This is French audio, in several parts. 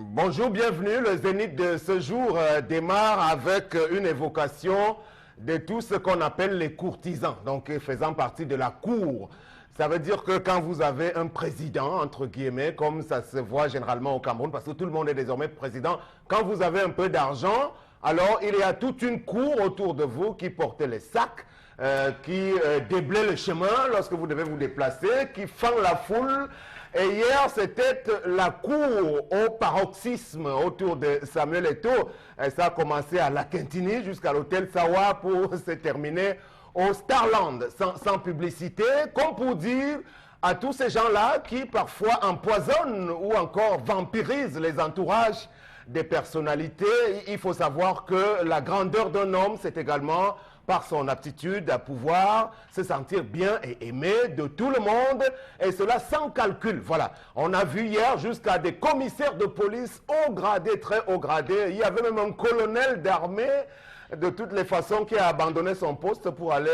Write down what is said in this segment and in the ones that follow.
Bonjour, bienvenue. Le Zénith de ce jour démarre avec une évocation de tout ce qu'on appelle les courtisans, donc faisant partie de la cour. Ça veut dire que quand vous avez un président, entre guillemets, comme ça se voit généralement au Cameroun, parce que tout le monde est désormais président, quand vous avez un peu d'argent, alors il y a toute une cour autour de vous qui porte les sacs, qui déblaye le chemin lorsque vous devez vous déplacer, qui fend la foule. Et hier, c'était la cour au paroxysme autour de Samuel Eto'o. Ça a commencé à La Quintini jusqu'à l'hôtel Sawa pour se terminer au Starland, sans publicité, comme pour dire à tous ces gens-là qui parfois empoisonnent ou encore vampirisent les entourages des personnalités. Il faut savoir que la grandeur d'un homme, c'est également par son aptitude à pouvoir se sentir bien et aimé de tout le monde, et cela sans calcul. Voilà, on a vu hier jusqu'à des commissaires de police haut gradés, très haut gradés. Il y avait même un colonel d'armée de toutes les façons qui a abandonné son poste pour aller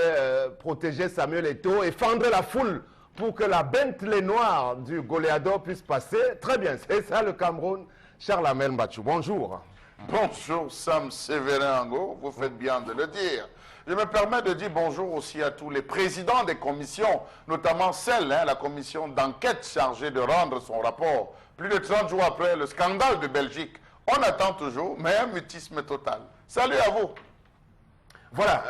protéger Samuel Eto'o et fendre la foule pour que la Bentley noire du goléador puisse passer. Très bien, c'est ça le Cameroun. Charles Amel Mbachou, bonjour. Bonjour Sam Sévérin Ango, vous faites bien de le dire. Je me permets de dire bonjour aussi à tous les présidents des commissions, notamment celle, la commission d'enquête chargée de rendre son rapport. Plus de 30 jours après le scandale de Belgique, on attend toujours, mais un mutisme total. Salut à vous. Voilà,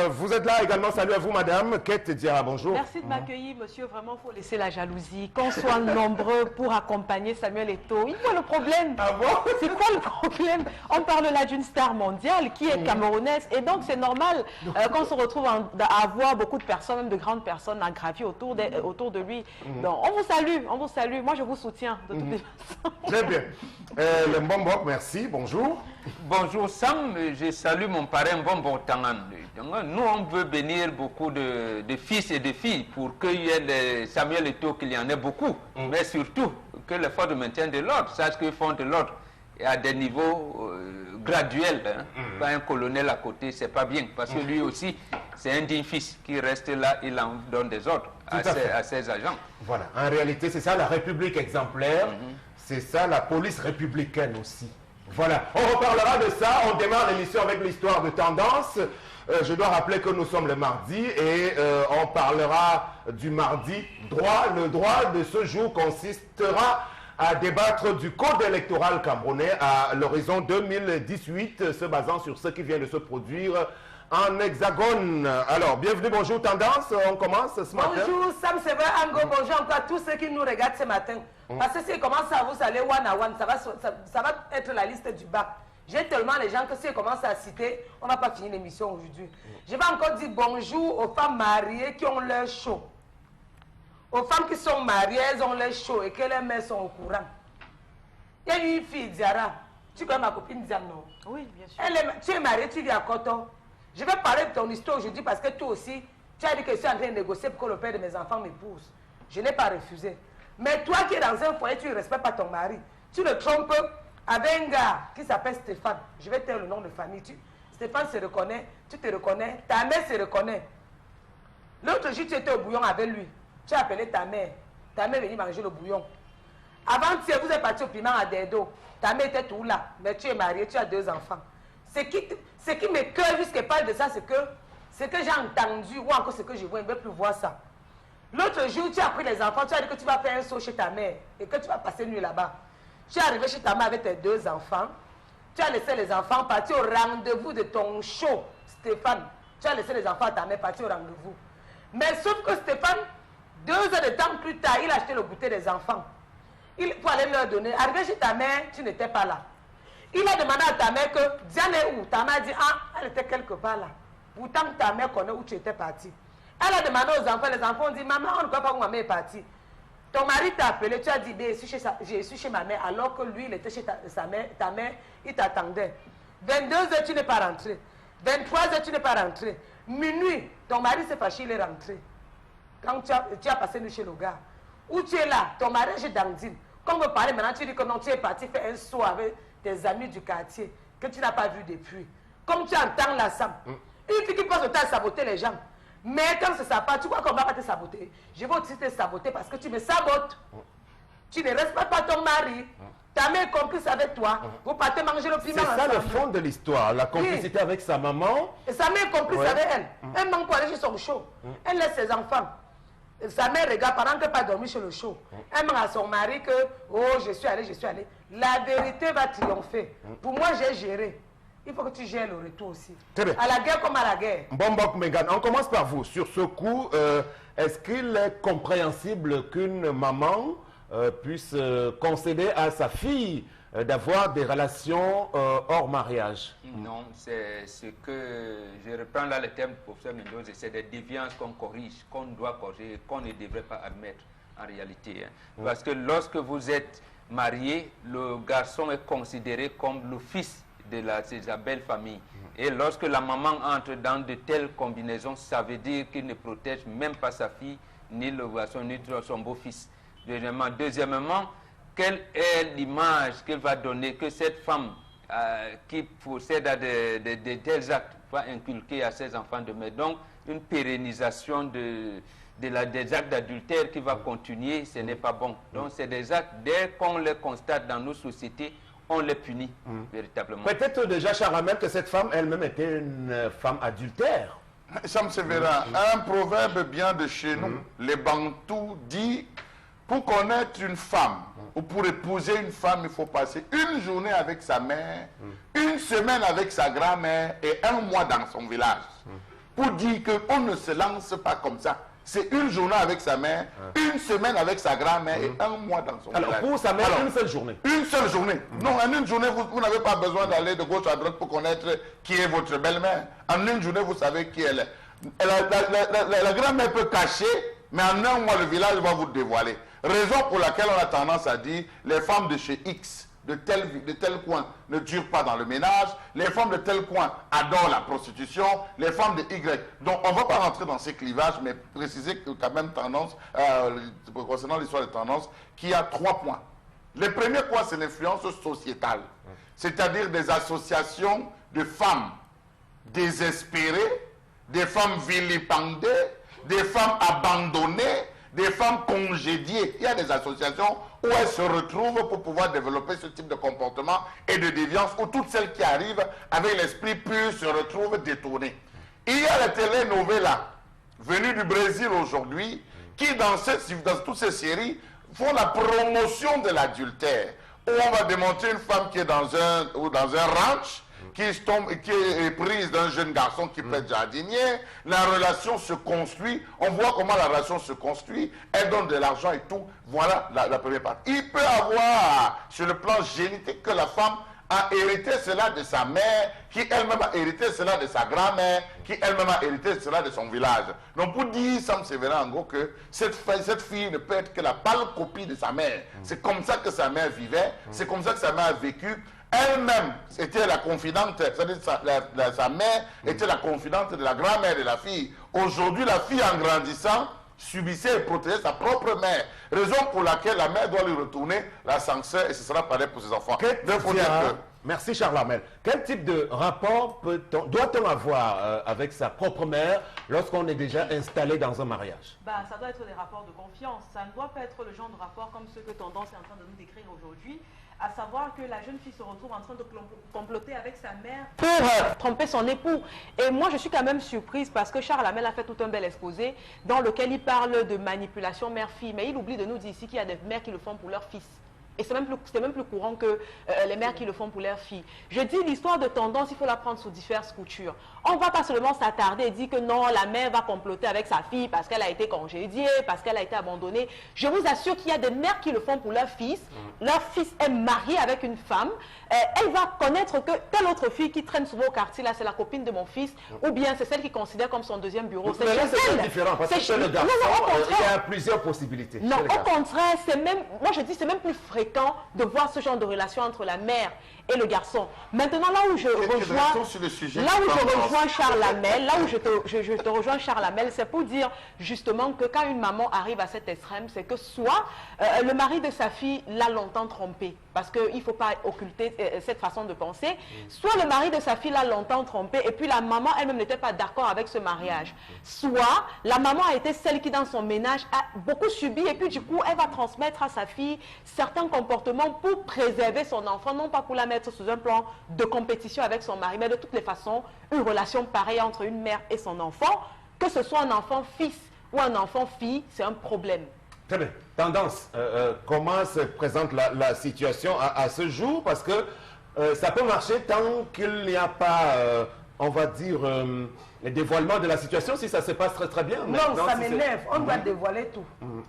vous êtes là également. Salut à vous, madame. Kate Diarra, bonjour. Merci de m'accueillir, monsieur. Vraiment, il faut laisser la jalousie. Qu'on soit nombreux pour accompagner Samuel Eto'o. Il voit le problème. Ah bon? C'est quoi le problème? On parle là d'une star mondiale qui est camerounaise. Et donc, c'est normal qu'on se retrouve à avoir beaucoup de personnes, même de grandes personnes, à gravir autour de lui. Donc, on vous salue, on vous salue. Moi, je vous soutiens de toutes les façons. Très bien. Le Mbombok, merci. Bonjour. Bonjour Sam, je salue mon parrain Mbombo Tangan. Nous, on veut bénir beaucoup de fils et de filles pour qu'il y ait des Samuel Eto'o, qu'il y en ait beaucoup. Mais surtout, que les forces de maintien de l'ordre sachent qu'ils font de l'ordre à des niveaux graduels. Pas un colonel à côté, c'est pas bien. Parce que lui aussi, c'est un digne fils qui reste là, il en donne des ordres à ses agents. Voilà, en réalité, c'est ça la République exemplaire. C'est ça la police républicaine aussi. Voilà, on reparlera de ça. On démarre l'émission avec l'histoire de tendance. Je dois rappeler que nous sommes le mardi et on parlera du mardi droit. Le droit de ce jour consistera à débattre du code électoral camerounais à l'horizon 2018, se basant sur ce qui vient de se produire en Hexagone. Alors, bienvenue, bonjour Tendance, on commence ce matin. Bonjour Sam Sévérin Ango, bonjour encore à tous ceux qui nous regardent ce matin. Parce que si commence à vous aller one à one, ça va être la liste du bac. J'ai tellement les gens que si je commence à citer, on n'a pas fini l'émission aujourd'hui. Je vais encore dire bonjour aux femmes mariées qui ont leur show. Aux femmes qui sont mariées, elles ont leur show et que leurs mères sont au courant. Il y a une fille, Diara. Tu connais ma copine Diara, non? Oui, bien sûr. Tu es mariée, tu vis à Coton. Je vais parler de ton histoire aujourd'hui parce que toi aussi, tu as dit que je suis en train de négocier pour que le père de mes enfants m'épouse. Je n'ai pas refusé. Mais toi qui es dans un foyer, tu ne respectes pas ton mari. Tu le trompes avec un gars qui s'appelle Stéphane. Je vais te dire le nom de famille. Stéphane se reconnaît, tu te reconnais, ta mère se reconnaît. L'autre jour, tu étais au bouillon avec lui. Tu as appelé ta mère. Ta mère est venue manger le bouillon. Avant-hier, vous êtes parti au piment à Dedo. Ta mère était tout là. Mais tu es marié, tu as 2 enfants. Ce qui me cœur jusqu'à parle de ça, c'est que ce que j'ai entendu ou encore ce que je vois, je ne veux plus voir ça. L'autre jour, tu as pris les enfants, tu as dit que tu vas faire un saut chez ta mère et que tu vas passer nuit là-bas. Tu es arrivé chez ta mère avec tes 2 enfants. Tu as laissé les enfants partir au rendez-vous de ton show, Stéphane. Tu as laissé les enfants à ta mère partir au rendez-vous. Mais sauf que Stéphane, 2 heures de temps plus tard, il a acheté le goûter des enfants. Il faut aller leur donner. Arrivé chez ta mère, tu n'étais pas là. Il a demandé à ta mère que Diane est où? Ta mère a dit, ah, elle était quelque part là. Pourtant, ta mère connaît où tu étais parti. Elle a demandé aux enfants, les enfants ont dit, maman, on ne croit pas où ma mère est partie. Ton mari t'a appelé, tu as dit, je suis chez ma mère, alors que lui, il était chez sa mère, ta mère, il t'attendait. 22 heures, tu n'es pas rentré. 23 heures, tu n'es pas rentré. Minuit, ton mari s'est fâché, il est rentré. Quand tu as passé nuit chez le gars. Où tu es là, ton mariage est d'Andine. Quand on me parlait maintenant, tu dis que non, tu es parti faire un saut avec tes amis du quartier, que tu n'as pas vu depuis. Comme tu entends la Sam. Une fille qui passe le temps à saboter les gens. Mais quand c'est ça part, tu crois qu'on va pas te saboter? Je vais aussi te saboter parce que tu me sabotes. Tu ne respectes pas ton mari. Ta mère est complice avec toi. Vous partez manger le piment C'est ça ensemble. le fond de l'histoire, la complicité avec sa maman. Et sa mère est complice avec elle. Elle manque pour aller chez son show. Elle laisse ses enfants. Sa mère regarde pendant qu'elle n'a pas dormi chez le show. Elle manque à son mari que, oh, je suis allée, je suis allée. La vérité va triompher. Pour moi, j'ai géré. Il faut que tu gères le retour aussi. Très bien. À la guerre comme à la guerre. Bombok Megan, on commence par vous. Sur ce coup, est-ce qu'il est compréhensible qu'une maman puisse concéder à sa fille d'avoir des relations hors mariage? Non, c'est ce que je reprends là le terme du professeur Mendoza, c'est des déviances qu'on corrige, qu'on doit corriger, qu'on ne devrait pas admettre en réalité. Parce que lorsque vous êtes marié, le garçon est considéré comme le fils de sa belle famille. Et lorsque la maman entre dans de telles combinaisons, ça veut dire qu'il ne protège même pas sa fille, ni le garçon, ni son beau-fils. Deuxièmement, quelle est l'image qu'elle va donner, que cette femme qui procède à de tels actes va inculquer à ses enfants demain? Donc, une pérennisation des actes d'adultère qui va continuer, ce n'est pas bon. Donc, c'est des actes, dès qu'on les constate dans nos sociétés, on les punit véritablement. Peut-être déjà, Charamel, que cette femme elle-même était une femme adultère. Sam Sévérin, un proverbe bien de chez nous, les Bantous, dit pour connaître une femme ou pour épouser une femme, il faut passer une journée avec sa mère, une semaine avec sa grand-mère et un mois dans son village. Pour dire qu'on ne se lance pas comme ça. C'est une journée avec sa mère, une semaine avec sa grand-mère et un mois dans son village. Alors, pour sa mère, une seule journée. Une seule journée. Non, en une journée, vous n'avez pas besoin d'aller de gauche à droite pour connaître qui est votre belle-mère. En une journée, vous savez qui elle est. La grand-mère peut cacher, mais en un mois, le village va vous dévoiler. Raison pour laquelle on a tendance à dire les femmes de chez X, de tel coin, ne durent pas dans le ménage. Les femmes de tel coin adorent la prostitution. Les femmes de Y. Donc, on ne va pas rentrer dans ces clivages, mais préciser que quand même tendance, concernant l'histoire des tendances, qu'il y a 3 points. Le premier point, c'est l'influence sociétale. C'est-à-dire des associations de femmes désespérées, des femmes vilipendées, des femmes abandonnées, des femmes congédiées. Il y a des associations où elles se retrouvent pour pouvoir développer ce type de comportement et de déviance, où toutes celles qui arrivent avec l'esprit pur se retrouvent détournées. Il y a la telenovela venue du Brésil aujourd'hui qui, dans toutes ces séries, font la promotion de l'adultère, où on va démontrer une femme qui est dans un ranch, qui est prise d'un jeune garçon qui peut être jardinier. La relation se construit. On voit comment la relation se construit. Elle donne de l'argent et tout. Voilà la première partie. Il peut avoir, sur le plan génétique, que la femme a hérité cela de sa mère, qui elle-même a hérité cela de sa grand-mère, qui elle-même a hérité cela de son village. Donc pour dire, Sam Sévérin, en gros, que cette fille ne peut être que la pâle copie de sa mère. C'est comme ça que sa mère vivait, c'est comme ça que sa mère a vécu. Elle-même était la confidente, c'est-à-dire sa mère était la confidente de la grand-mère de la fille. Aujourd'hui, la fille, en grandissant, subissait et protégeait sa propre mère. Raison pour laquelle la mère doit lui retourner la sanction et ce sera pareil pour ses enfants. Merci Charles Armel. Quel type de rapport doit-on avoir avec sa propre mère lorsqu'on est déjà installé dans un mariage? Ça doit être des rapports de confiance. Ça ne doit pas être le genre de rapport comme ceux que Tendance est en train de nous décrire aujourd'hui. À savoir que la jeune fille se retrouve en train de comploter avec sa mère pour tromper son époux. Et moi, je suis quand même surprise parce que Charles Armel a fait tout un bel exposé dans lequel il parle de manipulation mère-fille. Mais il oublie de nous dire ici qu'il y a des mères qui le font pour leur fils. Et c'est même plus courant que les mères qui le font pour leurs filles. Je dis l'histoire de Tendance, il faut la prendre sous diverses coutures. On ne va pas seulement s'attarder et dire que non, la mère va comploter avec sa fille parce qu'elle a été congédiée, parce qu'elle a été abandonnée. Je vous assure qu'il y a des mères qui le font pour leur fils. Leur fils est marié avec une femme. Elle va connaître que telle autre fille qui traîne souvent au quartier, là, c'est la copine de mon fils, ou bien c'est celle qui considère comme son deuxième bureau. Mais là, c'est différent parce que chez le garçon, il y a plusieurs possibilités. Non, au contraire, c'est même, moi je dis, c'est même plus fréquent de voir ce genre de relation entre la mère et le garçon. Maintenant, là où je rejoins Charles Armel, là où je te rejoins Charles Armel, c'est pour dire justement que quand une maman arrive à cet extrême, c'est que soit le mari de sa fille l'a longtemps trompé, parce qu'il ne faut pas occulter cette façon de penser, soit le mari de sa fille l'a longtemps trompé et puis la maman elle-même n'était pas d'accord avec ce mariage, soit la maman a été celle qui dans son ménage a beaucoup subi et puis du coup elle va transmettre à sa fille certains comportements comportement pour préserver son enfant, non pas pour la mettre sous un plan de compétition avec son mari, mais de toutes les façons, une relation pareille entre une mère et son enfant, que ce soit un enfant fils ou un enfant fille, c'est un problème. Très bien. Tendance, comment se présente la situation à ce jour? Parce que ça peut marcher tant qu'il n'y a pas, on va dire, le dévoilement de la situation, si ça se passe très très bien. Non, ça m'énerve. On doit dévoiler tout.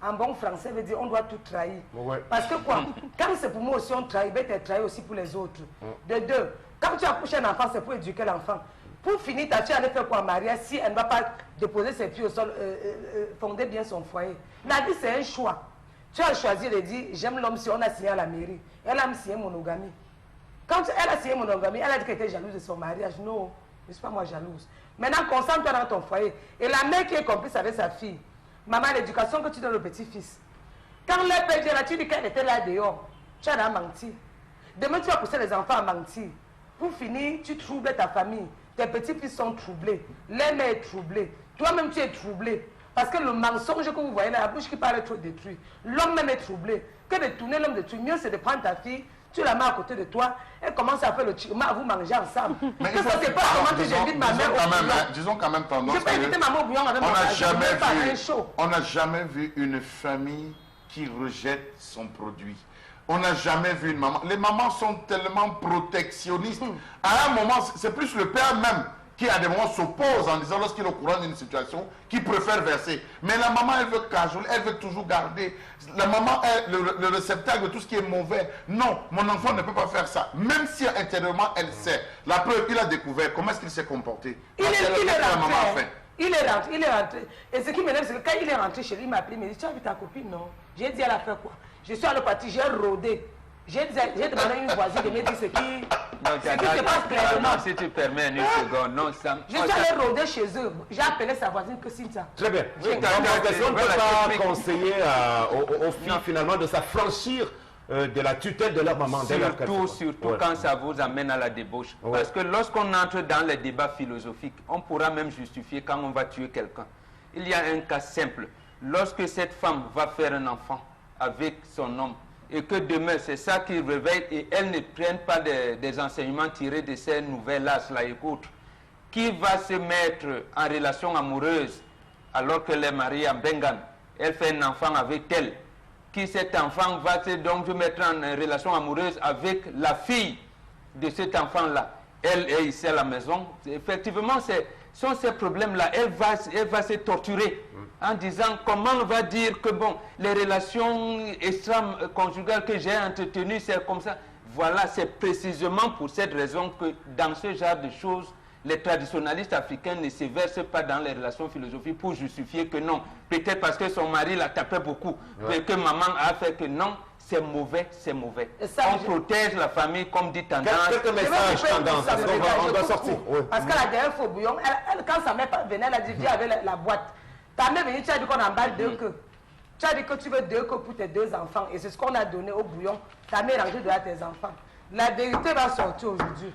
En bon français, veut dire on doit tout trahir. Ouais. Parce que quoi? Quand c'est pour moi aussi, on trahit, ben tu trahis aussi pour les autres. De deux, quand tu accouches un enfant, c'est pour éduquer l'enfant. Pour finir, tu allais faire quoi en mariage si elle ne va pas déposer ses pieds au sol, fonder bien son foyer? La vie, c'est un choix. Tu as choisi de dire, j'aime l'homme si on a signé à la mairie. Elle a signé monogamie. Quand elle a signé monogamie, elle a dit qu'elle était jalouse de son mariage. Non, je ne suis pas moi jalouse. Maintenant, concentre-toi dans ton foyer. Et la mère qui est complice avec sa fille, maman, l'éducation que tu donnes au petit-fils. Quand le père dit là, tu dis qu'elle était là dehors, tu as menti. Demain, tu vas pousser les enfants à mentir. Pour finir, tu troubles ta famille. Tes petits-fils sont troublés. Les mères sont troublées. Toi-même, tu es troublé. Parce que le mensonge que vous voyez là, la bouche qui parle trop détruit. L'homme même est troublé. Que de tourner l'homme détruit, mieux c'est de prendre ta fille, tu la mets à côté de toi, et commence à faire le chicken, à vous manger ensemble. Mais que ça, c'est pas comment que j'invite ma mère au bouillon. Disons quand même tendance. Je peux inviter ma mère au bouillon avec on n'a jamais vu une famille qui rejette son produit. On n'a jamais vu une maman. Les mamans sont tellement protectionnistes. À un moment, c'est plus le père même qui à des moments s'oppose en disant lorsqu'il est au courant d'une situation, qui préfère verser. Mais la maman, elle veut cajoler, elle veut toujours garder. La maman est le réceptacle de tout ce qui est mauvais. Non, mon enfant ne peut pas faire ça. Même si intérieurement, elle sait. La preuve, il a découvert comment est-ce qu'il s'est comporté. Il est rentré. Il est rentré. Et ce qui m'énerve, c'est que quand il est rentré chez lui, il m'a appelé, il m'a dit, tu as vu ta copine? Non. J'ai dit, elle a fait quoi? Je suis allé partir, j'ai rôdé. J'ai demandé à une voisine de me dire ce qui se passe clairement. Si tu permets une seconde, non, ça... Je suis allé rôder chez eux. J'ai appelé sa voisine que Cynthia. Très bien. Donc, on ne peut pas conseiller aux filles finalement de s'affranchir de la tutelle de leur maman. Surtout quand ça vous amène à la débauche. Parce que lorsqu'on entre dans les débats philosophiques, on pourra même justifier quand on va tuer quelqu'un. Il y a un cas simple. Lorsque cette femme va faire un enfant avec son homme, et que demain, c'est ça qui réveille, et elle ne prenne pas des enseignements tirés de ces nouvelles-là, cela écoute, qui va se mettre en relation amoureuse alors qu'elle est mariée à Bengan, elle fait un enfant avec elle, qui cet enfant va donc se mettre en relation amoureuse avec la fille de cet enfant-là. Elle est ici à la maison. Effectivement, sont ces problèmes-là. Elle va se torturer en disant comment on va dire que bon, les relations extra-conjugales que j'ai entretenues, c'est comme ça. Voilà, c'est précisément pour cette raison que dans ce genre de choses, les traditionalistes africains ne se versent pas dans les relations philosophiques pour justifier que non. Peut-être parce que son mari la tapait beaucoup, que maman a fait que non. C'est mauvais, c'est mauvais. Ça, on protège la famille, comme dit Tendance. Quelques messages Tendance, parce qu'on doit sortir. Parce que la dernière fois au bouillon, quand sa mère venait, elle a dit, viens avec la boîte. Ta mère venue, tu as dit qu'on emballe 2 queues. Tu as dit que tu veux 2 queues pour tes 2 enfants. Et c'est ce qu'on a donné au bouillon. Ta mère a rangé de tes enfants. La vérité va sortir aujourd'hui.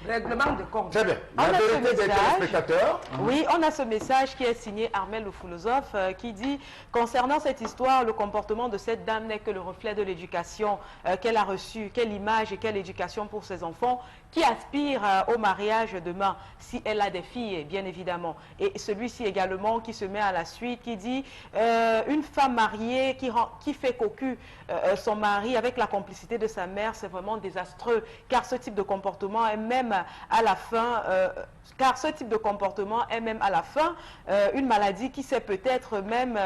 Règlement de compte. Très bien. La vérité des téléspectateurs. Oui, on a ce message qui est signé Armel le philosophe qui dit concernant cette histoire, le comportement de cette dame n'est que le reflet de l'éducation qu'elle a reçue. Quelle image et quelle éducation pour ses enfants qui aspirent au mariage demain, si elle a des filles, bien évidemment. Et celui-ci également qui se met à la suite, qui dit une femme mariée qui fait cocu son mari avec la complicité de sa mère, c'est vraiment désastreux, car ce type de comportement est même à la fin, une maladie qui sait peut-être même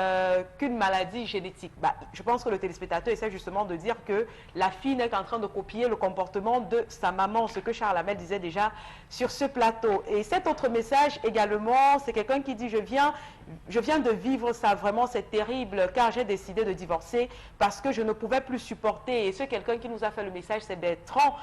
qu'une maladie génétique. Je pense que le téléspectateur essaie justement de dire que la fille n'est qu'en train de copier le comportement de sa maman, ce que Charles Hamel disait déjà sur ce plateau. Et cet autre message également, c'est quelqu'un qui dit je viens de vivre ça, vraiment c'est terrible, car j'ai décidé de divorcer parce que je ne pouvais plus supporter. Et ce quelqu'un qui nous a fait le message, c'est Bertrand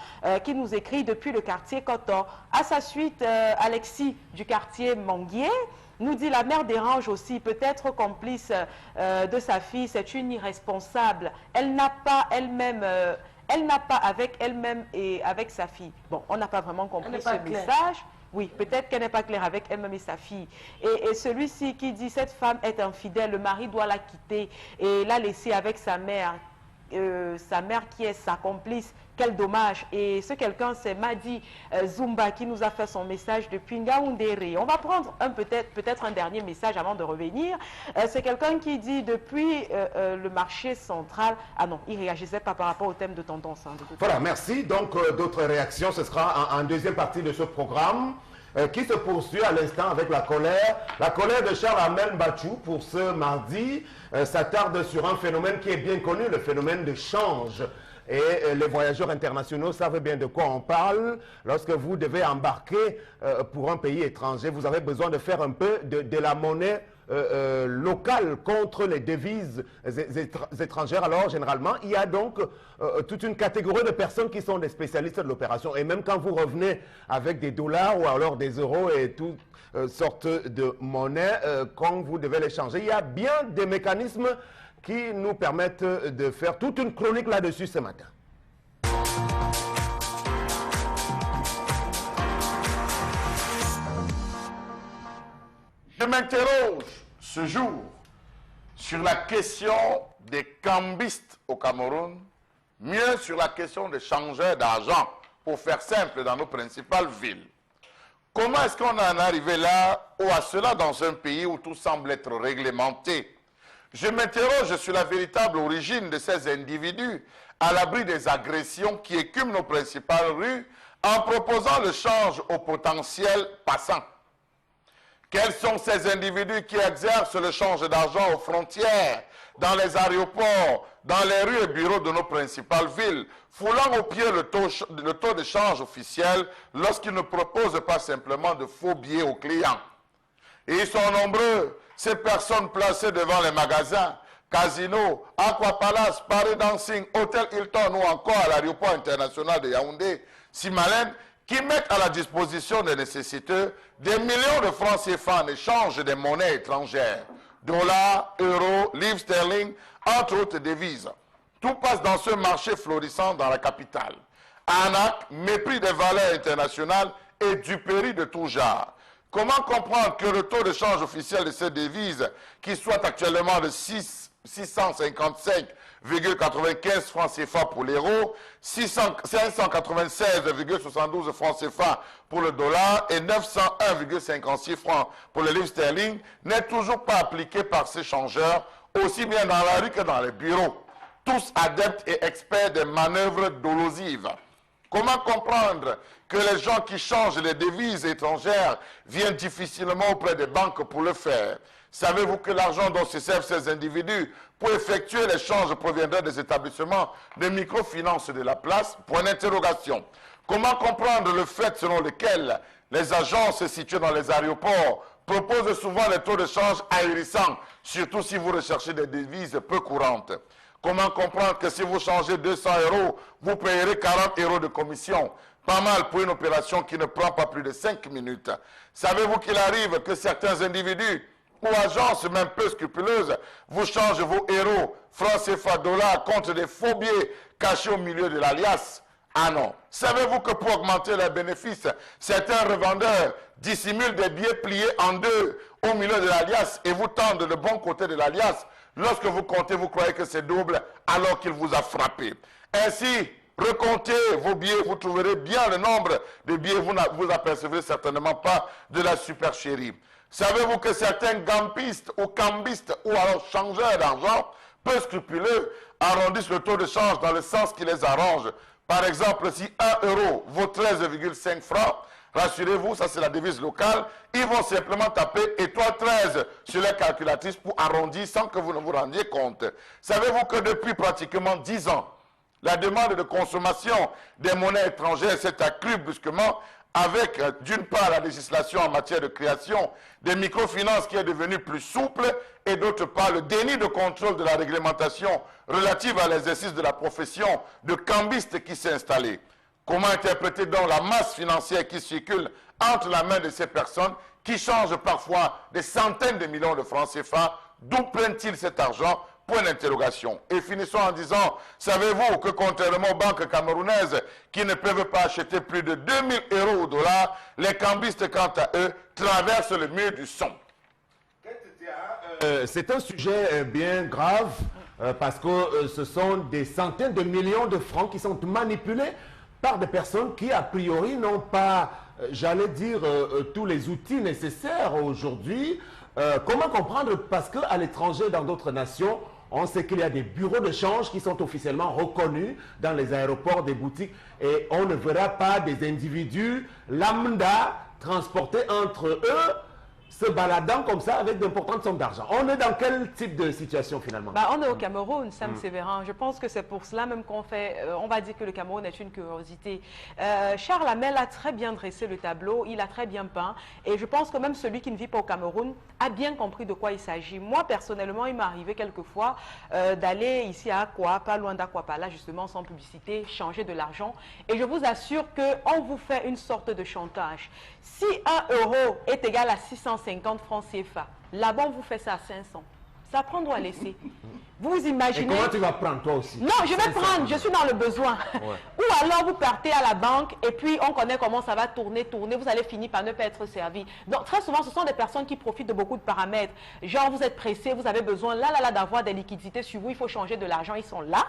qui nous écrit depuis le quartier Coton. À sa suite, Alexis du quartier Manguier nous dit la mère dérange aussi, peut-être complice de sa fille, c'est une irresponsable. Elle n'a pas elle-même... elle n'a pas avec elle-même et avec sa fille. Bon, on n'a pas vraiment compris ce message. Oui, peut-être qu'elle n'est pas claire avec elle-même et sa fille. Et celui-ci qui dit cette femme est infidèle, le mari doit la quitter et la laisser avec sa mère. sa mère qui est sa complice. Quel dommage. Et ce quelqu'un, c'est Madi Zumba qui nous a fait son message depuis Ngaoundéré. On va prendre peut-être un dernier message avant de revenir. C'est quelqu'un qui dit depuis le marché central... Ah non, il ne réagissait pas par rapport au thème de Tonton Sam. Voilà, merci. Donc, d'autres réactions, ce sera en deuxième partie de ce programme qui se poursuit à l'instant avec la colère. La colère de Charles Amel Bachou pour ce mardi s'attarde sur un phénomène qui est bien connu, le phénomène de change. Et les voyageurs internationaux savent bien de quoi on parle. Lorsque vous devez embarquer pour un pays étranger, vous avez besoin de faire un peu de la monnaie locale contre les devises étrangères. Alors, généralement, il y a donc toute une catégorie de personnes qui sont des spécialistes de l'opération. Et même quand vous revenez avec des dollars ou alors des euros et toutes sortes de monnaies, quand vous devez les changer, il y a bien des mécanismes qui nous permettent de faire toute une chronique là-dessus ce matin. Je m'interroge ce jour sur la question des cambistes au Cameroun, mieux sur la question des changeurs d'argent, pour faire simple, dans nos principales villes. Comment est-ce qu'on en est arrivé là ou à cela dans un pays où tout semble être réglementé? Je m'interroge sur la véritable origine de ces individus à l'abri des agressions qui écument nos principales rues en proposant le change aux potentiels passants. Quels sont ces individus qui exercent le change d'argent aux frontières, dans les aéroports, dans les rues et bureaux de nos principales villes, foulant au pied le taux de change officiel lorsqu'ils ne proposent pas simplement de faux billets aux clients? Et ils sont nombreux, ces personnes placées devant les magasins, casinos, Aquapalace, Paris Dancing, Hôtel Hilton ou encore à l'aéroport international de Yaoundé, Simalène, qui mettent à la disposition des nécessiteux des millions de francs CFA en échange des monnaies étrangères, dollars, euros, livres sterling, entre autres devises. Tout passe dans ce marché florissant dans la capitale. Arnaque, mépris des valeurs internationales et duperie de tout genre. Comment comprendre que le taux de change officiel de ces devises, qui soit actuellement de 655,95 francs CFA pour l'euro, 596,72 francs CFA pour le dollar et 901,56 francs pour le livre sterling, n'est toujours pas appliqué par ces changeurs, aussi bien dans la rue que dans les bureaux, tous adeptes et experts des manœuvres dolosives. Comment comprendre que les gens qui changent les devises étrangères viennent difficilement auprès des banques pour le faire? Savez-vous que l'argent dont se servent ces individus pour effectuer l'échange proviendrait des établissements de microfinance de la place? Point d'interrogation. Comment comprendre le fait selon lequel les agences situées dans les aéroports proposent souvent des taux de change ahurissants, surtout si vous recherchez des devises peu courantes? Comment comprendre que si vous changez 200 euros, vous payerez 40 euros de commission? Pas mal pour une opération qui ne prend pas plus de 5 minutes. Savez-vous qu'il arrive que certains individus ou agences même peu scrupuleuses vous changent vos euros, francs CFA, dollars contre des faux billets cachés au milieu de l'alias? Ah non. Savez-vous que pour augmenter leurs bénéfices, certains revendeurs dissimulent des billets pliés en deux au milieu de l'alias et vous tendent le bon côté de l'alias? Lorsque vous comptez, vous croyez que c'est double alors qu'il vous a frappé. Ainsi, recomptez vos billets, vous trouverez bien le nombre de billets, vous apercevrez certainement pas de la supercherie. Savez-vous que certains gampistes ou cambistes ou alors changeurs d'argent, peu scrupuleux, arrondissent le taux de change dans le sens qui les arrange? Par exemple, si 1 euro vaut 13,5 francs, rassurez-vous, ça c'est la devise locale, ils vont simplement taper étoile 13 sur les calculatrices pour arrondir sans que vous ne vous rendiez compte. Savez-vous que depuis pratiquement 10 ans, la demande de consommation des monnaies étrangères s'est accrue brusquement avec, d'une part, la législation en matière de création des microfinances qui est devenue plus souple et d'autre part, le déni de contrôle de la réglementation relative à l'exercice de la profession de cambiste qui s'est installée. Comment interpréter donc la masse financière qui circule entre la main de ces personnes qui changent parfois des centaines de millions de francs CFA? D'où prennent-ils cet argent? Point d'interrogation. Et finissons en disant, savez-vous que contrairement aux banques camerounaises qui ne peuvent pas acheter plus de 2000 euros au dollar, les cambistes, quant à eux, traversent le mur du son. C'est un sujet bien grave parce que ce sont des centaines de millions de francs qui sont manipulés par des personnes qui, a priori, n'ont pas, j'allais dire, tous les outils nécessaires aujourd'hui. Comment comprendre? Parce qu'à l'étranger, dans d'autres nations, on sait qu'il y a des bureaux de change qui sont officiellement reconnus dans les aéroports, des boutiques, et on ne verra pas des individus lambda transportés entre eux, se baladant comme ça avec d'importantes sommes d'argent. On est dans quel type de situation finalement? On est au Cameroun, Sam Sévérin. Je pense que c'est pour cela même qu'on fait, on va dire que le Cameroun est une curiosité. Charles Hamel a très bien dressé le tableau, il a très bien peint, et je pense que même celui qui ne vit pas au Cameroun a bien compris de quoi il s'agit. Moi, personnellement, il m'est arrivé quelquefois d'aller ici à Akwa, pas loin d'Akwapala, justement, sans publicité, changer de l'argent, et je vous assure qu'on vous fait une sorte de chantage. Si 1 euro est égal à 650 francs CFA, là-bas, on vous fait ça à 500. Ça prend ou à laisser. Vous imaginez... Et comment tu vas prendre toi aussi? Non, je vais prendre, je suis dans le besoin. Ouais. Ou alors vous partez à la banque et puis on connaît comment ça va tourner, vous allez finir par ne pas être servi. Donc très souvent, ce sont des personnes qui profitent de beaucoup de paramètres. Genre, vous êtes pressé, vous avez besoin là d'avoir des liquidités sur vous, il faut changer de l'argent, ils sont là.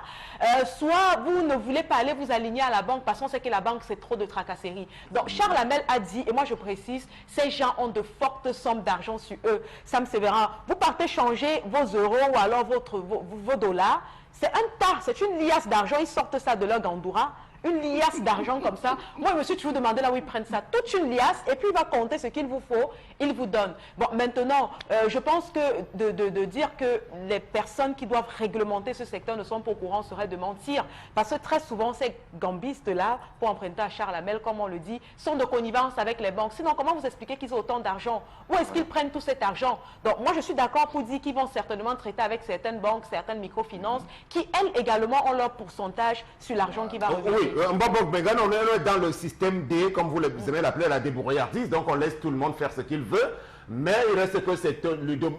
Soit vous ne voulez pas aller vous aligner à la banque parce qu'on sait que la banque, c'est trop de tracasseries. Donc Charles Hamel a dit, et moi je précise, ces gens ont de fortes sommes d'argent sur eux. Sam Sévérin, vous partez changer vos euros ou alors vos dollars, c'est un tas, c'est une liasse d'argent, ils sortent ça de leur gandoura, une liasse d'argent comme ça. Moi, je me suis toujours demandé là où ils prennent ça, toute une liasse, et puis il va compter ce qu'il vous faut, il vous donne. Bon, maintenant, je pense que de dire que les personnes qui doivent réglementer ce secteur ne sont pas au courant serait de mentir, parce que très souvent, ces gambistes-là, pour emprunter à Charles Hamel, comme on le dit, sont de connivence avec les banques. Sinon, comment vous expliquez qu'ils ont autant d'argent? Où est-ce qu'ils prennent tout cet argent? Donc, moi, je suis d'accord pour dire qu'ils vont certainement traiter avec certaines banques, certaines microfinances, qui, elles, également, ont leur pourcentage sur l'argent qui va revenir. Oui, Mbobok Began, on est dans le système D, comme vous aimez l'appeler, la débrouillardise, donc on laisse tout le monde faire ce qu'il veut, mais il reste que c'est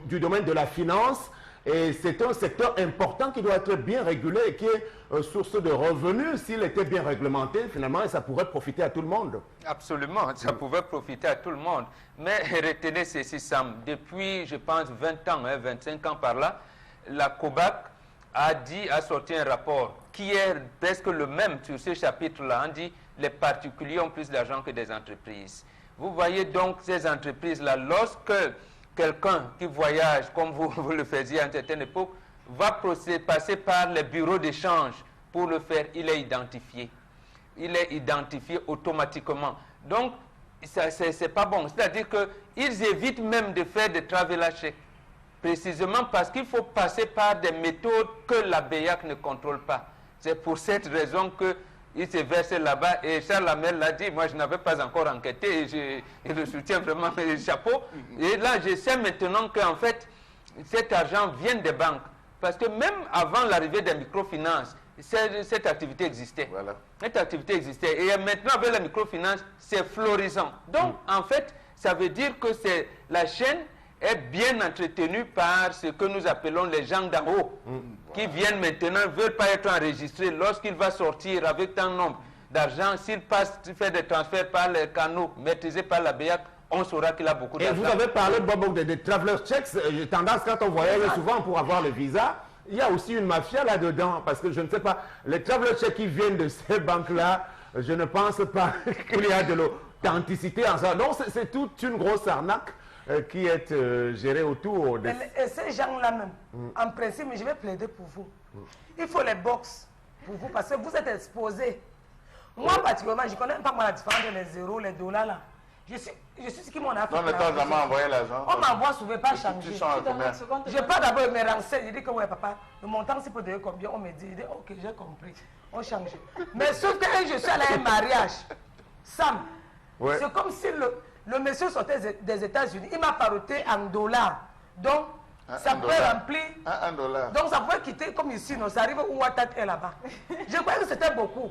du domaine de la finance, et c'est un secteur important qui doit être bien régulé et qui est source de revenus. S'il était bien réglementé, finalement, ça pourrait profiter à tout le monde. Absolument, ça pouvait profiter à tout le monde. Mais retenez ceci, Sam, depuis, je pense, 20 ans, 25 ans par là, la COBAC a sorti un rapport qui est presque le même sur ce chapitre-là. On dit les particuliers ont plus d'argent que des entreprises. Vous voyez donc ces entreprises-là, lorsque quelqu'un qui voyage, comme vous le faisiez à une certaine époque, va passer par les bureaux d'échange pour le faire, il est identifié. Il est identifié automatiquement. Donc, c'est pas bon. C'est-à-dire qu'ils évitent même de faire des travel chèques. Précisément parce qu'il faut passer par des méthodes que la BEAC ne contrôle pas. C'est pour cette raison qu'il s'est versé là-bas. Et Charles Hamel l'a dit, moi je n'avais pas encore enquêté, et je le soutiens vraiment mes chapeaux. Et là, je sais maintenant qu'en fait, cet argent vient des banques. Parce que même avant l'arrivée des microfinances, cette activité existait. Voilà. Cette activité existait. Et maintenant, avec la microfinance, c'est florissant. Donc, en fait, ça veut dire que la chaîne est bien entretenue par ce que nous appelons les gens d'en haut, qui viennent maintenant, ne veulent pas être enregistrés. Lorsqu'il va sortir avec un nombre d'argent, s'il fait des transferts par les canaux maîtrisés par la BEAC, on saura qu'il a beaucoup d'argent. Et vous avez parlé, Bob, des traveler checks. Tendance, quand on voyage souvent pour avoir le visa, il y a aussi une mafia là-dedans, parce que je ne sais pas, les traveler checks qui viennent de ces banques-là, je ne pense pas qu'il y a de l'authenticité en ça. Donc, c'est toute une grosse arnaque qui est gérée autour de... Et ces gens-là même, en principe, je vais plaider pour vous. Il faut les box pour vous, parce que vous êtes exposés. Moi, particulièrement, je ne connais pas la différence entre les euros, les dollars là. Je suis ce qui m'en a fait. Non, mais toi, jamais envoyé l'argent. On m'envoie souvent pas changer. Tu changes combien? Je pars d'abord me renseigner. Je dis que ouais, papa, le montant c'est pour donner combien. On me dit, ok, j'ai compris. On change. Mais sauf que je suis allé à un mariage, Sam, Ouais. c'est comme si le monsieur sortait des États-Unis. Il m'a parodé en dollars. Donc, ça peut remplir. $1. Donc, ça peut quitter comme ici. Non, ça arrive où Ouattat est là-bas. Je croyais que c'était beaucoup.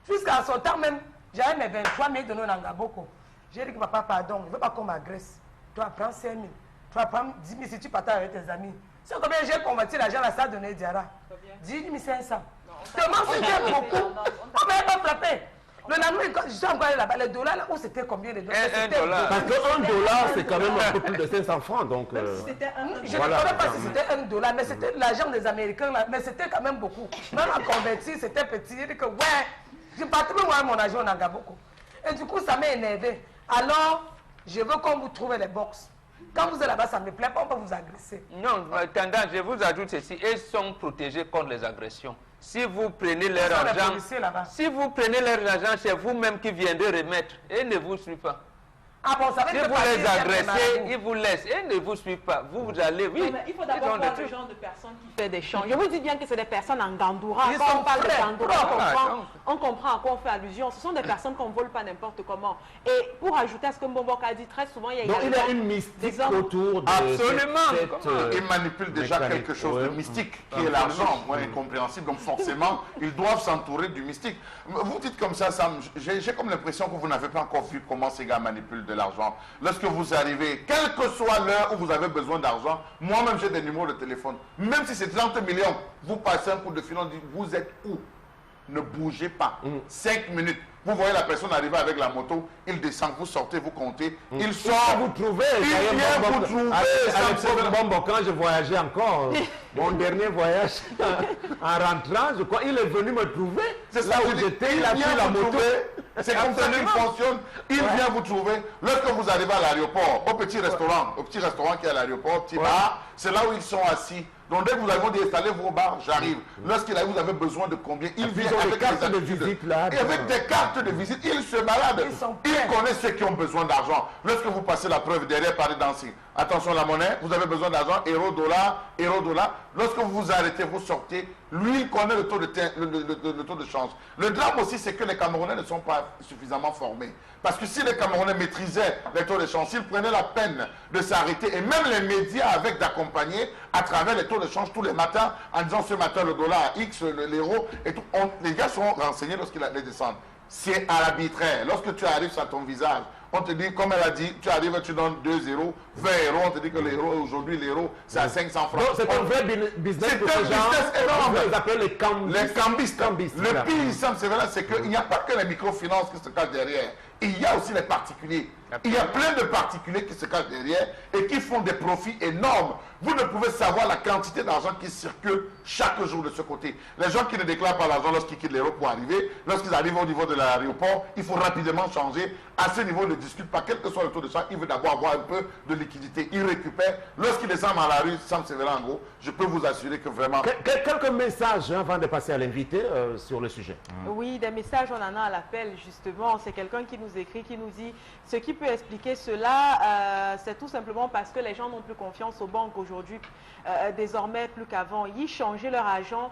Jusqu'à son temps même, j'avais mes 23 000 de nos Nangaboko. J'ai dit que papa, pardon, je ne veux pas qu'on m'agresse. Toi, prends 5 000. Toi, prends 10 000 si tu partages avec tes amis. C'est combien j'ai converti l'argent à ça donné Diara? 10 500. Tellement c'était beaucoup. On ne m'avait pas frappé. Le nano, je suis encore allé là-bas, les dollars, là, où c'était combien de dollars? $1. Parce que $1, c'est quand même un peu plus de 500 francs. Donc, Je ne savais pas si c'était $1, mais c'était l'argent des Américains, là, mais c'était quand même beaucoup. Même à convertir, c'était petit. J'ai dit que, ouais, je partais même voir mon argent en Angaboko. Et du coup, ça m'a énervé. Alors, je veux qu'on vous trouve les box. Quand vous êtes là-bas, ça ne me plaît pas, on peut vous agresser. Non, tendance, je vous ajoute ceci. Ils sont protégés contre les agressions. Si vous prenez leur argent, si vous prenez leur argent, c'est vous-même qui viendrez remettre. Et ne vous suivez pas. Ah bon, ça veut Si dire vous les agressez, ils vous laissent et ne vous suivent pas. Vous allez, oui. Non, mais il faut d'abord voir le genre de personnes qui font des champs. Je vous dis bien que c'est des personnes en Gandoura. Ils Quand sont on parle de frais, Gandoura, propres. on comprend à quoi on fait allusion. Ce sont des personnes qu'on ne vole pas n'importe comment. Et pour ajouter à ce que Mbombouk a dit, très souvent, il y a une mystique des hommes autour de Absolument. Ils manipulent déjà quelque chose de mystique, qui est l'argent, incompréhensible. Donc forcément, ils doivent s'entourer du mystique. Vous dites comme ça, Sam, j'ai comme l'impression que vous n'avez pas encore vu comment ces gars manipulent de l'argent. Lorsque vous arrivez, quelle que soit l'heure où vous avez besoin d'argent, moi-même j'ai des numéros de téléphone. Même si c'est 30 millions, vous passez un coup de fil, on dit, vous êtes où? Ne bougez pas. 5 minutes. Vous voyez la personne arriver avec la moto, il descend, vous sortez, vous comptez, il sort, vous trouvez. il vient vous trouver. Quand je voyageais encore, mon dernier voyage, en rentrant, je crois, il est venu me trouver. C'est là ça, où j'étais, il a pris la moto. C'est comme ça qu'il fonctionne. Il vient vous trouver. Lorsque vous arrivez à l'aéroport, au petit restaurant qui est à l'aéroport, petit bar, c'est là où ils sont assis. Donc dès que vous avez dit installez-vous au bar, j'arrive. Lorsqu'il a vous avez besoin de combien, il vient avec des cartes de visite là. Et avec des cartes de visite, il se balade. Il connaît ceux qui ont besoin d'argent. Lorsque vous passez la preuve derrière par danser, attention la monnaie, vous avez besoin d'argent, euro, dollar. Lorsque vous vous arrêtez, vous sortez, lui il connaît le taux de change. Le drame aussi, c'est que les Camerounais ne sont pas suffisamment formés. Parce que si les Camerounais maîtrisaient les taux de change, s'ils prenaient la peine de s'arrêter, et même les médias avec d'accompagner à travers les taux de change tous les matins, en disant ce matin le dollar X, l'euro, et tout, les gars seront renseignés lorsqu'ils les descendent. C'est à l'arbitraire. Lorsque tu arrives sur ton visage, on te dit, comme elle a dit, tu arrives, tu donnes 2 euros, 20 euros, on te dit que l'euro, aujourd'hui, l'euro, c'est à 500 francs. Donc c'est un vrai business. C'est un business énorme. On les appelle les cambistes. Les cambistes. Le pire, c'est qu'il n'y a pas que les microfinances qui se cachent derrière. Il y a aussi les particuliers. Il y a plein de particuliers qui se cachent derrière et qui font des profits énormes. Vous ne pouvez savoir la quantité d'argent qui circule chaque jour de ce côté. Les gens qui ne déclarent pas l'argent lorsqu'ils quittent l'aéroport pour arriver, lorsqu'ils arrivent au niveau de l'aéroport, il faut rapidement changer. À ce niveau, ils ne discutent pas, quel que soit le taux de change, il veut d'abord avoir un peu de liquidité. Il récupère. Lorsqu'il descend dans la rue, Sam Sévérin, en gros, je peux vous assurer que vraiment... Quelques messages avant de passer à l'invité sur le sujet. Oui, des messages, on en a à l'appel justement. C'est quelqu'un qui nous écrit, qui nous dit ce qui peut expliquer cela, c'est tout simplement parce que les gens n'ont plus confiance aux banques aujourd'hui, désormais plus qu'avant. Ils changeaient leur argent.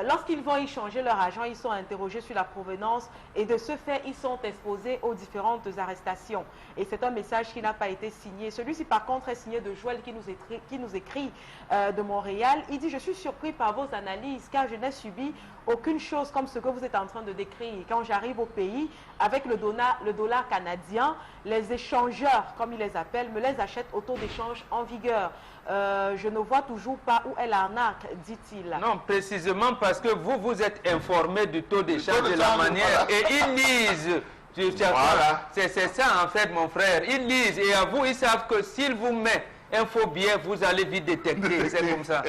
Lorsqu'ils vont y changer leur argent, ils sont interrogés sur la provenance et de ce fait, ils sont exposés aux différentes arrestations. Et c'est un message qui n'a pas été signé. Celui-ci, par contre, est signé de Joël qui nous écrit de Montréal. Il dit « Je suis surpris par vos analyses car je n'ai subi aucune chose comme ce que vous êtes en train de décrire. Quand j'arrive au pays, avec le dollar canadien, les échangeurs, comme ils les appellent, me les achètent au taux d'échange en vigueur. Je ne vois toujours pas où est l'arnaque, dit-il. » Non, précisément parce que vous êtes informé du taux d'échange de la manière et ils lisent. Voilà. C'est ça en fait, mon frère. Ils lisent et à vous, ils savent que s'ils vous mettent un faux billet, vous allez vite détecter. C'est comme ça.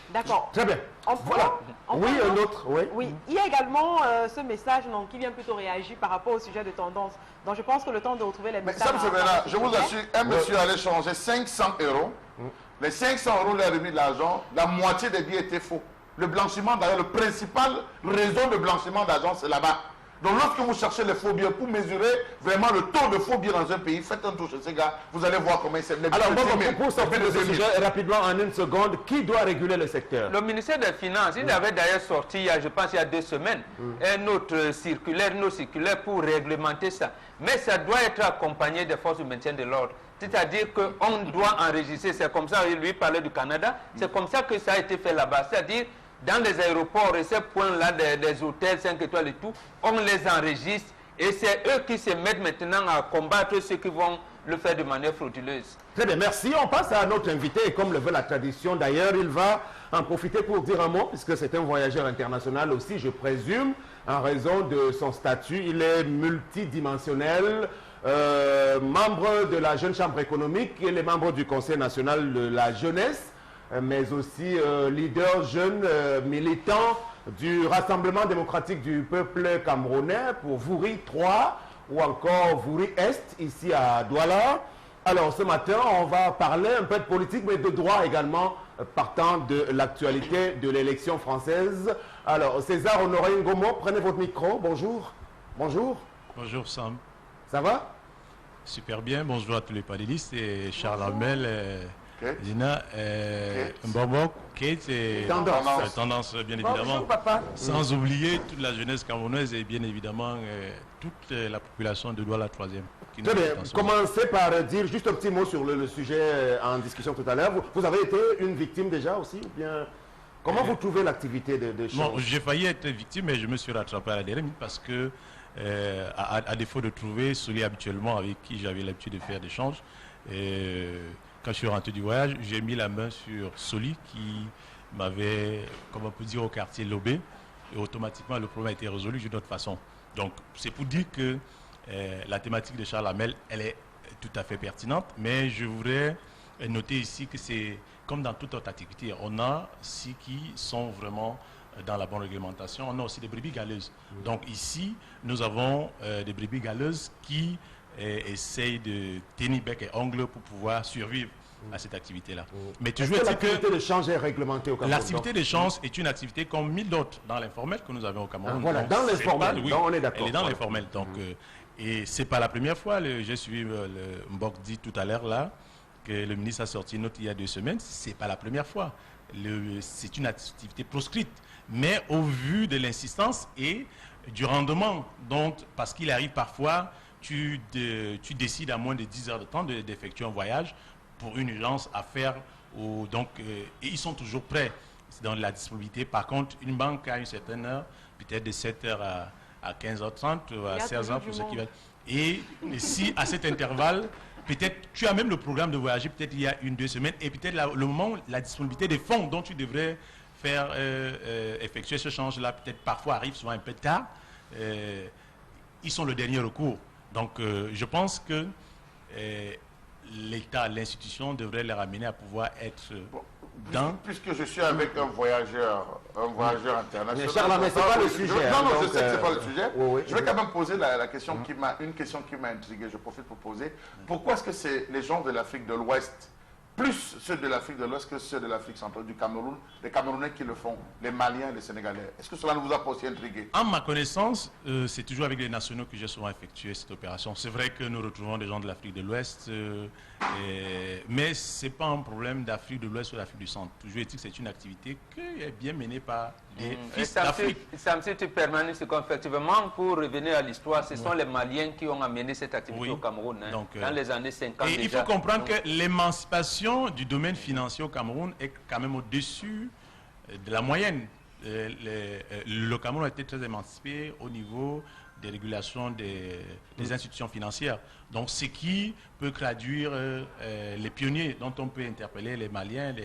D'accord. Très bien. Voilà. Oui, un autre. Oui. Oui. Il y a également ce message qui vient plutôt réagir par rapport au sujet de tendance. Donc je pense que le temps de retrouver les messages... Mais ça, je vous assure, un monsieur allait changer 500 euros. Les 500 euros, il a remis de l'argent. La moitié des billets étaient faux. Le blanchiment, d'ailleurs, le principal raison de blanchiment d'argent, c'est là-bas. Donc lorsque vous cherchez les faux billets pour mesurer vraiment le taux de faux billets dans un pays, faites un tour chez ces gars, vous allez voir comment ils s'aiment. Alors, pour sortir de ce sujet, rapidement, en une seconde, qui doit réguler le secteur? Le ministère des Finances, il avait d'ailleurs sorti, je pense, il y a 2 semaines, une autre circulaire pour réglementer ça. Mais ça doit être accompagné des forces de maintien de l'ordre. C'est-à-dire qu'on doit enregistrer, c'est comme ça, lui parlait du Canada, c'est comme ça que ça a été fait là-bas. C'est-à-dire, dans les aéroports et ces points-là des hôtels 5 étoiles et tout, on les enregistre et c'est eux qui se mettent maintenant à combattre ceux qui vont le faire de manière frauduleuse. Très bien, merci. On passe à notre invité et comme le veut la tradition d'ailleurs, il va en profiter pour dire un mot, puisque c'est un voyageur international aussi, je présume, en raison de son statut. Il est multidimensionnel, membre de la Jeune Chambre économique, il est membre du Conseil national de la jeunesse, mais aussi leader jeune militant du Rassemblement démocratique du peuple camerounais pour Vouri 3 ou encore Vouri Est, ici à Douala. Alors ce matin, on va parler un peu de politique, mais de droit également, partant de l'actualité de l'élection française. Alors César Honoré Ngomo, prenez votre micro, bonjour. Bonjour. Bonjour Sam. Ça va? Super bien, bonjour à tous les panélistes et Charles Armel, Zina, Mbombo, Kate et Tendance bien évidemment. Bonjour papa. Sans oublier toute la jeunesse camerounaise et bien évidemment toute la population de Douala 3e. Très bien, commencez par dire juste un petit mot sur le sujet en discussion tout à l'heure. Vous avez été une victime déjà aussi ou bien comment vous trouvez l'activité de Bon, j'ai failli être victime mais je me suis rattrapé à la dernière minute parce que à défaut de trouver celui habituellement avec qui j'avais l'habitude de faire des échanges, quand je suis rentré du voyage, j'ai mis la main sur Soli qui m'avait, comme on peut dire, au quartier lobé et automatiquement le problème a été résolu d'une autre façon. Donc c'est pour dire que la thématique de Charles Hamel, elle est tout à fait pertinente, mais je voudrais noter ici que c'est comme dans toute autre activité, on a ceux qui sont vraiment dans la bonne réglementation, on a aussi des brebis galeuses. Donc ici, nous avons des brebis galeuses qui essayent de tenir bec et ongle pour pouvoir survivre à cette activité-là. Mais toujours est-ce que l'activité de change est réglementée au Cameroun? L'activité de change est une activité comme 1000 d'autres dans l'informel que nous avons au Cameroun. Voilà, donc, dans l'informel, oui, on est d'accord. Elle est dans l'informel. Donc, et c'est pas la première fois, j'ai suivi le Mbok dit tout à l'heure là, que le ministre a sorti une note il y a 2 semaines, c'est pas la première fois. C'est une activité proscrite. Mais au vu de l'insistance et du rendement, donc, parce qu'il arrive parfois, tu décides à moins de 10 heures de temps d'effectuer un voyage pour une urgence à faire. Et ils sont toujours prêts. C'est dans la disponibilité. Par contre, une banque à une certaine heure, peut-être de 7h à 15h30 ou à 16h pour ceux qui veulent. Et si à cet intervalle, peut-être tu as même le programme de voyager, peut-être il y a 1-2 semaines, et peut-être le moment, la disponibilité des fonds dont tu devrais faire effectuer ce change-là, peut-être parfois arrive souvent un peu tard, ils sont le dernier recours. Donc je pense que l'État, l'institution devrait les ramener à pouvoir être dans... Puisque je suis avec un voyageur international... Mais Charles, mais ce n'est pas le sujet. Non, je sais que ce n'est pas le sujet. Oui. Je vais quand même poser la question une question qui m'a intrigué. Je profite pour poser. Pourquoi est-ce que c'est les gens de l'Afrique de l'Ouest, plus ceux de l'Afrique de l'Ouest que ceux de l'Afrique centrale, du Cameroun, les Camerounais qui le font, les Maliens et les Sénégalais? Est-ce que cela ne vous a pas aussi intrigué? En ma connaissance, c'est toujours avec les nationaux que j'ai souvent effectué cette opération. C'est vrai que nous retrouvons des gens de l'Afrique de l'Ouest, mais ce n'est pas un problème d'Afrique de l'Ouest ou d'Afrique du Centre. Toujours est-il que c'est une activité qui est bien menée par les fils d'Afrique. Sam, si tu permets, c'est qu'effectivement, pour revenir à l'histoire, ce sont les Maliens qui ont amené cette activité au Cameroun, donc, dans les années 50 et déjà. Il faut comprendre que l'émancipation du domaine financier au Cameroun est quand même au-dessus de la moyenne. Le Cameroun a été très émancipé au niveau des régulations des institutions financières. Donc, ce qui peut traduire les pionniers dont on peut interpeller les Maliens,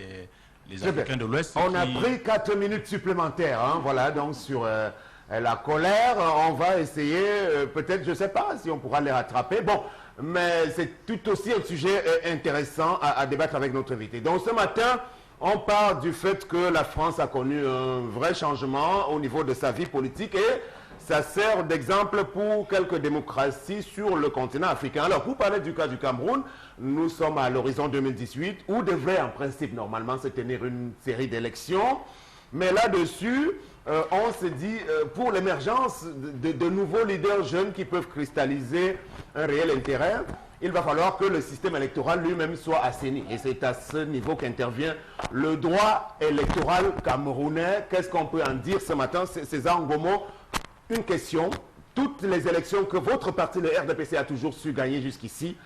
les Africains de l'Ouest. On a pris 4 minutes supplémentaires, hein, voilà, donc sur la colère. On va essayer, peut-être, je ne sais pas si on pourra les rattraper. Bon, mais c'est tout aussi un sujet intéressant à débattre avec notre invité. Donc, ce matin, on parle du fait que la France a connu un vrai changement au niveau de sa vie politique et ça sert d'exemple pour quelques démocraties sur le continent africain. Alors, pour parler du cas du Cameroun, nous sommes à l'horizon 2018 où devrait en principe normalement se tenir une série d'élections. Mais là-dessus, on se dit, pour l'émergence de nouveaux leaders jeunes qui peuvent cristalliser un réel intérêt, il va falloir que le système électoral lui-même soit assaini. Et c'est à ce niveau qu'intervient le droit électoral camerounais. Qu'est-ce qu'on peut en dire ce matin? César Ngomo, une question. Toutes les élections que votre parti, le RDPC, a toujours su gagner jusqu'ici,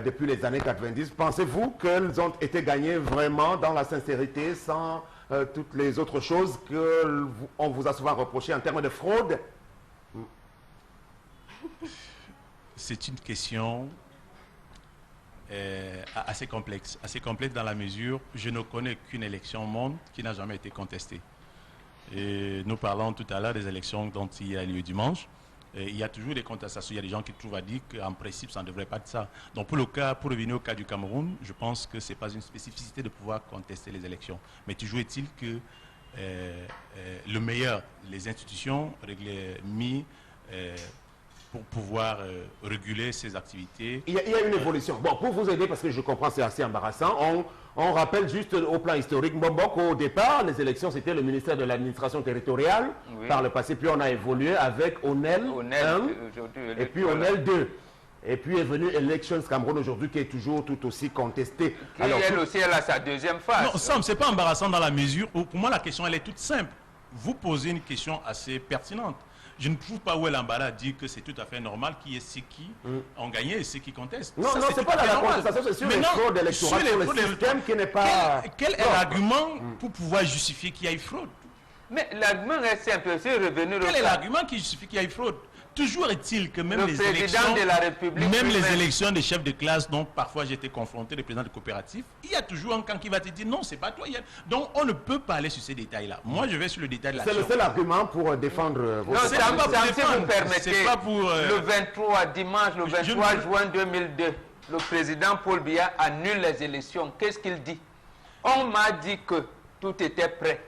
depuis les années 90, pensez-vous qu'elles ont été gagnées vraiment dans la sincérité, sans toutes les autres choses qu'on vous a souvent reprochées en termes de fraude? C'est une question assez complexe. Assez complexe dans la mesure, je ne connais qu'une élection au monde qui n'a jamais été contestée. Et nous parlons tout à l'heure des élections dont il y a lieu dimanche. Et il y a toujours des contestations. Il y a des gens qui trouvent à dire qu'en principe, ça ne devrait pas être ça. Donc pour revenir au cas du Cameroun, je pense que ce n'est pas une spécificité de pouvoir contester les élections. Mais toujours est-il que le meilleur, les institutions mis pour pouvoir réguler ces activités. Il y a une évolution. Bon, pour vous aider, parce que je comprends c'est assez embarrassant, on rappelle juste au plan historique, Mbok, au départ, les élections, c'était le ministère de l'administration territoriale, oui, par le passé, puis on a évolué avec ONEL 1, et puis ONEL 2. Et puis est venu Elections Cameroun aujourd'hui, qui est toujours tout aussi contesté. Alors, elle aussi, elle a sa deuxième phase. Non, Sam, ce n'est pas embarrassant dans la mesure où, pour moi, la question, elle est toute simple. Vous posez une question assez pertinente. Je ne trouve pas où est l'embarras dire que c'est tout à fait normal qu'il y ait ceux qui ont gagné et ceux qui contestent. Non, ça, non, c'est pas la contestation, c'est sur les fraudes électorales, sur le système qui n'est pas... Quel est l'argument pour pouvoir justifier qu'il y ait fraude? Mais l'argument est simple, c'est revenu... Quel est l'argument qui justifie qu'il y ait fraude? Toujours est-il que même les élections, de la République, même les élections des chefs de classe, dont parfois j'ai été confronté, les présidents de coopératives, il y a toujours un camp qui va te dire non, c'est pas toi. Donc on ne peut pas aller sur ces détails-là. Moi je vais sur le détail de l'action. C'est le seul argument pour défendre vos... Non, c'est pas pour défendre, si vous permettez. C'est pas pour... Le 23, dimanche, le 23 juin 2002, le président Paul Biya annule les élections. Qu'est-ce qu'il dit? On m'a dit que tout était prêt,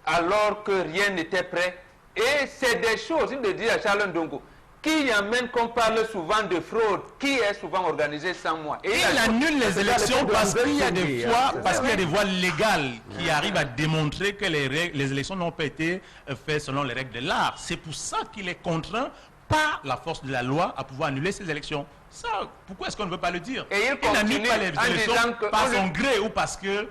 alors que rien n'était prêt. Et c'est des choses, il le dit à Charles Ndongo, qui amène qu'on parle souvent de fraude, qui est souvent organisée sans moi. Et il annule les élections parce qu'il y a des fois, des voies légales qui arrivent à démontrer que les élections n'ont pas été faites selon les règles de l'art. C'est pour ça qu'il est contraint par la force de la loi à pouvoir annuler ces élections. Ça, pourquoi est-ce qu'on ne veut pas le dire? Et il n'annule pas les élections par son gré ou parce qu'il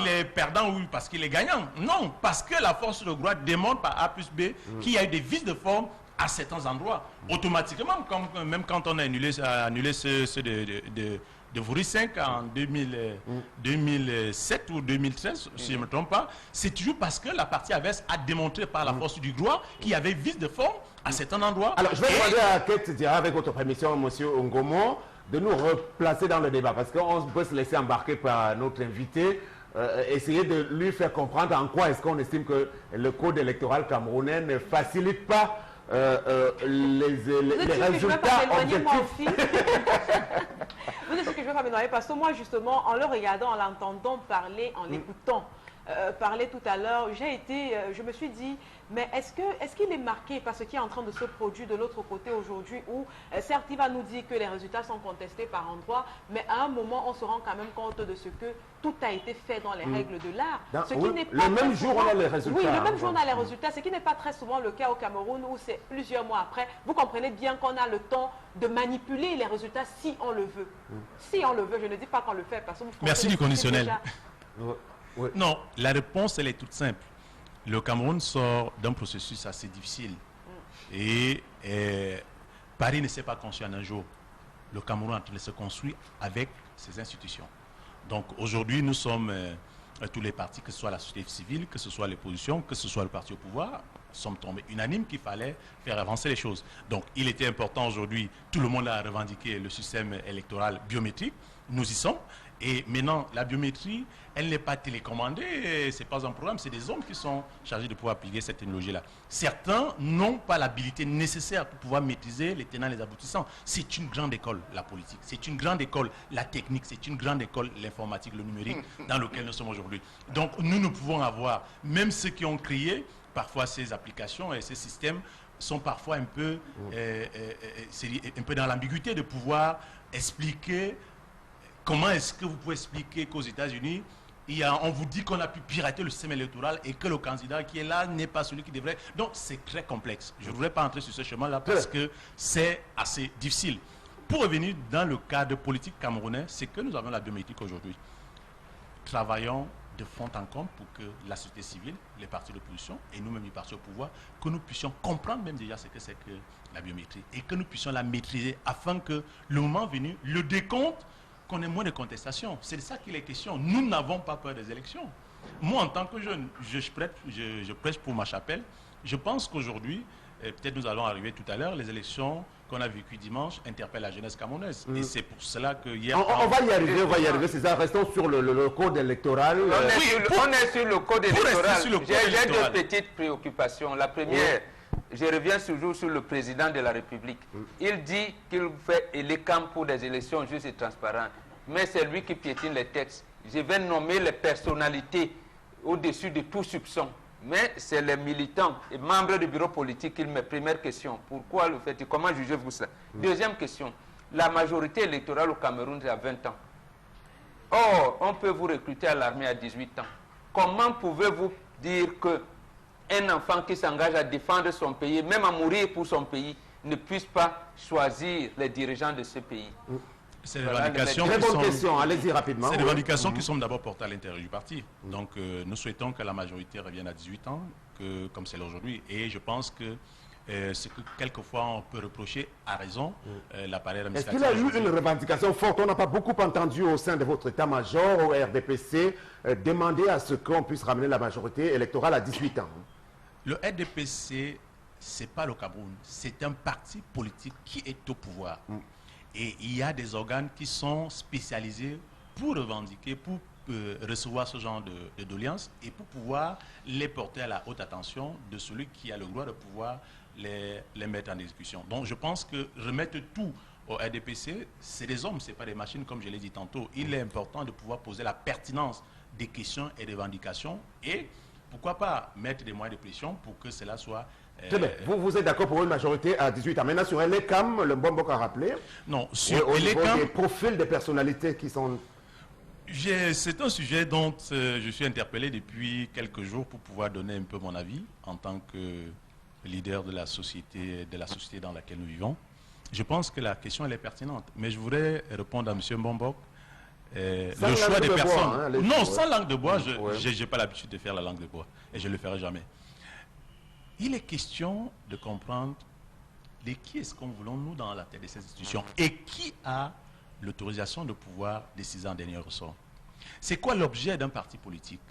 est perdant ou parce qu'il est gagnant. Non, parce que la force de droit démontre par A plus B qu'il y a eu des vices de forme à certains endroits. Automatiquement, même quand on a annulé ceux de Voury 5 en 2007 ou 2013, si je ne me trompe pas, c'est toujours parce que la partie adverse a démontré par la force du droit qu'il y avait vice de forme à certains endroits. Alors, je vais demander à Kate Diarra, avec votre permission, M. Ngomo, de nous replacer dans le débat, parce qu'on peut se laisser embarquer par notre invité, essayer de lui faire comprendre en quoi est-ce qu'on estime que le code électoral camerounais ne facilite pas les résultats objectifs. Vous dites que je ne vais pas m'énerver parce que moi, justement, en le regardant, en l'entendant parler, en l'écoutant parler tout à l'heure, je me suis dit, mais est-ce qu'il est marqué par ce qui est en train de se produire de l'autre côté aujourd'hui où, certes, il va nous dire que les résultats sont contestés par endroits, mais à un moment, on se rend quand même compte de ce que tout a été fait dans les règles de l'art. Le même jour, on a les résultats. Oui, le même jour, on a les résultats, ce qui n'est pas très souvent le cas au Cameroun où c'est plusieurs mois après. Vous comprenez bien qu'on a le temps de manipuler les résultats si on le veut. Si on le veut, je ne dis pas qu'on le fait parce que vous merci du conditionnel. Oui. Non, la réponse, elle est toute simple. Le Cameroun sort d'un processus assez difficile. Et Paris ne s'est pas construit en un jour. Le Cameroun est en train de se construire avec ses institutions. Donc aujourd'hui, nous sommes tous les partis, que ce soit la société civile, que ce soit l'opposition, que ce soit le parti au pouvoir, sommes tombés unanimes qu'il fallait faire avancer les choses. Donc il était important aujourd'hui, tout le monde a revendiqué le système électoral biométrique. Nous y sommes. Et maintenant, la biométrie, elle n'est pas télécommandée, ce n'est pas un programme, c'est des hommes qui sont chargés de pouvoir appliquer cette technologie-là. Certains n'ont pas l'habilité nécessaire pour pouvoir maîtriser les tenants et les aboutissants. C'est une grande école, la politique. C'est une grande école, la technique. C'est une grande école, l'informatique, le numérique, dans lequel nous sommes aujourd'hui. Donc, nous pouvons avoir, même ceux qui ont créé, parfois ces applications et ces systèmes, sont parfois un peu dans l'ambiguïté de pouvoir expliquer. Comment est-ce que vous pouvez expliquer qu'aux États-Unis, on vous dit qu'on a pu pirater le système électoral et que le candidat qui est là n'est pas celui qui devrait... Donc, c'est très complexe. Je ne voudrais pas entrer sur ce chemin-là parce que c'est assez difficile. Pour revenir dans le cadre politique camerounais, c'est que nous avons la biométrique aujourd'hui. Travaillons de fond en comble pour que la société civile, les partis d'opposition et nous-mêmes les partis au pouvoir, que nous puissions comprendre même déjà ce que c'est que la biométrie et que nous puissions la maîtriser afin que le moment venu, le décompte, qu'on ait moins de contestations. C'est de ça qu'il est question. Nous n'avons pas peur des élections. Moi, en tant que jeune, je prêche pour ma chapelle. Je pense qu'aujourd'hui, peut-être nous allons arriver tout à l'heure, les élections qu'on a vécues dimanche interpellent la jeunesse camerounaise. Et c'est pour cela que hier... On va y arriver, César. Restons sur le code électoral. On est sur le code électoral. Sur le code J'ai électoral. deux petites préoccupations. La première, je reviens toujours sur le président de la République. Il dit qu'il fait les camps pour des élections justes et transparentes. Mais c'est lui qui piétine les textes. Je vais nommer les personnalités au-dessus de tout soupçon. Mais c'est les militants et membres du bureau politique qui me... Première question, pourquoi le fait et comment jugez-vous cela? Deuxième question, la majorité électorale au Cameroun est à 20 ans. Or, on peut vous recruter à l'armée à 18 ans. Comment pouvez-vous dire qu'un enfant qui s'engage à défendre son pays, même à mourir pour son pays, ne puisse pas choisir les dirigeants de ce pays? C'est des revendications Très qui bonne sont... question, allez-y rapidement. C'est des revendications qui sont d'abord portées à l'intérieur du parti. Donc nous souhaitons que la majorité revienne à 18 ans, comme c'est aujourd'hui. Et je pense que ce que quelquefois on peut reprocher à raison l'appareil Est-ce administratif. qu'il y a eu une revendication forte? On n'a pas beaucoup entendu au sein de votre état-major, au RDPC, demander à ce qu'on puisse ramener la majorité électorale à 18 ans. Le RDPC, ce n'est pas le Cameroun. C'est un parti politique qui est au pouvoir. Et il y a des organes qui sont spécialisés pour revendiquer, pour recevoir ce genre de doléances et pour pouvoir les porter à la haute attention de celui qui a le droit de pouvoir les mettre en exécution. Donc je pense que remettre tout au RDPC, c'est des hommes, ce n'est pas des machines comme je l'ai dit tantôt. Il est important de pouvoir poser la pertinence des questions et des revendications et pourquoi pas mettre des moyens de pression pour que cela soit... Très bien. Vous êtes d'accord pour une majorité à 18 ans. Maintenant, sur l'ECAM, le bon a rappelé. Non, Au sur niveau l'ECAM, des profils des personnalités qui sont... c'est un sujet dont je suis interpellé depuis quelques jours pour pouvoir donner un peu mon avis en tant que leader de la société dans laquelle nous vivons. Je pense que la question elle est pertinente, mais je voudrais répondre à M. Mbombok. Le choix des personnes. Non, sans langue de bois, je n'ai pas l'habitude de faire la langue de bois et je ne le ferai jamais. Il est question de comprendre de qui est-ce qu'on voulons nous dans la tête de ces institutions et qui a l'autorisation de pouvoir décider en dernier ressort. C'est quoi l'objet d'un parti politique?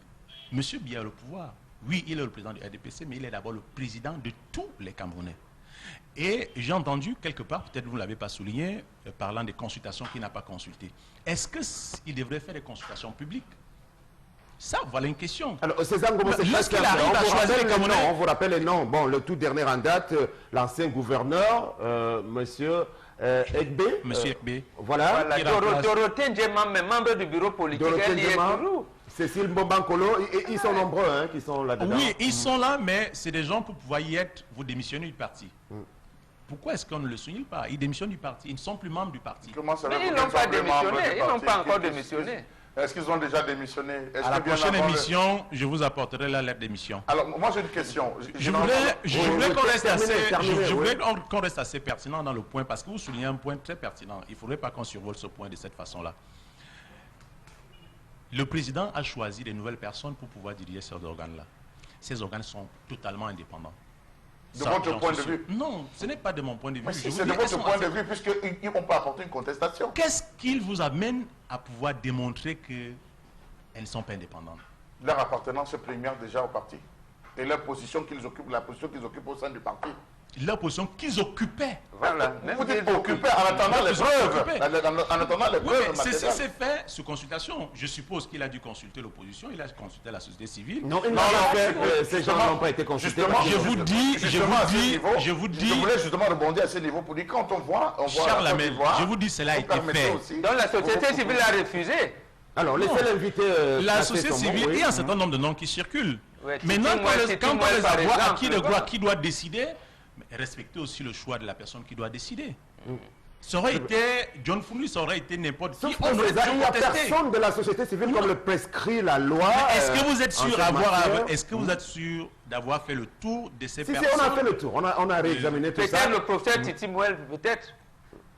Monsieur Biya a le pouvoir. Oui, il est le président du RDPC, mais il est d'abord le président de tous les Camerounais. Et j'ai entendu quelque part, peut-être vous ne l'avez pas souligné, parlant des consultations qu'il n'a pas consultées. Est-ce qu'il devrait faire des consultations publiques? Ça, voilà une question. Alors, César Ngomo, c'est lorsqu'il arrive à choisir les Camerounais, on vous rappelle les noms. Bon, le tout dernier en date, l'ancien gouverneur, monsieur Ekbe. Monsieur Ekbe. Voilà. Dorothée Ndjema, membre du bureau politique, elle y est toujours. Cécile Mbombankolo, ils sont nombreux qui sont là-dedans. Oui, ils sont là, mais c'est des gens pour pouvoir y être, vous démissionnez du parti. Pourquoi est-ce qu'on ne le souligne pas? Ils démissionnent du parti, ils ne sont plus membres du parti. Mais ils n'ont pas démissionné, ils n'ont pas encore démissionné. Est-ce qu'ils ont déjà démissionné? À la prochaine émission, je vous apporterai la lettre d'émission. Alors, moi j'ai une question. Je voulais qu'on reste assez pertinent dans le point, parce que vous soulignez un point très pertinent. Il ne faudrait pas qu'on survole ce point de cette façon-là. Le président a choisi des nouvelles personnes pour pouvoir diriger ces organes-là. Ces organes sont totalement indépendants. De votre point de vue? Non, ce n'est pas de mon point de vue. Mais si c'est de votre point de vue, puisqu'ils n'ont pas apporté une contestation. Qu'est-ce qui vous amène à pouvoir démontrer qu'elles ne sont pas indépendantes? Leur appartenance primaire déjà au parti. Et leur position qu'ils occupent, la position qu'ils occupent au sein du parti. Leur position qu'ils occupaient. Voilà. Vous dites occupés en attendant les preuves. En attendant les preuves c'est fait sous consultation. Je suppose qu'il a dû consulter l'opposition, il a consulté la société civile. Non, ces gens n'ont pas été consultés. Je vous dis. Je voulais justement rebondir à ce niveau pour dire quand on voit Charles Lamel, je vous dis cela a été fait. Donc la société civile a refusé. Alors, laissez l'inviter. La société civile, il y a un certain nombre de noms qui circulent. Ouais, maintenant, quand on les par voit, exemple, qui doit décider, respecter aussi le choix de la personne qui doit décider. Ça aurait été John Fournier, ça aurait été n'importe qui. Il n'y a personne de la société civile comme le prescrit la loi. Est-ce que vous êtes sûr d'avoir fait le tour de ces personnes? Si, on a fait le tour. On a réexaminé tout ça. Peut-être le professeur Titi Mouel, peut-être.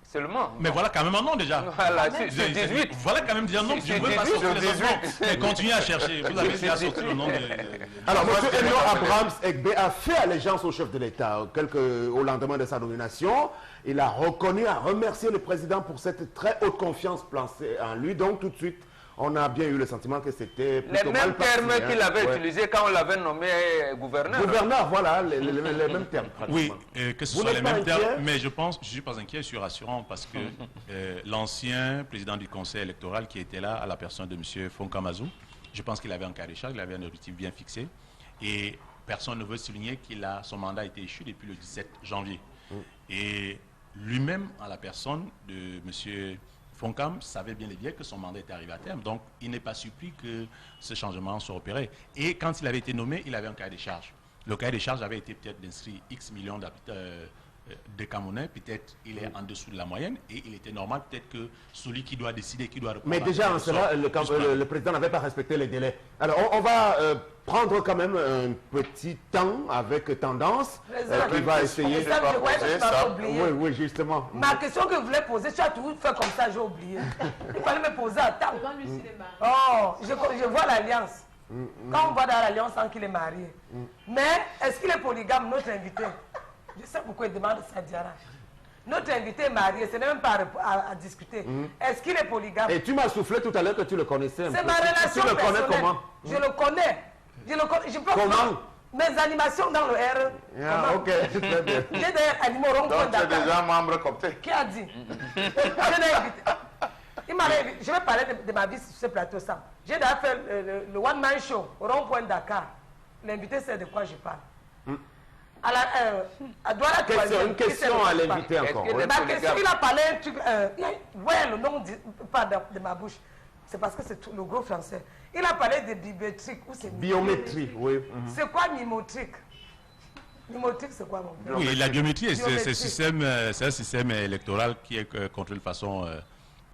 Seulement. Mais voilà quand même un nom déjà. Voilà, sur 18. Voilà quand même déjà un nom. Je ne veux pas sortir les autres noms. Mais continuez à chercher. Vous avez déjà sorti le nom de... Alors, M. Elio Abrams Ekbe a fait allégeance au chef de l'État au lendemain de sa nomination. Il a reconnu, a remercié le président pour cette très haute confiance placée en lui. Donc, tout de suite, on a bien eu le sentiment que c'était Les plutôt mal mêmes parti, termes hein. qu'il avait Ouais. utilisés quand on l'avait nommé gouverneur. Gouverneur, voilà, les mêmes termes. Oui, pratiquement. que ce Vous soit les n'êtes pas mêmes termes, inquiet? mais je suis pas inquiet, je suis rassurant parce que l'ancien président du conseil électoral qui était là, à la personne de M. Fonkamazu, je pense qu'il avait un cas de charge, il avait un objectif bien fixé et personne ne veut souligner son mandat a été échu depuis le 17 janvier. Et lui-même, à la personne de M. Fonkam, savait bien et bien que son mandat était arrivé à terme. Donc, il n'est pas surpris que ce changement soit opéré. Et quand il avait été nommé, il avait un cahier de charge. Le cahier de charge avait été peut-être d'inscrire X millions de Camerounais. Peut-être il est en dessous de la moyenne et il était normal peut-être que celui qui doit décider, qui doit répondre... Mais déjà en cela, le président n'avait pas respecté les délais. Alors on va prendre quand même un petit temps avec Tendance qui va essayer... Ça, je croyais que tu m'avais oublié. Oui, justement. Ma question que je voulais poser, tu as toujours fait comme ça, j'ai oublié. Il fallait me poser à temps. Oh, je vois l'alliance. Quand on voit dans l'alliance sans qu'il est marié. Mais est-ce qu'il est polygame, notre invité? Je sais pourquoi il demande ça, Diara. Notre invité est marié, ce n'est même pas à discuter. Est-ce qu'il est polygame? Et tu m'as soufflé tout à l'heure que tu le connaissais un peu. C'est ma relation Tu le connais personnelle. comment? Je le connais. Je peux Comment? voir mes animations dans le R. Ah, ok, très bien. J'ai d'ailleurs animé au rond-point Donc tu es Dakar. déjà membre copté. Qui a dit? Je l'ai invité. Il m'avait invité. Je vais parler de ma vie sur ce plateau ça. J'ai d'ailleurs fait le one-man show au rond-point Dakar. L'invité sait de quoi je parle. À Douala Troisième, Une question à l'invité encore. Est-ce que oui. Ma question, il a parlé un truc. Ouais, le nom pas de ma bouche. C'est parce que c'est le gros français. Il a parlé de biométrique. Ou c'est Biométrie, oui. C'est quoi mimotrique? Mimotrique, c'est quoi mon frère? Oui, la biométrie, Biométrie. c'est un système électoral qui est contrôlé de façon,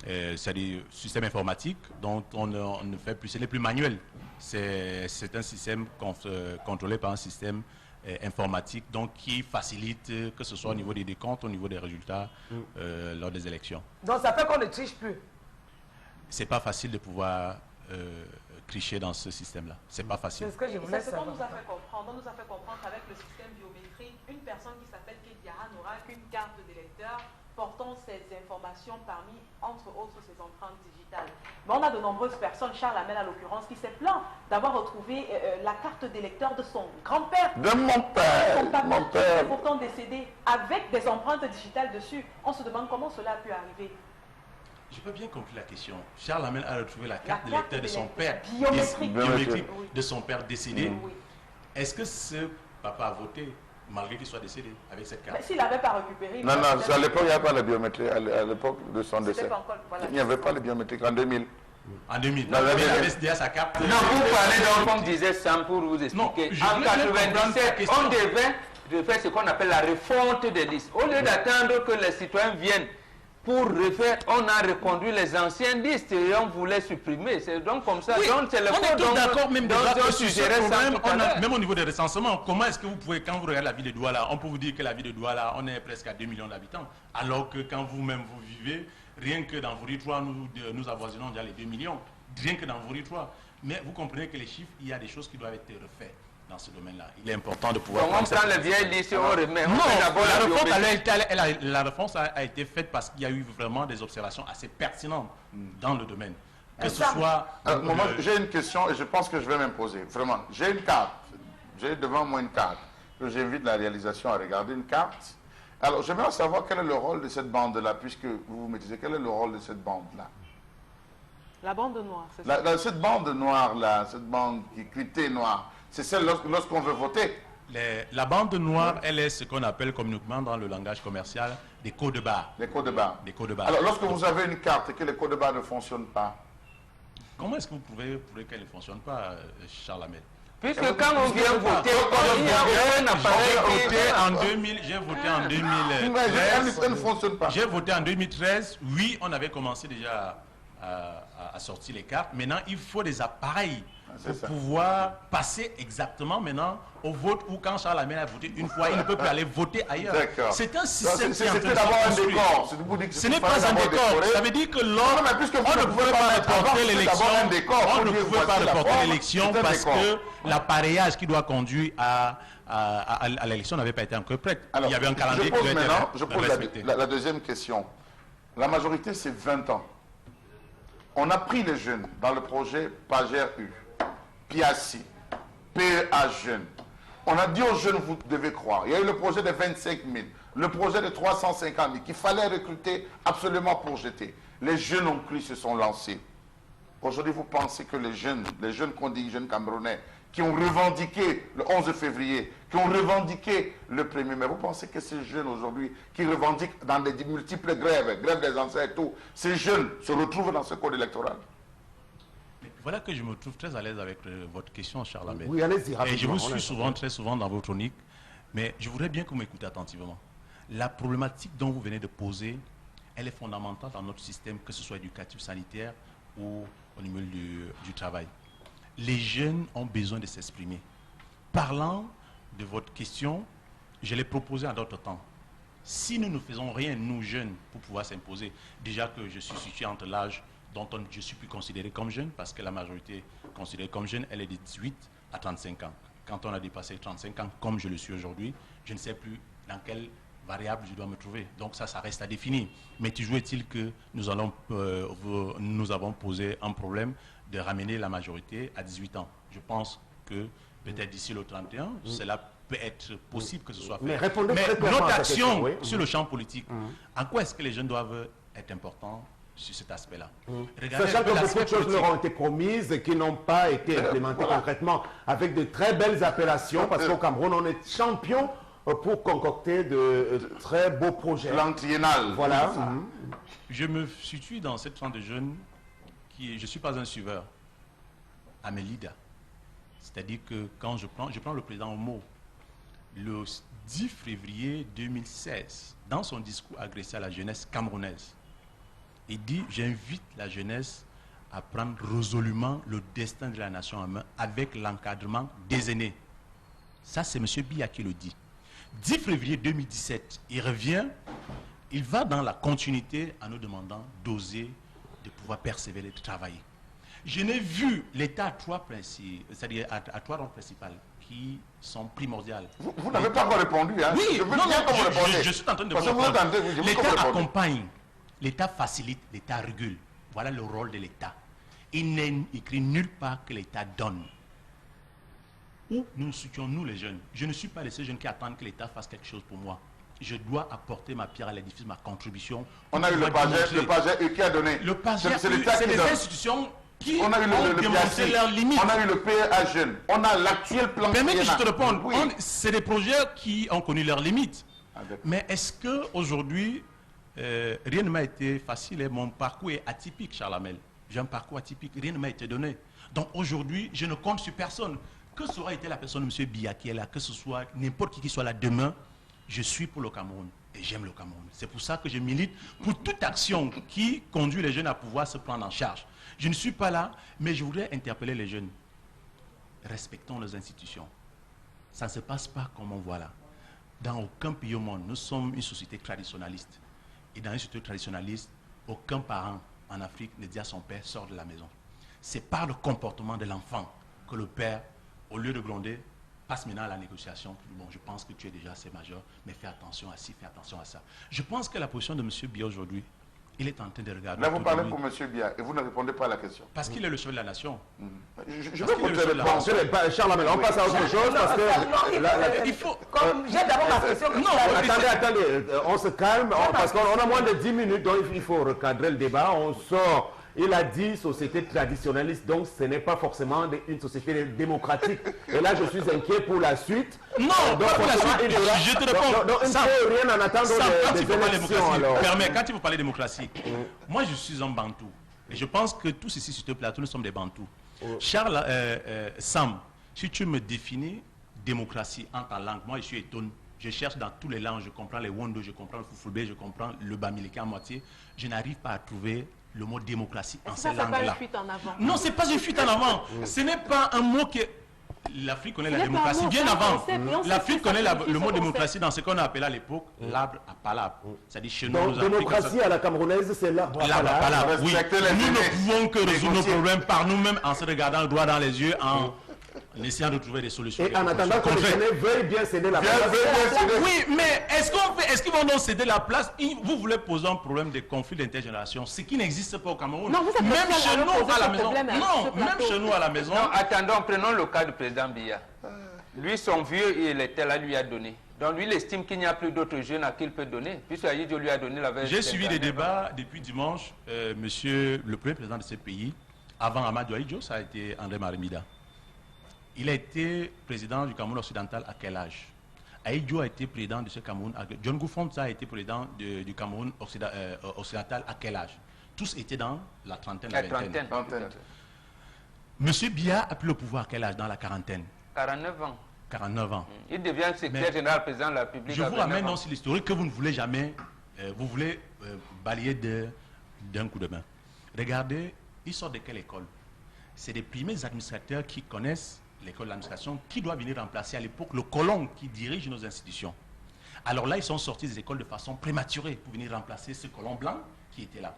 c'est-à-dire système informatique, dont on ne fait plus, ce n'est plus manuel. C'est un système contrôlé par un système informatique, donc qui facilite que ce soit au niveau des décomptes, au niveau des résultats lors des élections. Donc ça fait qu'on ne triche plus. C'est pas facile de pouvoir tricher dans ce système-là. C'est pas facile. C'est ce que je voulais C'est ce qu'on savoir. nous a fait comprendre. On nous a fait comprendre qu'avec le système biométrique, une personne qui s'appelle Kédiara n'aura qu'une carte d'électeur portant ces informations parmi, entre autres, ses empreintes digitales. Mais on a de nombreuses personnes, Charles Hamel à l'occurrence, qui s'est plaint d'avoir retrouvé la carte d'électeur de son grand-père. De mon père. Son papa, Mon qui est père. pourtant décédé, avec des empreintes digitales dessus. On se demande comment cela a pu arriver. J'ai pas bien compris la question. Charles Hamel a retrouvé la carte carte d'électeur de son père, biométrique. biométrique Oui. de son père décédé. Oui. Est-ce que ce papa a voté malgré qu'il soit décédé avec cette carte? Mais s'il n'avait pas récupéré... Non, non, à l'époque, il n'y avait pas la biométrie. À l'époque de son C'était décès. pas encore- voilà. Il n'y avait pas la biométrie en 2000. En 2000. Non, Mais il mais- avait déjà sa carte. Non, vous parlez donc, comme disait Sam, pour vous expliquer. Non, je En voulais bien comprendre ta 97, question. on devait faire ce qu'on appelle la refonte des listes. Au lieu d'attendre que les citoyens viennent pour refaire, on a reconduit les anciennes listes et on voulait supprimer. C'est donc comme ça. Oui, Donc, c'est le on est tous d'accord même déjà que on sur ce suggérait ça problème, tout à l'heure. même au niveau des recensements, comment est-ce que vous pouvez, quand vous regardez la ville de Douala, on peut vous dire que la ville de Douala, on est presque à 2 millions d'habitants, alors que quand vous-même vous vivez, rien que dans Vori-3, nous avoisinons déjà les 2 millions, rien que dans Vori-3. Mais vous comprenez que les chiffres, il y a des choses qui doivent être refaites dans ce domaine-là. Il est important de pouvoir... Donc, on prendre cette prend les position. vieilles listes et on remet. On Non, fait d'abord la réponse, biométrie. la réponse a été faite parce qu'il y a eu vraiment des observations assez pertinentes dans le domaine. Que ce soit... Moi, j'ai une question et je pense que je vais m'imposer. Vraiment, j'ai une carte. J'ai devant moi une carte. J'invite la réalisation à regarder une carte. Alors, j'aimerais savoir quel est le rôle de cette bande-là, puisque vous vous maîtrisez. Quel est le rôle de cette bande-là? La bande noire, c'est ça. Cette bande noire-là, cette bande qui est critée noire, c'est celle lorsqu'on veut voter. La bande noire, elle est ce qu'on appelle communément dans le langage commercial des codes de barre. Les codes de barre. Des codes de barre. Alors, lorsque vous avez une carte et que les codes de barre ne fonctionnent pas, Comment est-ce que vous pouvez prouver qu'elle ne fonctionne pas, Charles Hamel? Puisque quand on vient voter, il y a un appareil qui... J'ai voté en elle 2013. ne fonctionne pas. J'ai voté en 2013. Oui, on avait commencé déjà à sortir les cartes. Maintenant, il faut des appareils c'est pour ça. pouvoir passer exactement maintenant au vote où quand Charles Hamel a voté une fois, il ne peut plus aller voter ailleurs. D'accord. C'est un système qui est en train C'était de d'avoir se un construire. décor. C'est pour dire que Ce n'est il pas fallait un d'abord décor. décorer. Ça veut dire que Non, l'on mais puisque vous on ne ne pouvait pouvez pas pas mettre avant, reporter c'est l'élection. d'avoir un décor On pour ne dire pouvait pas voici la reporter forme, l'élection c'est un parce décor. que l'appareillage qui doit conduire à l'élection n'avait pas été encore prêt. Alors, Il y avait un calendrier je qui pose devait maintenant, je être pose respecté. la deuxième question. La majorité, c'est 20 ans. On a pris les jeunes dans le projet PAGER-U, PIACI, PEA Jeunes. On a dit aux jeunes, vous devez croire. Il y a eu le projet de 25 000, le projet de 350 000, qu'il fallait recruter absolument pour jeter. Les jeunes ont cru, se sont lancés. Aujourd'hui, vous pensez que les jeunes qu'on dit jeunes camerounais, qui ont revendiqué le 11 février, qui ont revendiqué le 1er mai, vous pensez que ces jeunes aujourd'hui, qui revendiquent dans des multiples grèves, grèves des enseignants et tout, ces jeunes se retrouvent dans ce code électoral? Voilà que je me trouve très à l'aise avec votre question, Charles Amel. Oui, allez-y, rapidement. Et je vous suis très souvent dans vos chroniques, mais je voudrais bien que vous m'écoutez attentivement. La problématique dont vous venez de poser, elle est fondamentale dans notre système, que ce soit éducatif, sanitaire ou au niveau du travail. Les jeunes ont besoin de s'exprimer. Parlant de votre question, je l'ai proposé en d'autres temps. Si nous ne faisons rien, nous jeunes, pour pouvoir s'imposer, déjà que je suis situé entre l'âge dont je suis plus considéré comme jeune, parce que la majorité considérée comme jeune, elle est de 18 à 35 ans. Quand on a dépassé 35 ans, comme je le suis aujourd'hui, je ne sais plus dans quelle variable je dois me trouver. Donc ça reste à définir. Mais toujours est-il que nous avons posé un problème de ramener la majorité à 18 ans. Je pense que peut-être d'ici le 31, cela peut être possible que ce soit fait. Mais répondez très clairement notre à cette action question, oui. sur le champ politique, en quoi est-ce que les jeunes doivent être importants sur cet aspect-là? Sachant que beaucoup de choses leur ont été promises et qui n'ont pas été implémentées concrètement, avec de très belles appellations, parce qu'au Cameroun, on est champion pour concocter de très beaux projets. Plan triennal. Voilà. Je me situe dans cette tranche de jeunes je ne suis pas un suiveur, à mes leaders. C'est-à-dire que quand je prends le président au mot, le 10 février 2016, dans son discours adressé à la jeunesse camerounaise, il dit « J'invite la jeunesse à prendre résolument le destin de la nation en main avec l'encadrement des aînés. » Ça, c'est M. Biya qui le dit. 10 février 2017, il revient, il va dans la continuité en nous demandant d'oser, de pouvoir persévérer, de travailler. Je n'ai vu l'État à trois principes, c'est-à-dire à trois rôles principaux qui sont primordiales. Vous n'avez pas encore répondu, hein? Oui, je suis en train de vous répondre. L'État accompagne, l'État facilite, l'État régule. Voilà le rôle de l'État. Il n'est écrit nulle part que l'État donne. Où nous situons, nous les jeunes? Je ne suis pas les seuls jeunes qui attendent que l'État fasse quelque chose pour moi. Je dois apporter ma pierre à l'édifice, ma contribution. On a eu le PAGER qui a donné. Le PAGER, c'est des institutions qui ont démontré leurs limites. On a eu le PEA Jeunes. On a l'actuel plan. Permets que je te réponde. Oui. C'est des projets qui ont connu leurs limites. Mais est-ce qu'aujourd'hui, rien ne m'a été facile et mon parcours est atypique, Charles Amel. J'ai un parcours atypique, rien ne m'a été donné. Donc aujourd'hui, je ne compte sur personne. Que ça aurait été la personne de M. Biya qui est là, que ce soit n'importe qui soit là demain, je suis pour le Cameroun et j'aime le Cameroun. C'est pour ça que je milite pour toute action qui conduit les jeunes à pouvoir se prendre en charge. Je ne suis pas là, mais je voudrais interpeller les jeunes. Respectons les institutions. Ça ne se passe pas comme on voit là. Dans aucun pays au monde, nous sommes une société traditionnaliste. Et dans une société traditionnaliste, aucun parent en Afrique ne dit à son père, sors de la maison. C'est par le comportement de l'enfant que le père, au lieu de gronder, passe maintenant à la négociation. Bon, je pense que tu es déjà assez majeur, mais fais attention à ci, fais attention à ça. Je pense que la position de M. Biya aujourd'hui, il est en train de regarder. Là, vous parlez pour M. Biya et vous ne répondez pas à la question. Parce qu'il est le chef de la nation. Je veux vous répondre. Charles Amel, on passe à autre chose parce que... Il faut... J'ai d'abord ma question. Attendez, on se calme parce qu'on a moins de 10 minutes, donc il faut recadrer le débat. On sort. Il a dit société traditionnaliste, donc ce n'est pas forcément une société démocratique. Et là, je suis inquiet pour la suite. Non, pas pour la suite. Je te réponds. Donc, il ne faut rien en attendre des élections. Quand il faut parler démocratie, moi, je suis un Bantou. Et je pense que tous ici sur ce plateau, nous sommes des Bantous. Charles, Sam, si tu me définis démocratie en ta langue, moi, je suis étonné. Je cherche dans tous les langues, je comprends les Wondo, je comprends le Foufoulbé, je comprends le Bamileke à moitié. Je n'arrive pas à trouver le mot démocratie en ces langues-là. C'est pas une fuite en avant. Non, c'est pas une fuite en avant. Ce n'est pas un mot que... L'Afrique connaît la démocratie bien avant. L'Afrique connaît le mot démocratie dans ce qu'on a appelé à l'époque l'arbre à palabre. C'est-à-dire chez nous... Donc, démocratie à la camerounaise, c'est l'arbre à palabre. Oui, nous ne pouvons que résoudre nos problèmes par nous-mêmes en se regardant droit dans les yeux, en en essayant de trouver des solutions. Et en attendant que les Bénins veuillent bien céder la place. Oui, mais est-ce qu'ils vont donc céder la place? Vous voulez poser un problème de conflit d'intergénération, ce qui n'existe pas au Cameroun. Non, vous êtes même chez nous à la maison. problème Non, même chez nous à la maison. Non, attendons, prenons le cas du président Biya. Lui, son vieux, il était là, lui a donné. Donc lui, il estime qu'il n'y a plus d'autres jeunes à qui il peut donner, puisque Aïdjo lui a donné la veille. J'ai suivi les débats depuis dimanche. Monsieur le premier président de ce pays, avant Amadou Aïdjo, ça a été André Marimida. Il a été président du Cameroun occidental à quel âge? Aïdjo a été président de ce Cameroun. John Gouffon a été président du Cameroun occidental à quel âge? Tous étaient dans la trentaine, la vingtaine. Monsieur Biya a pris le pouvoir à quel âge? Dans la quarantaine. 49 ans. 49 ans. Il devient secrétaire général président de la République. Je vous ramène dans l'historique que vous ne voulez jamais, vous voulez balayer d'un coup de main. Regardez, ils sortent de quelle école? C'est des premiers administrateurs qui connaissent l'école d'administration, qui doit venir remplacer à l'époque le colon qui dirige nos institutions. Alors là, ils sont sortis des écoles de façon prématurée pour venir remplacer ce colon blanc qui était là.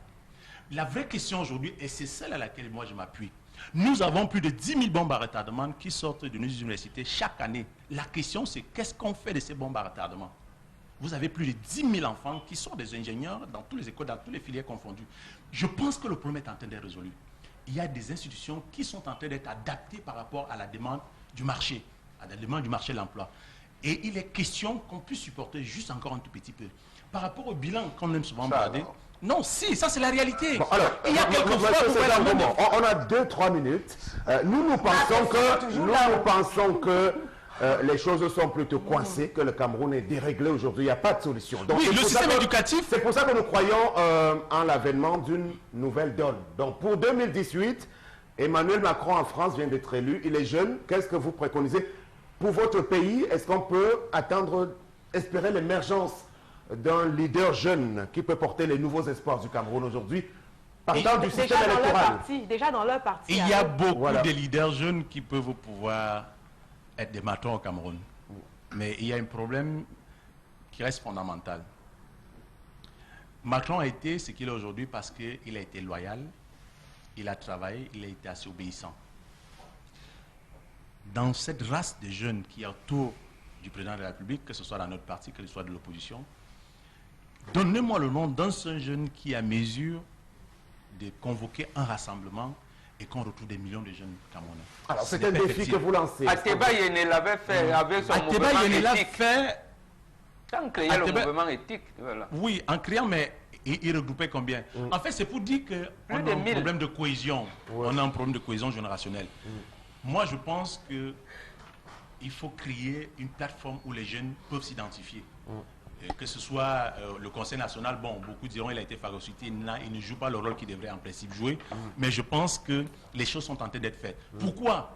La vraie question aujourd'hui, et c'est celle à laquelle moi je m'appuie, nous avons plus de 10 000 bombes à retardement qui sortent de nos universités chaque année. La question, c'est qu'est-ce qu'on fait de ces bombes à retardement? Vous avez plus de 10 000 enfants qui sont des ingénieurs dans toutes les écoles, dans toutes les filières confondues. Je pense que le problème est en train d'être résolu. Il y a des institutions qui sont en train d'être adaptées par rapport à la demande du marché, à la demande du marché de l'emploi. Et il est question qu'on puisse supporter juste encore un tout petit peu. Par rapport au bilan qu'on aime souvent brader, non, si, ça c'est la réalité. Bon, alors, il y a quelquefois on a 2-3 minutes. Nous pensons que les choses sont plutôt coincées, que le Cameroun est déréglé aujourd'hui, il n'y a pas de solution. Donc, oui, le système éducatif. C'est pour ça que nous croyons en l'avènement d'une nouvelle donne. Donc pour 2018, Emmanuel Macron en France vient d'être élu, il est jeune. Qu'est-ce que vous préconisez pour votre pays? Est-ce qu'on peut espérer l'émergence d'un leader jeune qui peut porter les nouveaux espoirs du Cameroun aujourd'hui, partant du système électoral? Déjà dans leur parti. Il y a beaucoup de leaders jeunes qui peuvent pouvoir être des matrons au Cameroun. Mais il y a un problème qui reste fondamental. Macron a été ce qu'il est aujourd'hui parce qu'il a été loyal, il a travaillé, il a été assez obéissant. Dans cette race de jeunes qui est autour du président de la République, que ce soit dans notre parti, que ce soit de l'opposition, donnez-moi le nom d'un seul jeune qui est à mesure de convoquer un rassemblement et qu'on retrouve des millions de jeunes Camerounais. Alors c'est un défi que vous lancez. Ateba Yene l'avait fait avec son Ateba mouvement Yene l'a éthique. fait. En créant le mouvement éthique. Voilà. Oui, en créant, mais il regroupait combien? En fait, c'est pour dire qu'on a un problème de cohésion. On a un problème de cohésion générationnelle. Moi, je pense qu'il faut créer une plateforme où les jeunes peuvent s'identifier. Que ce soit le Conseil national, bon, beaucoup diront qu'il a été phagocyté, il ne joue pas le rôle qu'il devrait en principe jouer, mais je pense que les choses sont en train d'être faites. Pourquoi?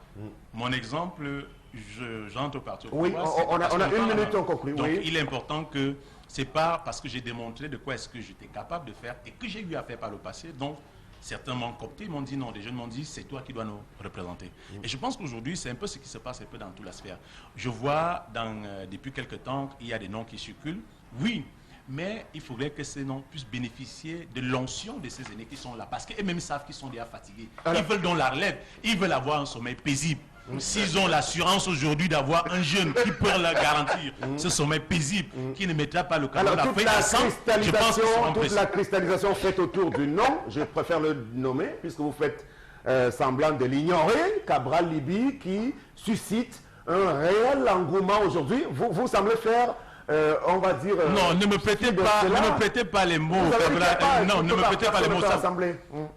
Mon exemple, j'entre partout. Oui, on a une minute, on conclut. Donc, oui. il est important que c'est pas parce que j'ai démontré de quoi est-ce que j'étais capable de faire et que j'ai eu à faire par le passé, donc certains m'ont coopté, m'ont dit non, des jeunes m'ont dit c'est toi qui dois nous représenter. Et je pense qu'aujourd'hui, c'est un peu ce qui se passe un peu dans toute la sphère. Je vois depuis quelque temps, il y a des noms qui circulent. Oui, mais il faudrait que ces noms puissent bénéficier de l'onction de ces aînés qui sont là. Parce qu'eux-mêmes savent qu'ils sont déjà fatigués. Ils veulent donc la relève. Ils veulent avoir un sommeil paisible. S'ils ont l'assurance aujourd'hui d'avoir un jeune qui peut leur garantir ce sommeil paisible, qui ne mettra pas le Cameroun à feuille ensemble, je pense qu'ils seront toute la cristallisation faite autour du nom, je préfère le nommer, puisque vous faites semblant de l'ignorer, Cabral Liby, qui suscite un réel engouement aujourd'hui. Vous semblez faire... on va dire... non, ne me prêtez pas les mots. Cabral, non, ne me prêtez pas les mots.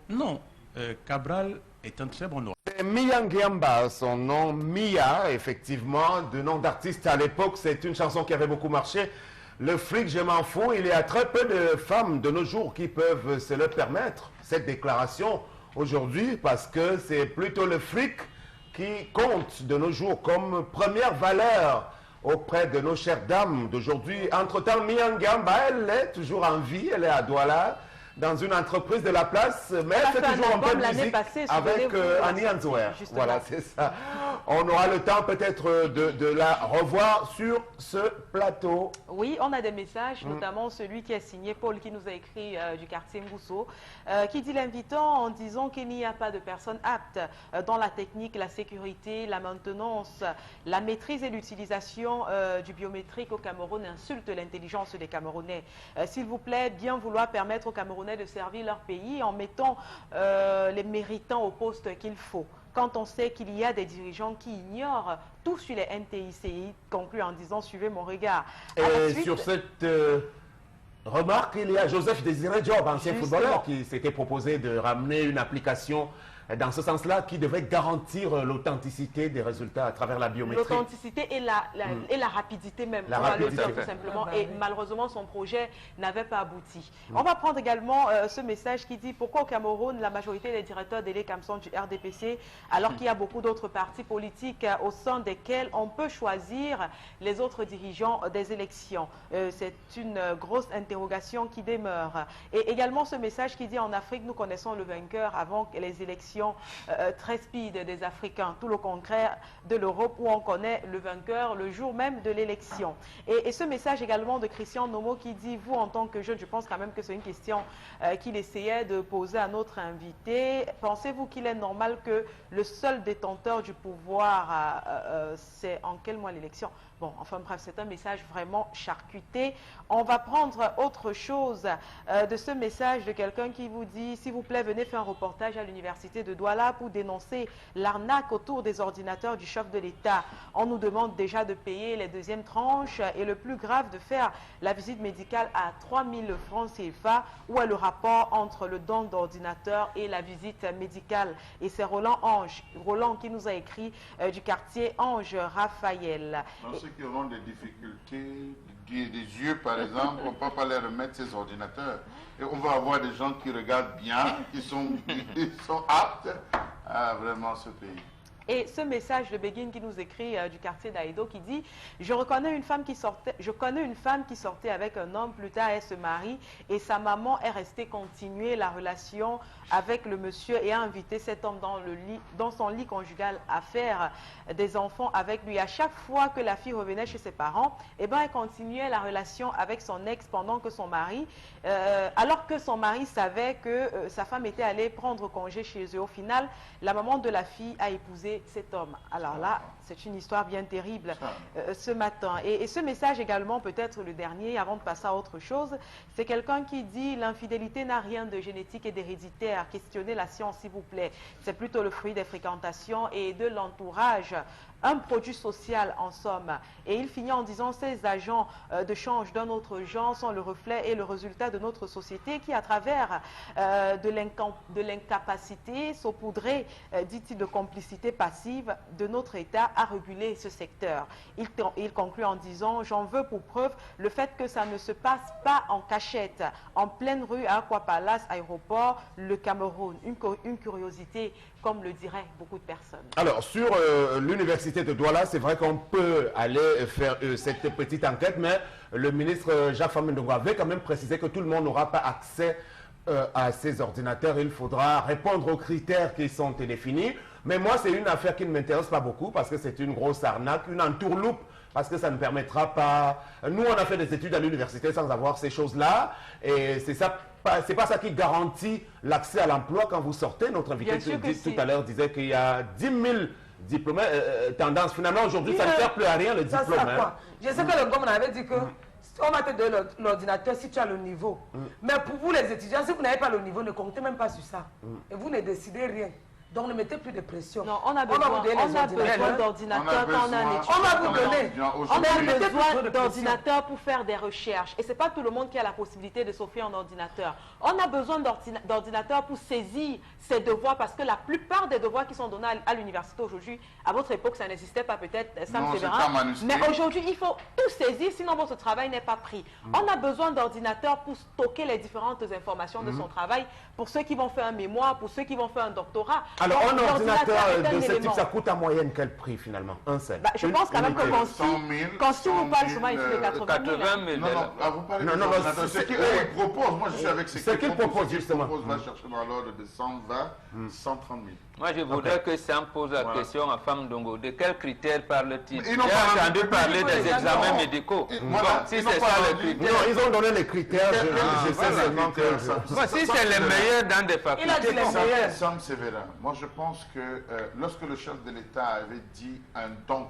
Non, Cabral est un très bon nom. Mia Ngiamba, son nom Mia, effectivement, de nom d'artiste à l'époque, c'est une chanson qui avait beaucoup marché. Le fric, je m'en fous, il y a très peu de femmes de nos jours qui peuvent se le permettre, cette déclaration aujourd'hui, parce que c'est plutôt le fric qui compte de nos jours comme première valeur auprès de nos chères dames d'aujourd'hui. Entre-temps, Mia Ngiamba, elle est toujours en vie, elle est à Douala, dans une entreprise de la place, mais elle fait toujours un peu de musique avec Annie Anzouer. Voilà, c'est ça. on aura le temps peut-être de la revoir sur ce plateau. Oui, on a des messages, notamment celui qui est signé Paul, qui nous a écrit du quartier Mbousso, qui dit l'invitant en disant qu'il n'y a pas de personnes aptes dans la technique, la sécurité, la maintenance, la maîtrise et l'utilisation du biométrique au Cameroun insulte l'intelligence des Camerounais. S'il vous plaît, bien vouloir permettre aux Camerounais de servir leur pays en mettant les méritants au poste qu'il faut. Quand on sait qu'il y a des dirigeants qui ignorent tout sur les NTICI, conclut en disant « Suivez mon regard ». Et sur cette remarque, il y a Joseph Désiré Diop, ancien footballeur, qui s'était proposé de ramener une application dans ce sens-là, qui devrait garantir l'authenticité des résultats à travers la biométrie. L'authenticité et la rapidité même, on va le dire tout simplement. Et malheureusement, son projet n'avait pas abouti. On va prendre également ce message qui dit pourquoi au Cameroun, la majorité des directeurs d'ELECAM sont du RDPC, alors qu'il y a beaucoup d'autres partis politiques au sein desquels on peut choisir les autres dirigeants des élections. C'est une grosse interrogation qui demeure. Et également ce message qui dit en Afrique, nous connaissons le vainqueur avant les élections très speed des Africains, tout le contraire de l'Europe où on connaît le vainqueur le jour même de l'élection. Et ce message également de Christian Nomo qui dit, vous en tant que jeune, je pense quand même que c'est une question qu'il essayait de poser à notre invité. Pensez-vous qu'il est normal que le seul détenteur du pouvoir, c'est en quel mois l'élection? Bon, enfin bref, c'est un message vraiment charcuté. On va prendre autre chose de ce message de quelqu'un qui vous dit, s'il vous plaît, venez faire un reportage à l'université de Douala pour dénoncer l'arnaque autour des ordinateurs du chef de l'État. On nous demande déjà de payer les deuxièmes tranches et le plus grave de faire la visite médicale à 3000 francs CFA. Où est le rapport entre le don d'ordinateur et la visite médicale? Et c'est Roland qui nous a écrit du quartier Ange Raphaël. Ceux qui auront des difficultés, des yeux par exemple, on ne peut pas les remettre ces ordinateurs. Et on va avoir des gens qui regardent bien, qui sont aptes à vraiment ce pays. Et ce message de Begin qui nous écrit du quartier d'Aïdo qui dit « Je connais une femme qui sortait avec un homme, plus tard elle se marie et sa maman est restée continuer la relation avec le monsieur et a invité cet homme dans son lit conjugal à faire des enfants avec lui. À chaque fois que la fille revenait chez ses parents, eh ben, elle continuait la relation avec son ex pendant que son mari, alors que son mari savait que sa femme était allée prendre congé chez eux. Au final, la maman de la fille a épousé cet homme. Alors là, c'est une histoire bien terrible ce matin. Et ce message également, peut-être le dernier, avant de passer à autre chose, c'est quelqu'un qui dit « L'infidélité n'a rien de génétique et d'héréditaire. Questionnez la science, s'il vous plaît. C'est plutôt le fruit des fréquentations et de l'entourage. Un produit social en somme. » Et il finit en disant « Ces agents de change d'un autre genre sont le reflet et le résultat de notre société qui, à travers de l'incapacité saupoudrée, dit-il, de complicité passive de notre État à réguler ce secteur. » Il conclut en disant « J'en veux pour preuve le fait que ça ne se passe pas en cachette, en pleine rue à Aqua Palace, aéroport, le Cameroun. » Une curiosité, comme le diraient beaucoup de personnes. Alors, sur l'université de Douala, c'est vrai qu'on peut aller faire cette petite enquête, mais le ministre Jacques Famindongo avait quand même précisé que tout le monde n'aura pas accès à ces ordinateurs. Il faudra répondre aux critères qui sont définis. Mais moi, c'est une affaire qui ne m'intéresse pas beaucoup parce que c'est une grosse arnaque, une entourloupe, parce que ça ne permettra pas... Nous, on a fait des études à l'université sans avoir ces choses-là. Et c'est pas ça qui garantit l'accès à l'emploi quand vous sortez. Notre invité tout à l'heure disait qu'il y a 10 000 diplômés. Tendance, finalement, aujourd'hui, ça ne sert plus à rien, le diplôme. Je sais que le gouvernement avait dit que on va te donner l'ordinateur si tu as le niveau. Mais pour vous, les étudiants, si vous n'avez pas le niveau, ne comptez même pas sur ça. Et vous ne décidez rien. Donc ne mettez plus de pression. Non, on a besoin d'ordinateurs quand on a un étudiant. On va vous donner. On a besoin d'ordinateurs pour faire des recherches. Et ce n'est pas tout le monde qui a la possibilité de s'offrir un ordinateur. On a besoin d'ordinateurs pour saisir ses devoirs parce que la plupart des devoirs qui sont donnés à l'université aujourd'hui, à votre époque, ça n'existait pas peut-être, Sam Séverin. Mais aujourd'hui, il faut tout saisir, sinon votre travail n'est pas pris. On a besoin d'ordinateurs pour stocker les différentes informations de son travail, pour ceux qui vont faire un mémoire, pour ceux qui vont faire un doctorat. Alors, un ordinateur de ce type, ça coûte en moyenne quel prix finalement? Un seul. Je pense quand même que quand si vous parlez souvent ici de 80 000. Non, vous parlez de ce qu'ils proposent. Moi, je suis avec ce qu'ils proposent. justement. Ils va chercher dans l'ordre de 120, 130 000. Moi, je voudrais que Sam pose la question à Femme Dongo. De quels critères parle-t-il? J'ai Ils n'ont pas entendu parler des les examens gens. médicaux. Voilà. Bon, si Ils n'ont c'est pas ça les rendu. critères. Non, ils ont donné les critères. Je sais voilà, seulement que... Bon, si c'est les meilleurs dans des facultés. Il a dit les bon. meilleurs. Sam Sévérin, moi je pense que lorsque le chef de l'État avait dit un don,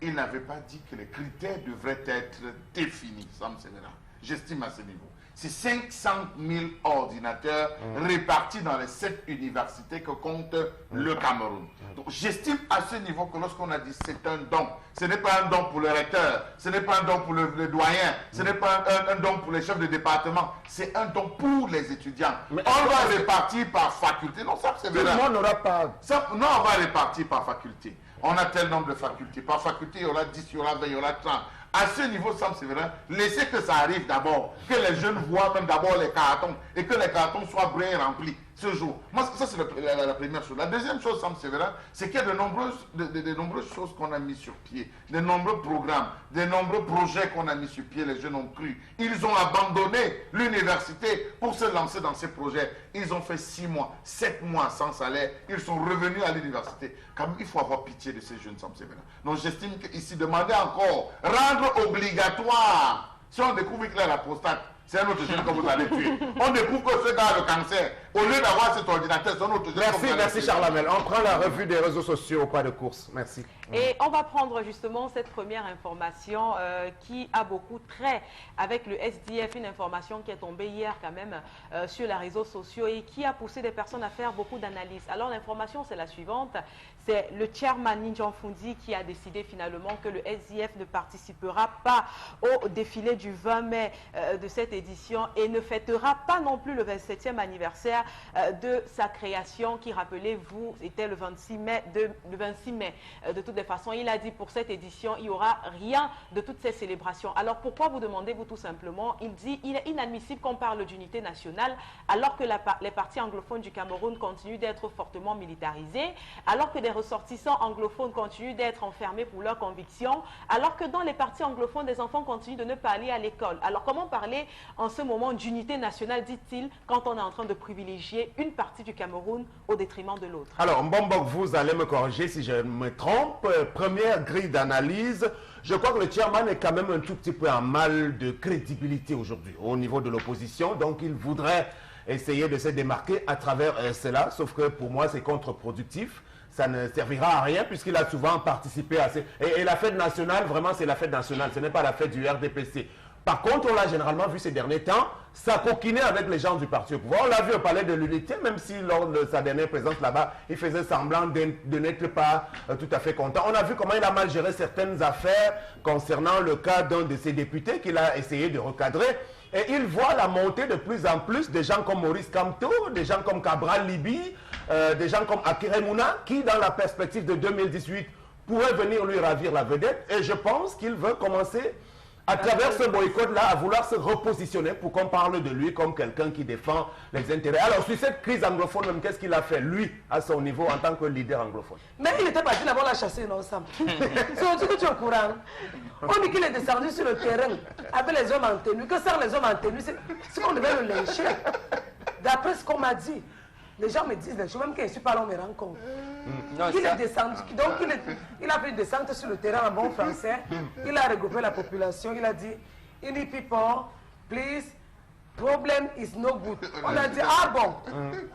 il n'avait pas dit que les critères devraient être définis, Sam Sévérin. J'estime à ce niveau. C'est 500 000 ordinateurs répartis dans les 7 universités que compte le Cameroun. Donc j'estime à ce niveau que lorsqu'on a dit c'est un don, ce n'est pas un don pour le recteur, ce n'est pas un don pour le doyen, ce n'est pas un don pour les chefs de département, c'est un don pour les étudiants. Mais on va répartir par faculté. Non, ça c'est Tout le vrai. monde n'aura pas... Non, on va répartir par faculté. On a tel nombre de facultés. Par faculté, il y aura 10, il y aura 20, il y aura 30. À ce niveau, Sam Sévérin, laissez que ça arrive d'abord. Que les jeunes voient même d'abord les cartons et que les cartons soient bien remplis ce jour. Moi, ça, c'est la première chose. La deuxième chose, Sam Sévérin, c'est qu'il y a de nombreuses choses qu'on a mis sur pied, de nombreux programmes, de nombreux projets qu'on a mis sur pied. Les jeunes ont cru. Ils ont abandonné l'université pour se lancer dans ces projets. Ils ont fait 6 mois, 7 mois sans salaire. Ils sont revenus à l'université. Quand même, il faut avoir pitié de ces jeunes, Sam Sévérin. Donc, j'estime qu'ici, demander encore, rendre obligatoire, si on découvre qu'il a la prostate, c'est un autre jeune que vous allez tuer. On découvre que ce gars a le cancer. Au lieu d'avoir cet ordinateur, c'est un autre jeune que vous allez Merci tuer. Charles Hamel. On prend la revue des réseaux sociaux au pas de course. Merci. Et on va prendre justement cette première information qui a beaucoup trait avec le SDF, une information qui est tombée hier quand même sur les réseaux sociaux et qui a poussé des personnes à faire beaucoup d'analyses. Alors l'information c'est la suivante, c'est le chairman Ninjan Fundi qui a décidé finalement que le SDF ne participera pas au défilé du 20 mai de cette édition et ne fêtera pas non plus le 27e anniversaire de sa création qui, rappelez-vous, était le 26 mai. De toutes les façons, il a dit pour cette édition, il n'y aura rien de toutes ces célébrations. Alors pourquoi vous demandez-vous tout simplement? Il dit il est inadmissible qu'on parle d'unité nationale alors que les partis anglophones du Cameroun continuent d'être fortement militarisés, alors que des ressortissants anglophones continuent d'être enfermés pour leurs convictions, alors que dans les partis anglophones, des enfants continuent de ne pas aller à l'école. Alors comment parler en ce moment d'unité nationale, dit-il, quand on est en train de privilégier une partie du Cameroun au détriment de l'autre? Alors, Mbombok, vous allez me corriger si je me trompe. Première grille d'analyse. Je crois que le chairman est quand même un tout petit peu en mal de crédibilité aujourd'hui au niveau de l'opposition. Donc, il voudrait essayer de se démarquer à travers cela. Sauf que pour moi, c'est contre-productif. Ça ne servira à rien puisqu'il a souvent participé à ces... Et la fête nationale, vraiment, c'est la fête nationale. Ce n'est pas la fête du RDPC. Par contre, on l'a généralement vu ces derniers temps, ça coquinait avec les gens du parti au pouvoir. On l'a vu au palais de l'unité, même si lors de sa dernière présence là-bas, il faisait semblant de n'être pas tout à fait content. On a vu comment il a mal géré certaines affaires concernant le cas d'un de ses députés qu'il a essayé de recadrer. Et il voit la montée de plus en plus de gens comme Maurice Kamto, des gens comme Cabral Libi, des gens comme Akire Mouna, qui dans la perspective de 2018 pourraient venir lui ravir la vedette. Et je pense qu'il veut commencer à travers ce boycott-là, à vouloir se repositionner pour qu'on parle de lui comme quelqu'un qui défend les intérêts. Alors, sur cette crise anglophone, même, qu'est-ce qu'il a fait, lui, à son niveau, en tant que leader anglophone? Mais il était parti d'abord la chasser, non, Sam? C'est aujourd'hui que tu es au courant. On dit qu'il est descendu sur le terrain avec les hommes en tenue. Que servent les hommes en tenue? C'est qu'on devait le lyncher. D'après ce qu'on m'a dit, les gens me disent des choses, même quand je suis pas là, on me rend compte. Il est descendu, donc il a fait une descente sur le terrain en bon français. Il a regroupé la population, il a dit, Ini people, please, problem is no good. On a dit, ah bon,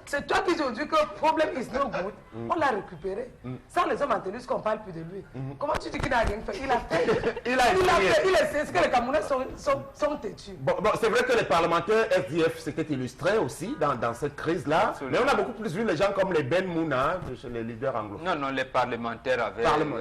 c'est toi qui as dit que problem is no good. On l'a récupéré. Sans les hommes en tenue, qu'on parle plus de lui. Comment tu dis qu'il n'a rien fait? Il a fait. Il a essayé. Est-ce que les Camerounais sont têtus? Bon, c'est vrai que les parlementaires SDF s'étaient illustrés aussi dans cette crise-là. Mais on a beaucoup plus vu les gens comme les Ben Mouna, les leaders anglophones. Non, les parlementaires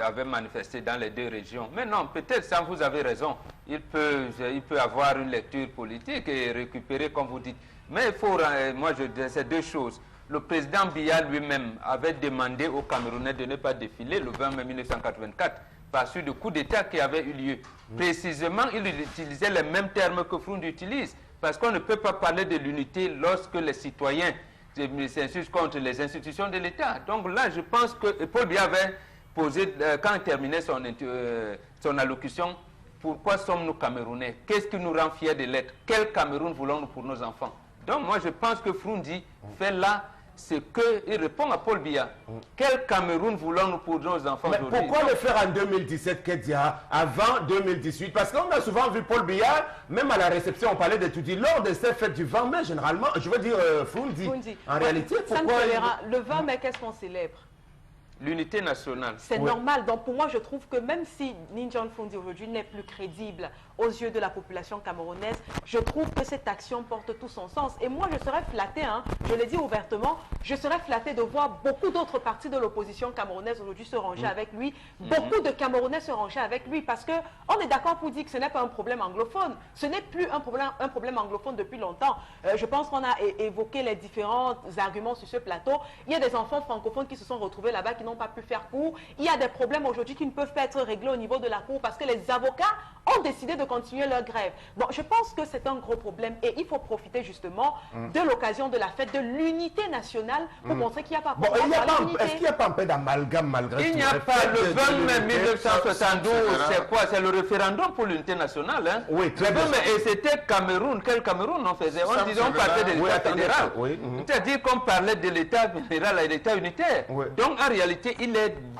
avaient manifesté dans les deux régions. Mais non, peut-être, ça vous avez raison. Il peut avoir une lecture politique et récupérer, comme vous dites. Mais il faut, moi je dis, c'est deux choses. Le président Biya lui-même avait demandé aux Camerounais de ne pas défiler le 20 mai 1984 par suite du coup d'État qui avait eu lieu. Précisément, il utilisait les mêmes termes que Fround utilise, parce qu'on ne peut pas parler de l'unité lorsque les citoyens s'insurgent contre les institutions de l'État. Donc là, je pense que Paul Biya avait posé, quand il terminait son allocution, pourquoi sommes-nous Camerounais? Qu'est-ce qui nous rend fiers de l'être? Quel Cameroun voulons-nous pour nos enfants? Donc moi je pense que Froundi fait là ce qu'il répond à Paul Biya. Quel Cameroun voulons-nous pour nos enfants Mais aujourd'hui? pourquoi le faire en 2017, Kedia, avant 2018? Parce qu'on a souvent vu Paul Biya, même à la réception, on parlait d'étudier lors de ces fêtes du 20 mai, généralement, je veux dire Fundi. En réalité, pourquoi... Le 20 mai, qu'est-ce qu'on célèbre? L'unité nationale. C'est normal. Donc pour moi, je trouve que même si Ninjan Fundi aujourd'hui n'est plus crédible aux yeux de la population camerounaise, je trouve que cette action porte tout son sens. Et moi, je serais flattée, hein, je l'ai dit ouvertement, je serais flattée de voir beaucoup d'autres partis de l'opposition camerounaise aujourd'hui se ranger avec lui. Beaucoup de Camerounais se ranger avec lui parce qu'on est d'accord pour dire que ce n'est pas un problème anglophone. Ce n'est plus un problème anglophone depuis longtemps. Je pense qu'on a évoqué les différents arguments sur ce plateau. Il y a des enfants francophones qui se sont retrouvés là-bas, qui n'ont pas pu faire cours. Il y a des problèmes aujourd'hui qui ne peuvent pas être réglés au niveau de la cour parce que les avocats ont décidé de continuer leur grève. Donc je pense que c'est un gros problème et il faut profiter justement de l'occasion de la fête de l'unité nationale pour montrer qu'il n'y a pas de problème. Est-ce qu'il n'y a pas un peu d'amalgame malgré tout? Il n'y a pas le 20 mai 1972, c'est quoi? C'est le référendum pour l'unité nationale. Hein? Oui, très bien. Et c'était Cameroun. Quel Cameroun on faisait? On disait on parlait de l'État fédéral. C'est-à-dire qu'on parlait de l'État fédéral et l'État unitaire. Donc en réalité,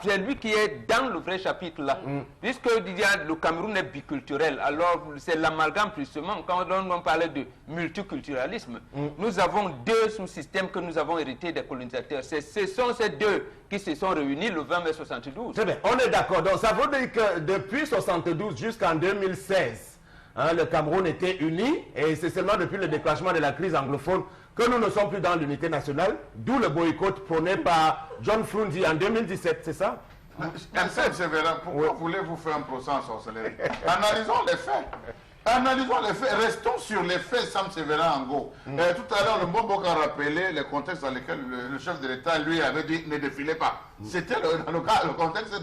c'est lui qui est dans le vrai chapitre là. Puisque le Cameroun est biculturel. Alors c'est l'amalgame justement quand on parlait de multiculturalisme. Nous avons deux sous-systèmes que nous avons hérités des colonisateurs. Ce sont ces deux qui se sont réunis le 20 mai 72. Très bien, on est d'accord. Donc ça veut dire que depuis 72 jusqu'en 2016, hein, le Cameroun était uni et c'est seulement depuis le déclenchement de la crise anglophone que nous ne sommes plus dans l'unité nationale, d'où le boycott prôné par John Fundi en 2017, c'est ça? Ansel Sévérin, pourquoi voulez-vous faire un procès en sorcellerie? Analysons les faits. Analysons les faits, restons sur les faits, Sam Sévérin Ango. Tout à l'heure, le Mbombo a rappelé les contextes dans lesquels le chef de l'État, lui, avait dit ne défilez pas. C'était le contexte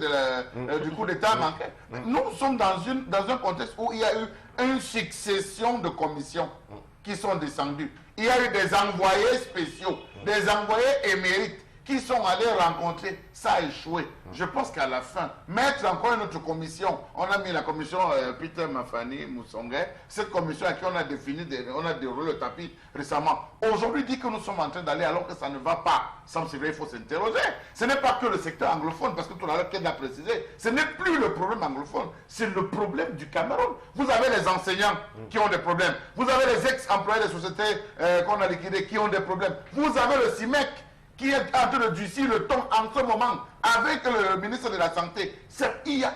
du coup d'État manqué. Nous sommes dans un contexte où il y a eu une succession de commissions qui sont descendues. Il y a eu des envoyés spéciaux, des envoyés émérites qui sont allés rencontrer, ça a échoué. Je pense qu'à la fin, mettre encore une autre commission, on a mis la commission Peter Mafani Moussongue, cette commission à qui on a déroulé le tapis récemment. Aujourd'hui, dit que nous sommes en train d'aller alors que ça ne va pas. Sans c'est vrai, il faut s'interroger. Ce n'est pas que le secteur anglophone, parce que tout à l'heure, Ken l'a précisé, ce n'est plus le problème anglophone, c'est le problème du Cameroun. Vous avez les enseignants qui ont des problèmes. Vous avez les ex-employés des sociétés qu'on a liquidées qui ont des problèmes. Vous avez le CIMEC qui est en train de durcir le ton en ce moment avec le ministre de la Santé. Il y a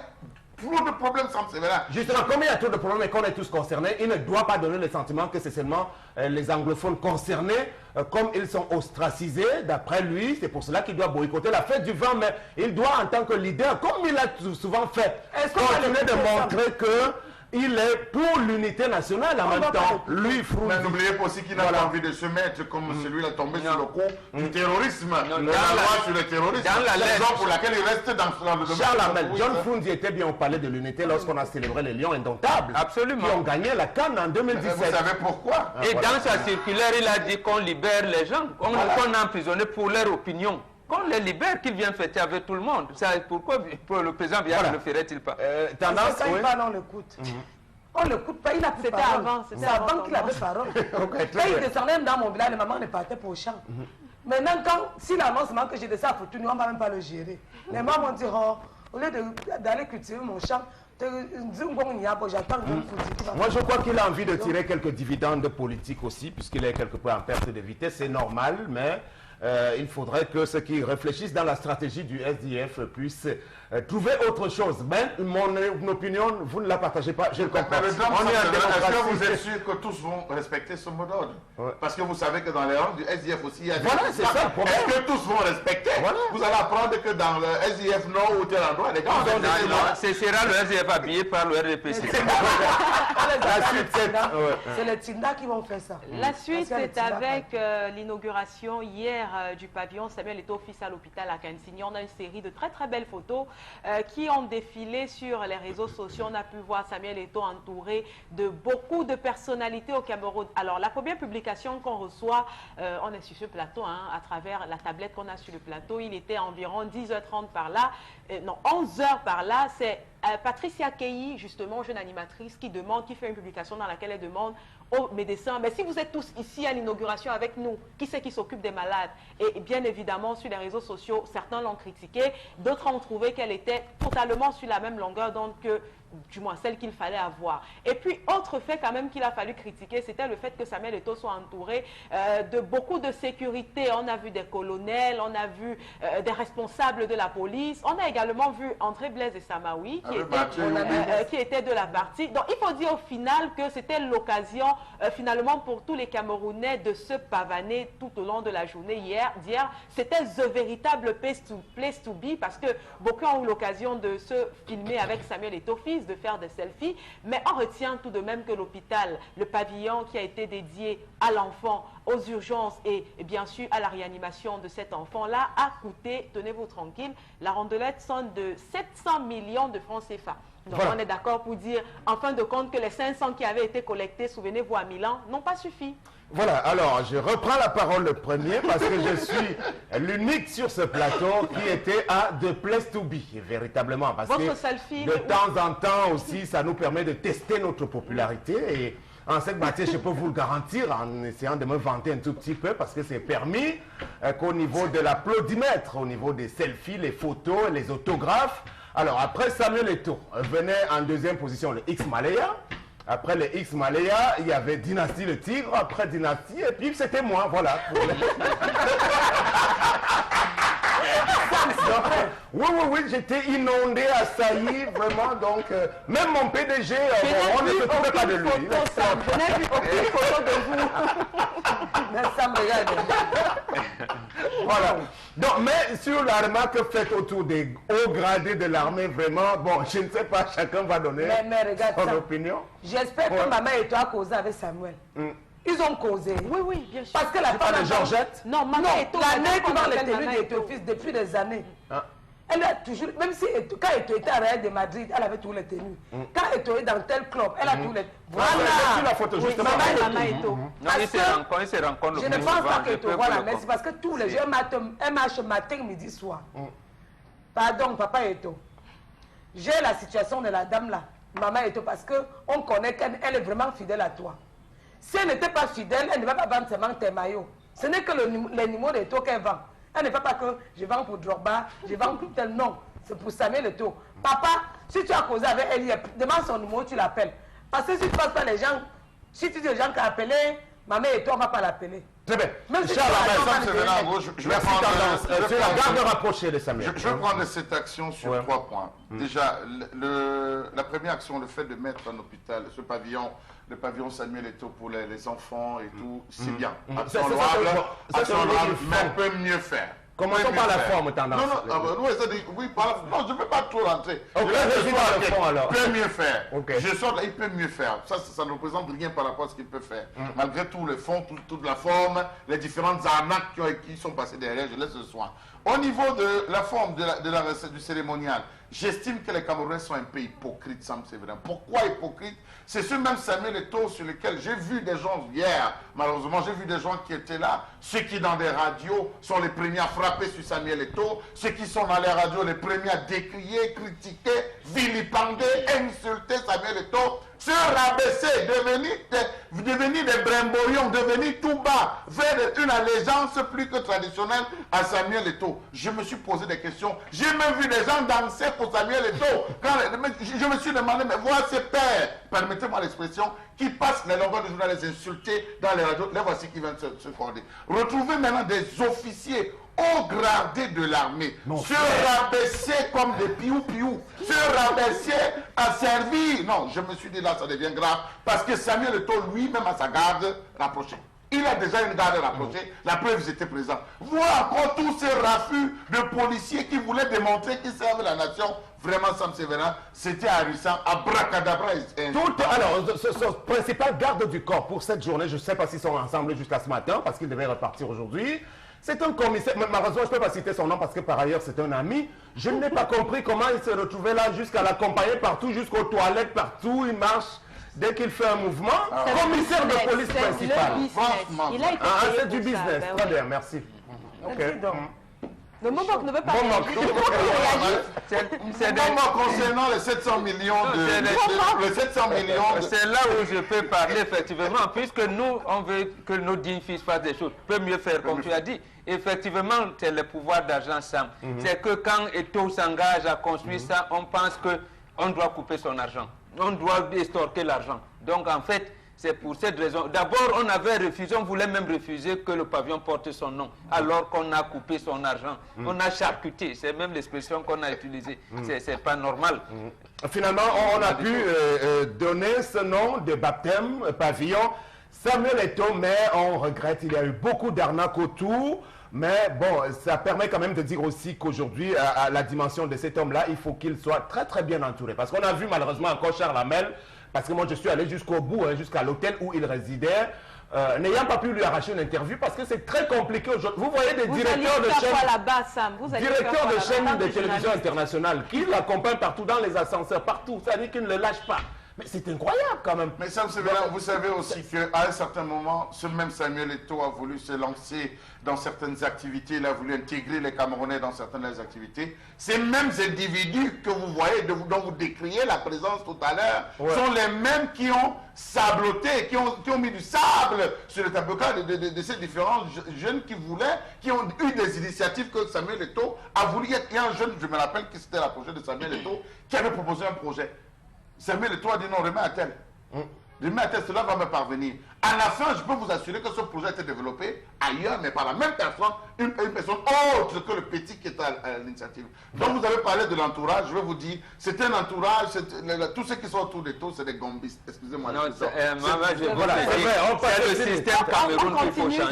trop de problèmes, Sam Sévérin. Justement, comme il y a trop de problèmes et qu'on est tous concernés, il ne doit pas donner le sentiment que c'est seulement les anglophones concernés, comme ils sont ostracisés, d'après lui, c'est pour cela qu'il doit boycotter la fête du 20 mai. Il doit, en tant que leader, comme il a souvent fait, continuer de montrer que il est pour l'unité nationale en même temps. Lui, mais n'oubliez pas aussi qu'il n'a pas envie de se mettre comme celui-là tombé sur le coup du terrorisme. La loi sur le terrorisme. C'est la raison pour laquelle il reste dans le domaine. Charles Hamel, John Fundi était bien au palais de l'unité lorsqu'on a célébré les Lions indomptables. Absolument. Qui ont gagné la CAN en 2017. Vous savez pourquoi? Et dans sa circulaire, il a dit qu'on libère les gens, qu'on a emprisonné pour leur opinion. Qu'on les libère, qu'ils viennent fêter avec tout le monde. Pourquoi le président Biya ne le ferait-il pas? Tendance, on l'écoute. On ne l'écoute pas, il n'a plus parole. C'est avant qu'il avait parole. Quand il descendait même dans mon village, les mamans ne partaient pas au champ. Maintenant, s'il annonce que j'ai des affaires, on ne va même pas le gérer. Les mamans vont dire, au lieu d'aller cultiver mon champ, moi, je crois qu'il a envie de tirer quelques dividendes politiques aussi, puisqu'il est quelque peu en perte de vitesse. C'est normal, mais il faudrait que ceux qui réfléchissent dans la stratégie du SDF puissent trouver autre chose. Mais mon opinion, vous ne la partagez pas, je le comprends. Est-ce que vous êtes sûr que tous vont respecter ce mot d'ordre? Parce que vous savez que dans les rangs du SDF aussi, il y a des... Voilà, c'est ça le problème. Est-ce que tous vont respecter? Vous allez apprendre que dans le SDF Nord ou tel endroit, les gars... Ce sera le SDF habillé par le RDPC. C'est les Tinda qui vont faire ça. La suite, c'est avec l'inauguration hier du pavillon Samuel Eto'o fils à l'hôpital à Kansigny. On a une série de très belles photos qui ont défilé sur les réseaux sociaux. On a pu voir Samuel Eto'o entouré de beaucoup de personnalités au Cameroun. Alors, la première publication qu'on reçoit, on est sur ce plateau, à travers la tablette qu'on a sur le plateau, il était environ 10h30 par là, non, 11h par là, c'est Patricia Keyi, justement, jeune animatrice, qui fait une publication dans laquelle elle demande aux médecins, mais si vous êtes tous ici à l'inauguration avec nous, qui c'est qui s'occupe des malades? Et bien évidemment, sur les réseaux sociaux, certains l'ont critiquée, d'autres ont trouvé qu'elle était totalement sur la même longueur d'onde que, du moins, celle qu'il fallait avoir. Et puis, autre fait quand même qu'il a fallu critiquer, c'était le fait que Samuel Eto'o soit entouré de beaucoup de sécurité. On a vu des colonels, on a vu des responsables de la police, on a également vu André Blaise et Samawi, qui étaient de la partie. Donc, il faut dire au final que c'était l'occasion, finalement, pour tous les Camerounais de se pavaner tout au long de la journée d'hier. C'était the véritable place to be, parce que beaucoup ont eu l'occasion de se filmer avec Samuel Eto'o, de faire des selfies, mais on retient tout de même que l'hôpital, le pavillon qui a été dédié à l'enfant, aux urgences et bien sûr à la réanimation de cet enfant-là a coûté, tenez-vous tranquille, la rondelette sonne de 700 millions de francs CFA. Donc voilà. On est d'accord pour dire, en fin de compte, que les 500 qui avaient été collectés, souvenez-vous, à Milan, n'ont pas suffi. Voilà, alors je reprends la parole le premier parce que je suis l'unique sur ce plateau qui était à The Place to Be, véritablement. Parce Votre que selfie, de temps en temps aussi, ça nous permet de tester notre popularité. Et en cette matière, je peux vous le garantir en essayant de me vanter un tout petit peu parce que c'est permis qu'au niveau de l'applaudimètre, au niveau des selfies, les photos, les autographes. Alors après Samuel Eto'o venait en deuxième position le X Malaya. Après le X Malaya, il y avait Dynastie le Tigre, après Dynastie, et puis c'était moi, voilà. Oui, j'étais inondé, assailli, vraiment, donc, même mon PDG, on ne se trouvait pas de lui. Je n'ai vu aucune photo de vous. Ça me regarde. Voilà. Donc, mais sur la remarque faite autour des hauts gradés de l'armée, vraiment, bon, je ne sais pas, chacun va donner mais regarde son ça. opinion. J'espère que maman et toi causé avec Samuel. Ils ont causé. Oui, bien sûr. Parce que la femme de Georgette. Non, maman Eto'o, l'année qui dans les maman tenues Eto'o. d'Eto'o depuis des années. Ah. Elle a toujours, même si quand Eto'o était à Real de Madrid, elle avait tous les tenues. Quand Eto'o est dans tel club, elle a tous les. Voilà, sur la photo, justement. Maman Eto'o. Non, ils se rencontrent. Je ne pense pas qu'Eto'o, voilà, mais c'est parce que tous les jours, un match matin, midi, soir. Pardon, papa Eto'o. J'ai la situation de la dame là, maman Eto'o, parce qu'on connaît qu'elle est vraiment fidèle à toi. Si elle n'était pas fidèle, elle ne va pas vendre seulement tes maillots. Ce n'est que les numéros d'Eto'o qu'elle vend. Elle ne fait pas que je vends pour Drogba, je vends pour tel nom. C'est pour Samuel Eto'o. Papa, si tu as causé avec elle, demande son numéro, tu l'appelles. Parce que si tu ne passes pas les gens, si tu dis aux gens qui ont appelé, maman Eto'o, on ne va pas l'appeler. Très bien. Même si Charles, tu vas c'est attendre, en gros, je vais Merci, prendre... Tendance. C'est la garde rapprochée de Samuel. Je vais prendre cette action sur 3 points. Déjà, la première action, le fait de mettre un hôpital, ce pavillon, le pavillon Samuel Eto'o pour les enfants et tout, c'est bien. Action louable, mais on peut mieux faire. Commençons par la forme, Tendance. Oui, non, je ne peux pas trop rentrer. Ok, vas-y dans le fond, alors. Il peut mieux faire. Ok. Je sors là, il peut mieux faire. Ça ne représente rien par rapport à ce qu'il peut faire. Malgré tout le fond, toute la forme, les différentes arnaques qui sont passées derrière, je laisse le soin. Au niveau de la forme du cérémonial, j'estime que les Camerounais sont un peu hypocrites, Sam Séverin. Pourquoi hypocrites? C'est ce même Samuel Eto'o sur lequel j'ai vu des gens hier, malheureusement, j'ai vu des gens qui étaient là, ceux qui dans des radios sont les premiers à frapper sur Samuel Eto'o, ceux qui sont dans les radios les premiers à décrier, critiquer, vilipender, insulter Samuel Eto'o, se rabaisser, devenir des brimborions, devenir tout bas, vers une allégeance plus que traditionnelle à Samuel Eto'o. Je me suis posé des questions. J'ai même vu des gens danser pour Samuel Eto'o. Je me suis demandé, mais voilà ces pères, permettez-moi l'expression, qui passent les longueurs de journée à les insulter dans les radios. Les voici qui viennent se corder. Retrouver maintenant des officiers haut gradés de l'armée, se rabaisser comme des piou-piou, se rabaisser à servir. Non, je me suis dit là, ça devient grave, parce que Samuel Eto'o lui-même a sa garde rapprochée. Il a déjà une garde rapprochée, la preuve, j'étais présent. Voir encore tous ces raffus de policiers qui voulaient démontrer qu'ils servent la nation, vraiment, Sam Séverin, c'était ahurissant, abracadabra. Alors, ce principal garde du corps pour cette journée, je ne sais pas s'ils sont ensemble jusqu'à ce matin, parce qu'ils devaient repartir aujourd'hui. C'est un commissaire, malheureusement je ne peux pas citer son nom parce que par ailleurs c'est un ami. Je n'ai pas compris comment il s'est retrouvé là jusqu'à l'accompagner partout, jusqu'aux toilettes, partout, il marche. Dès qu'il fait un mouvement, commissaire de police principal. Il a été C'est du business, très bien, merci. Ok. Donc, Le Momok ne veut pas Momok. C'est des- Concernant les 700 millions les 700 millions C'est là où je peux parler, effectivement, puisque nous, on veut que nos dignes fils fassent des choses. Peut mieux faire, comme tu as dit. Effectivement, c'est le pouvoir d'argent, Sam. C'est que quand Eto'o s'engage à construire ça, on pense qu'on doit couper son argent. On doit extorquer l'argent. Donc, en fait, c'est pour cette raison. D'abord, on avait refusé, on voulait même refuser que le pavillon porte son nom, alors qu'on a coupé son argent. On a charcuté, c'est même l'expression qu'on a utilisée. C'est pas normal. Finalement, on a pu donner ce nom de baptême, pavillon, Samuel Eto'o, mais on regrette, il y a eu beaucoup d'arnaques autour. Mais bon, ça permet quand même de dire aussi qu'aujourd'hui, à la dimension de cet homme-là, il faut qu'il soit très très bien entouré. Parce qu'on a vu malheureusement encore Charles Hamel, parce que moi je suis allé jusqu'au bout, jusqu'à l'hôtel où il résidait, n'ayant pas pu lui arracher une interview parce que c'est très compliqué aujourd'hui. Vous voyez des directeurs de chaînes, là-bas, Sam. directeurs de chaînes de télévision internationale qui l'accompagnent partout dans les ascenseurs, partout. Ça veut dire qu'ils ne le lâchent pas. Mais c'est incroyable quand même. Mais ça, vous savez aussi qu'à un certain moment, ce même Samuel Eto'o a voulu se lancer dans certaines activités, il a voulu intégrer les Camerounais dans certaines activités. Ces mêmes individus que vous voyez, dont vous décriez la présence tout à l'heure, sont les mêmes qui ont sabloté, qui ont mis du sable sur le tabouka de ces différents jeunes qui ont eu des initiatives que Samuel Eto'o a voulu. Il y a un jeune, je me rappelle que c'était l'approche de Samuel Eto'o, qui avait proposé un projet. Samuel Eto'o a dit non, remets à tel. Remets à tel, cela va me parvenir. À la fin, je peux vous assurer que ce projet a été développé ailleurs, mais par la même personne, une personne autre que le petit qui est à l'initiative. Donc vous avez parlé de l'entourage, je vais vous dire, c'est un entourage, tous ceux qui sont autour d'Eto'o, c'est des gombistes. Excusez-moi. Non, c'est le système Cameroun qu'il faut changer.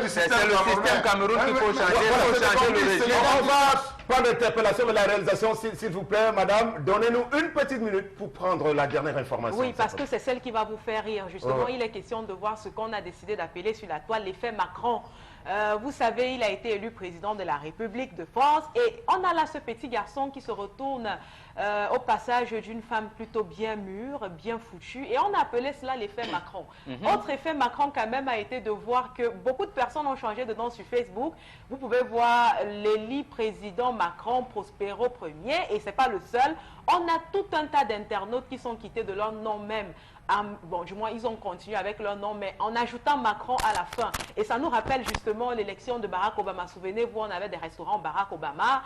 C'est le système Cameroun qu'il faut changer. Il faut changer le régime. On va pas d'interpellation, mais la réalisation, s'il vous plaît, madame, donnez-nous une petite minute pour prendre la dernière information. Oui, parce que c'est celle qui va vous faire rire. Justement, il est question de voir ce qu'on a décidé d'appeler sur la toile l'effet Macron. Vous savez, il a été élu président de la République de France et on a là ce petit garçon qui se retourne au passage d'une femme plutôt bien mûre, bien foutue, et on a appelé cela l'effet Macron. Autre effet Macron quand même a été de voir que beaucoup de personnes ont changé de nom sur Facebook. Vous pouvez voir l'élu président Macron Prospero Premier, et c'est pas le seul. On a tout un tas d'internautes qui sont quittés de leur nom même. Bon, du moins, ils ont continué avec leur nom, mais en ajoutant Macron à la fin. Et ça nous rappelle justement l'élection de Barack Obama. Souvenez-vous, on avait des restaurants Barack Obama,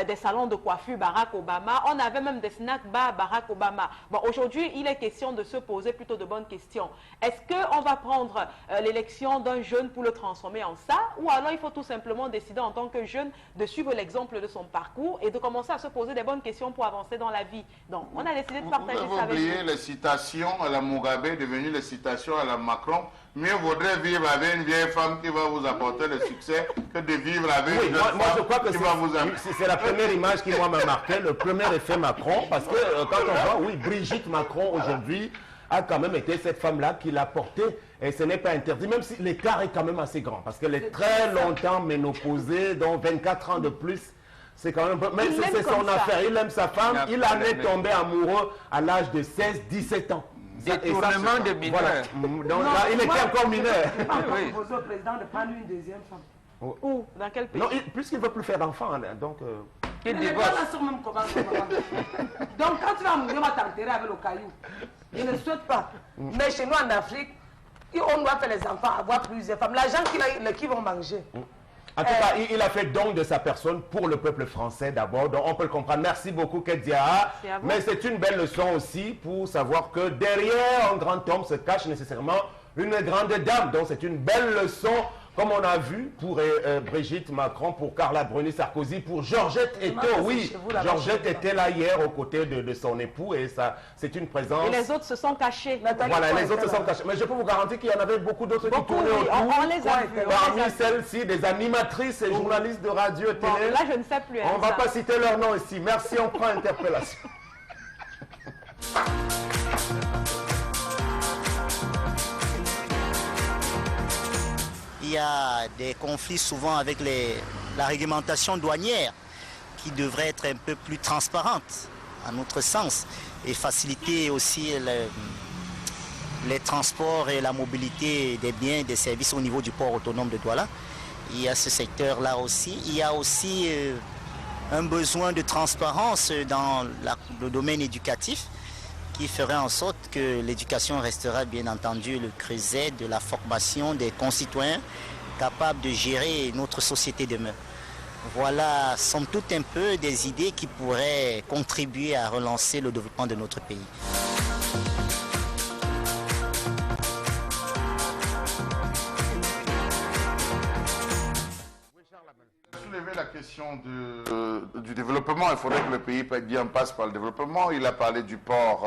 des salons de coiffure Barack Obama, on avait même des snack bars Barack Obama. Bon, aujourd'hui, il est question de se poser plutôt de bonnes questions. Est-ce qu'on va prendre l'élection d'un jeune pour le transformer en ça, ou alors il faut tout simplement décider en tant que jeune de suivre l'exemple de son parcours et de commencer à se poser des bonnes questions pour avancer dans la vie. Donc, on a décidé de partager ça avec vous. Vous avez oublié les citations à la Mugabe, devenues les citations à la Macron. Mieux vaudrait vivre avec une vieille femme qui va vous apporter le succès que de vivre avec une jeune femme qui va vous apporter. C'est la première image qui moi m'a marqué, le premier effet Macron, parce que quand on voit, oui, Brigitte Macron aujourd'hui a quand même été cette femme-là qui l'a portée, et ce n'est pas interdit, même si l'écart est quand même assez grand, parce qu'elle est très longtemps ménopausée, dont 24 ans de plus. C'est quand même... Mais c'est son affaire, il aime sa femme, il en est tombé amoureux à l'âge de 16-17 ans. Détournement de mineurs. Voilà. Donc là, il était encore mineur. Il faut proposer au président de prendre une deuxième femme. Où? Dans quel pays? Non, puisqu'il ne veut plus faire d'enfants, donc... Qu'il Mais les divorce. gens là sont même comment. Donc quand tu vas mourir, on va t'enterrer avec le caillou. Je ne souhaite pas. Mais chez nous en Afrique, on doit faire les enfants, avoir plusieurs femmes. L'argent qu'ils vont manger. En tout cas, il a fait don de sa personne pour le peuple français d'abord, donc on peut le comprendre. Merci beaucoup, Kedia. Mais c'est une belle leçon aussi pour savoir que derrière un grand homme se cache nécessairement une grande dame. Donc c'est une belle leçon, comme on a vu pour Brigitte Macron, pour Carla Bruni Sarkozy, pour Georgette Eto'o. Oui, Georgette était là hier aux côtés de son époux et ça, c'est une présence. Et les autres se sont cachés. Voilà, les autres se sont cachés. Mais je peux vous garantir qu'il y en avait beaucoup d'autres qui tournaient autour. On les a vus. Parmi celles-ci, des animatrices et journalistes de radio et télé. Bon, là, je ne sais plus. On ne va pas citer leur nom ici. Merci, on prend interpellation. Il y a des conflits souvent avec la réglementation douanière qui devrait être un peu plus transparente à notre sens et faciliter aussi les transports et la mobilité des biens et des services au niveau du port autonome de Douala. Il y a ce secteur-là aussi. Il y a aussi un besoin de transparence dans le domaine éducatif qui ferait en sorte que l'éducation restera bien entendu le creuset de la formation des concitoyens capables de gérer notre société demain. Voilà, somme toute un peu des idées qui pourraient contribuer à relancer le développement de notre pays. Soulever la question du développement, il faudrait que le pays passe par le développement. Il a parlé du port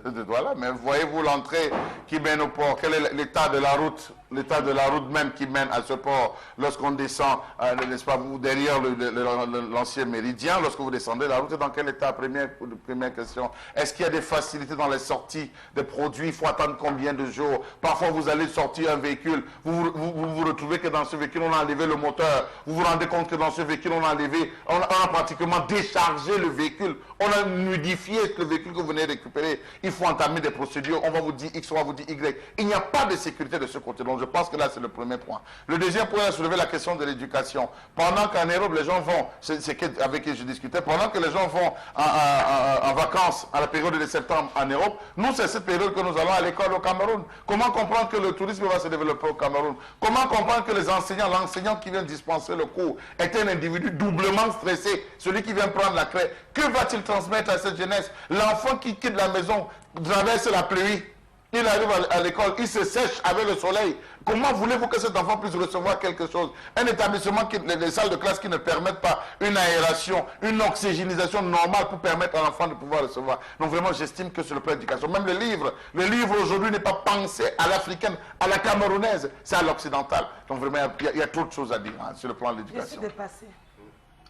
de Douala, mais voyez-vous l'entrée qui mène au port? Quel est l'état de la route? L'état de la route même qui mène à ce port, lorsqu'on descend, n'est-ce pas, vous, derrière l'ancien méridien, lorsque vous descendez, la route est dans quel état? Première question. Est-ce qu'il y a des facilités dans les sorties de produits? Il faut attendre combien de jours? Parfois, vous allez sortir un véhicule, vous retrouvez que dans ce véhicule, on a enlevé le moteur. Vous vous rendez compte que dans ce véhicule, on a pratiquement déchargé le véhicule. On a modifié le véhicule que vous venez récupérer. Il faut entamer des procédures. On va vous dire X, on va vous dire Y. Il n'y a pas de sécurité de ce côté. Donc, je pense que là, c'est le premier point. Le deuxième point, a soulevé la question de l'éducation. Pendant qu'en Europe, les gens vont, avec qui je discutais, pendant que les gens vont en vacances à la période de septembre en Europe, nous, c'est cette période que nous allons à l'école au Cameroun. Comment comprendre que le tourisme va se développer au Cameroun? Comment comprendre que les enseignants, l'enseignant qui vient dispenser le cours est un individu doublement stressé, celui qui vient prendre la clé? Que va-t-il transmettre à cette jeunesse? L'enfant qui quitte la maison, traverse la pluie, il arrive à l'école, il se sèche avec le soleil. Comment voulez-vous que cet enfant puisse recevoir quelque chose? Un établissement, les salles de classe qui ne permettent pas une aération, une oxygénisation normale pour permettre à l'enfant de pouvoir recevoir. Donc vraiment, j'estime que sur le plan d'éducation, même le livre aujourd'hui n'est pas pensé à l'africaine, à la camerounaise, c'est à l'occidentale. Donc vraiment, il y a trop de choses à dire sur le plan de l'éducation. Je suis dépassée.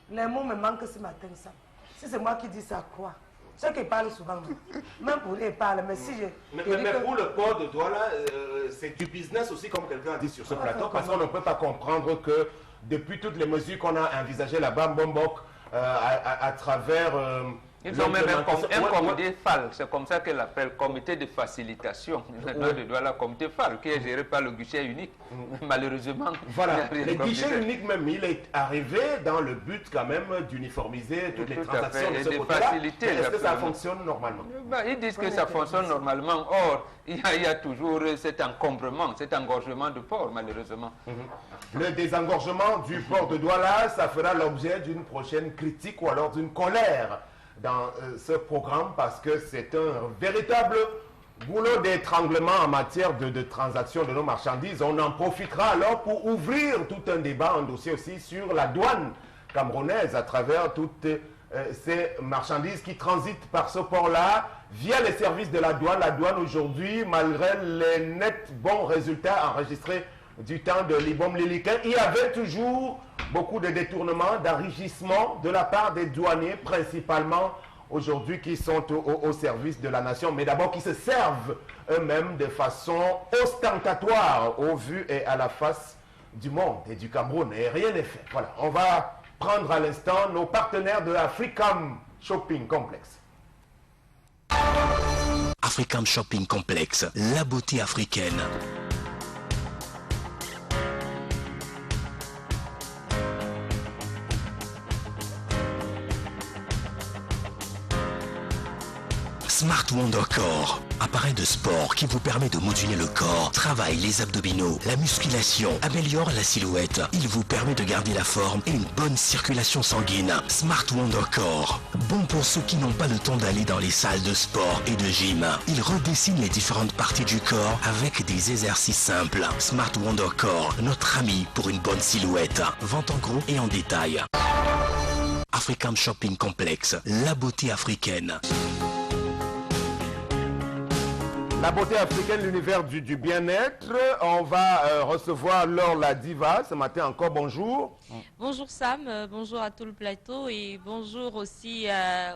Les mots me manquent ce matin, ça. Si c'est moi qui dis ça, quoi? Ceux qui parlent souvent, même pour eux, ils parlent, mais si je... Mais pour le port de Douala, c'est du business aussi, comme quelqu'un a dit sur ce plateau, parce qu'on ne peut pas comprendre que depuis toutes les mesures qu'on a envisagées là-bas, Bombok, à travers... Ils ont même un comité FAL, c'est comme ça qu'elle l'appelle, comité de facilitation. De Douala, comité FAL, qui est géré par le guichet unique. Malheureusement, voilà, le guichet unique même, il est arrivé dans le but quand même d'uniformiser toutes les transactions de ce côté-là. Est-ce que ça fonctionne normalement? Ils disent que ça fonctionne normalement. Or, il y a toujours cet encombrement, cet engorgement de port, malheureusement. Le désengorgement du port de Douala, ça fera l'objet d'une prochaine critique ou alors d'une colère dans ce programme, parce que c'est un véritable boulot d'étranglement en matière de transactions de nos marchandises. On en profitera alors pour ouvrir tout un débat, un dossier aussi sur la douane camerounaise à travers toutes ces marchandises qui transitent par ce port-là via les services de la douane. La douane aujourd'hui, malgré les nets bons résultats enregistrés du temps de l'Ibom Liliquin, il y avait toujours beaucoup de détournements, d'enrichissement de la part des douaniers, principalement aujourd'hui qui sont au service de la nation, mais d'abord qui se servent eux-mêmes de façon ostentatoire au vu et à la face du monde et du Cameroun. Et rien n'est fait. Voilà, on va prendre à l'instant nos partenaires de Africam Shopping Complex. Africam Shopping Complex, la beauté africaine. Smart Wonder Core, appareil de sport qui vous permet de moduler le corps, travaille les abdominaux, la musculation, améliore la silhouette. Il vous permet de garder la forme et une bonne circulation sanguine. Smart Wonder Core, bon pour ceux qui n'ont pas le temps d'aller dans les salles de sport et de gym. Il redessine les différentes parties du corps avec des exercices simples. Smart Wonder Core, notre ami pour une bonne silhouette. Vente en gros et en détail. Africam Shopping Complex, la beauté africaine. La beauté africaine, l'univers du bien-être. On va recevoir Laure la diva ce matin encore. Bonjour. Bonjour Sam, bonjour à tout le plateau et bonjour aussi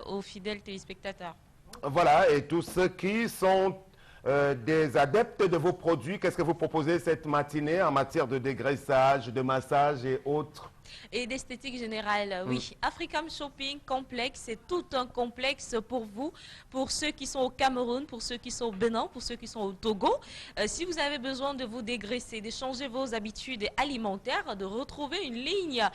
aux fidèles téléspectateurs. Voilà, et tous ceux qui sont des adeptes de vos produits, qu'est-ce que vous proposez cette matinée en matière de dégraissage, de massage et autres et d'esthétique générale. Oui, Africam Shopping Complexe, c'est tout un complexe pour vous, pour ceux qui sont au Cameroun, pour ceux qui sont au Bénin, pour ceux qui sont au Togo. Si vous avez besoin de vous dégraisser, de changer vos habitudes alimentaires, de retrouver une ligne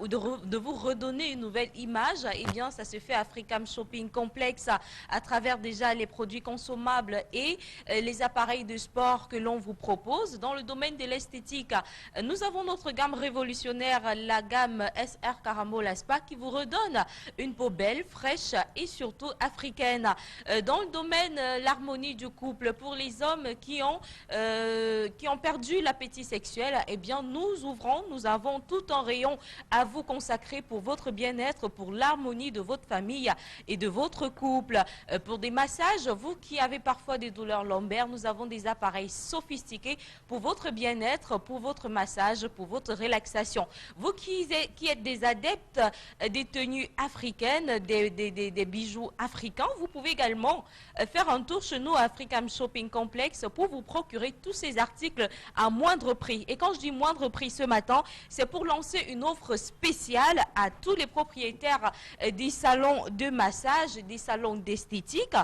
ou de vous redonner une nouvelle image, eh bien, ça se fait Africam Shopping Complexe à travers déjà les produits consommables et les appareils de sport que l'on vous propose. Dans le domaine de l'esthétique, nous avons notre gamme révolutionnaire, la gamme SR Caramola Spa, qui vous redonne une peau belle, fraîche et surtout africaine. Dans le domaine l'harmonie du couple, pour les hommes qui ont perdu l'appétit sexuel, eh bien nous avons tout un rayon à vous consacrer pour votre bien-être, pour l'harmonie de votre famille et de votre couple. Pour des massages, vous qui avez parfois des douleurs lombaires, nous avons des appareils sophistiqués pour votre bien-être, pour votre massage, pour votre relaxation. Vous qui êtes des adeptes des tenues africaines, des bijoux africains, vous pouvez également faire un tour chez nous à Africam Shopping Complex pour vous procurer tous ces articles à moindre prix. Et quand je dis moindre prix ce matin, c'est pour lancer une offre spéciale à tous les propriétaires des salons de massage, des salons d'esthétique,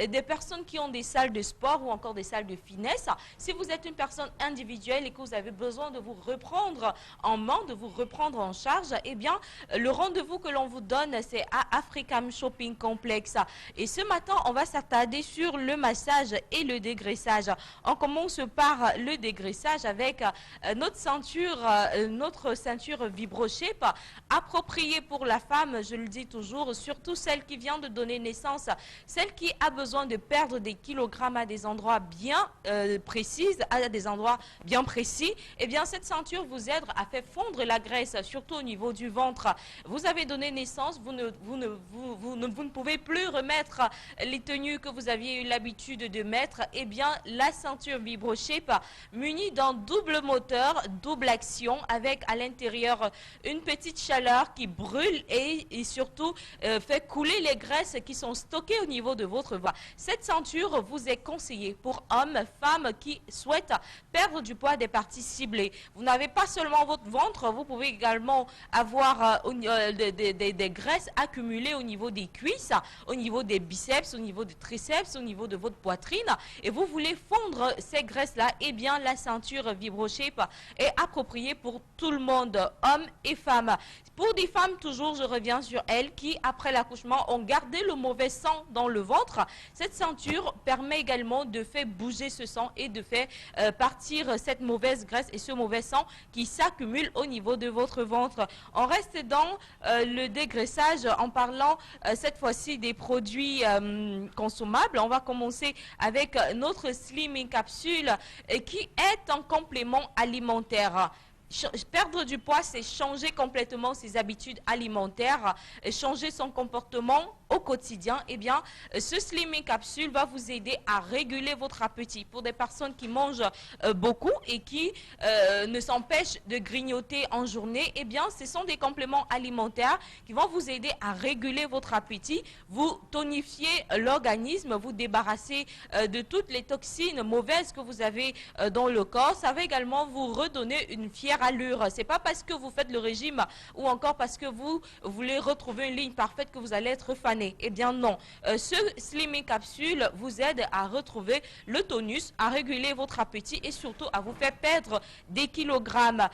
des personnes qui ont des salles de sport ou encore des salles de finesse. Si vous êtes une personne individuelle et que vous avez besoin de vous reprendre en main, de vous reprendre en charge, eh bien, le rendez-vous que l'on vous donne, c'est à Africam Shopping Complex. Et ce matin, on va s'attarder sur le massage et le dégraissage. On commence par le dégraissage avec notre ceinture vibro-shape, appropriée pour la femme, je le dis toujours, surtout celle qui vient de donner naissance, celle qui a besoin de perdre des kilogrammes à des endroits bien précis, eh bien cette ceinture vous aide à faire fondre la graisse, surtout au niveau du ventre. Vous avez donné naissance, vous ne pouvez plus remettre les tenues que vous aviez eu l'habitude de mettre, eh bien la ceinture vibro-shape munie d'un double moteur, double action, avec à l'intérieur une petite chaleur qui brûle et surtout fait couler les graisses qui sont stockées au niveau de votre ventre. Cette ceinture vous est conseillée pour hommes, femmes qui souhaitent perdre du poids des parties ciblées. Vous n'avez pas seulement votre ventre, vous pouvez également avoir des graisses accumulées au niveau des cuisses, au niveau des biceps, au niveau des triceps, au niveau de votre poitrine, et vous voulez fondre ces graisses-là, eh bien la ceinture vibro-shape est appropriée pour tout le monde, hommes et femmes. Pour des femmes, toujours, je reviens sur elles, qui, après l'accouchement, ont gardé le mauvais sang dans le ventre, cette ceinture permet également de faire bouger ce sang et de faire partir cette mauvaise graisse et ce mauvais sang qui s'accumule au niveau de votre ventre. On reste dans le dégraissage en parlant cette fois-ci des produits consommables. On va commencer avec notre Slimming Capsule qui est un complément alimentaire. Perdre du poids, c'est changer complètement ses habitudes alimentaires, changer son comportement au quotidien. Eh bien, ce Slimming Capsule va vous aider à réguler votre appétit. Pour des personnes qui mangent beaucoup et qui ne s'empêchent de grignoter en journée, eh bien, ce sont des compléments alimentaires qui vont vous aider à réguler votre appétit, vous tonifier l'organisme, vous débarrasser de toutes les toxines mauvaises que vous avez dans le corps. Ça va également vous redonner une fière allure. C'est pas parce que vous faites le régime ou encore parce que vous voulez retrouver une ligne parfaite que vous allez être fané. Eh bien non. Ce Slimming Capsule vous aide à retrouver le tonus, à réguler votre appétit et surtout à vous faire perdre des kilogrammes.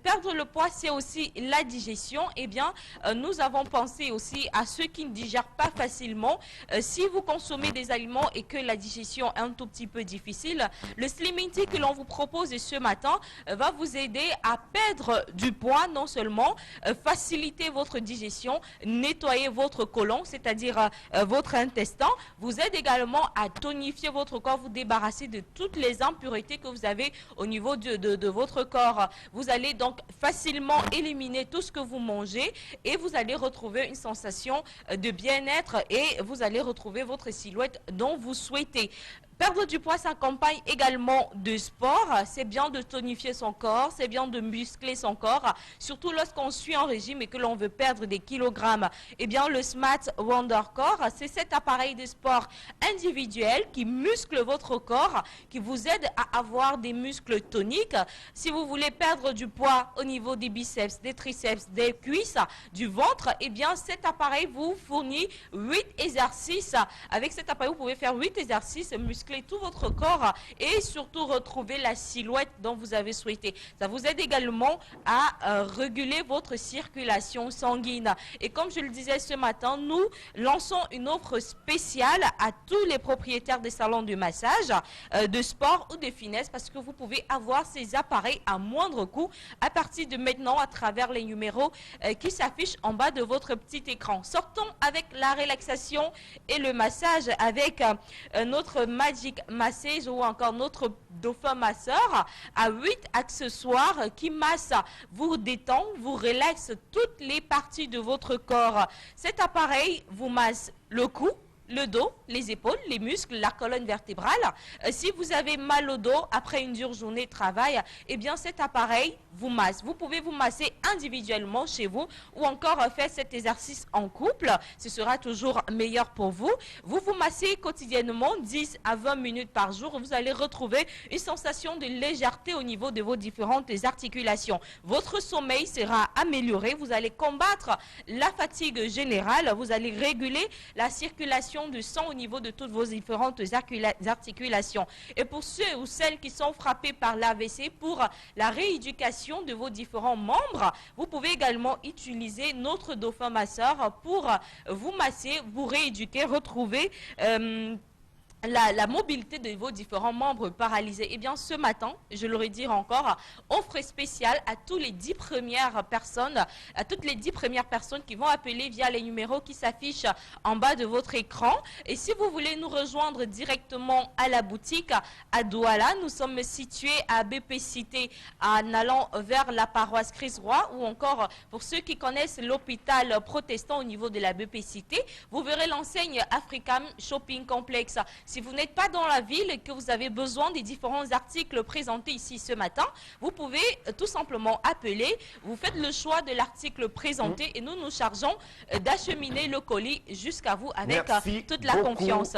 Perdre le poids, c'est aussi la digestion. Eh bien, nous avons pensé aussi à ceux qui ne digèrent pas facilement. Si vous consommez des aliments et que la digestion est un tout petit peu difficile, le Slimming Tea que l'on vous propose ce matin va vous aider à perdre du poids, non seulement faciliter votre digestion, nettoyer votre côlon, c'est-à-dire votre intestin, vous aide également à tonifier votre corps, vous débarrasser de toutes les impuretés que vous avez au niveau de votre corps. Vous allez donc facilement éliminer tout ce que vous mangez et vous allez retrouver une sensation de bien-être et vous allez retrouver votre silhouette dont vous souhaitez. Perdre du poids s'accompagne également de sport. C'est bien de tonifier son corps, c'est bien de muscler son corps, surtout lorsqu'on suit un régime et que l'on veut perdre des kilogrammes. Eh bien, le Smart Wonder Core, c'est cet appareil de sport individuel qui muscle votre corps, qui vous aide à avoir des muscles toniques. Si vous voulez perdre du poids au niveau des biceps, des triceps, des cuisses, du ventre, eh bien, cet appareil vous fournit 8 exercices. Avec cet appareil, vous pouvez faire 8 exercices, muscler tout votre corps et surtout retrouver la silhouette dont vous avez souhaité. Ça vous aide également à réguler votre circulation sanguine. Et comme je le disais ce matin, nous lançons une offre spéciale à tous les propriétaires des salons de massage, de sport ou de finesse, parce que vous pouvez avoir ces appareils à moindre coût à partir de maintenant à travers les numéros qui s'affichent en bas de votre petit écran. Sortons avec la relaxation et le massage avec notre Magic Masseuse ou encore notre Dauphin Masseur à 8 accessoires qui massent, vous détend, vous relaxe toutes les parties de votre corps. Cet appareil vous masse le cou, le dos, les épaules, les muscles, la colonne vertébrale. Si vous avez mal au dos après une dure journée de travail, eh bien cet appareil vous masse. Vous pouvez vous masser individuellement chez vous ou encore faire cet exercice en couple. Ce sera toujours meilleur pour vous. Vous vous massez quotidiennement 10 à 20 minutes par jour. Vous allez retrouver une sensation de légèreté au niveau de vos différentes articulations. Votre sommeil sera amélioré. Vous allez combattre la fatigue générale. Vous allez réguler la circulation du sang au niveau de toutes vos différentes articulations. Et pour ceux ou celles qui sont frappés par l'AVC, pour la rééducation de vos différents membres, vous pouvez également utiliser notre Dauphin Masseur pour vous masser, vous rééduquer, retrouver la mobilité de vos différents membres paralysés. Eh bien, ce matin, je le redis encore, offre spéciale à toutes les 10 premières personnes, qui vont appeler via les numéros qui s'affichent en bas de votre écran. Et si vous voulez nous rejoindre directement à la boutique à Douala, nous sommes situés à BP Cité en allant vers la paroisse Christ-Roi, ou encore pour ceux qui connaissent l'hôpital protestant au niveau de la BP Cité, vous verrez l'enseigne Africam Shopping Complex. Si vous n'êtes pas dans la ville et que vous avez besoin des différents articles présentés ici ce matin, vous pouvez tout simplement appeler. Vous faites le choix de l'article présenté et nous nous chargeons d'acheminer le colis jusqu'à vous avec toute la confiance.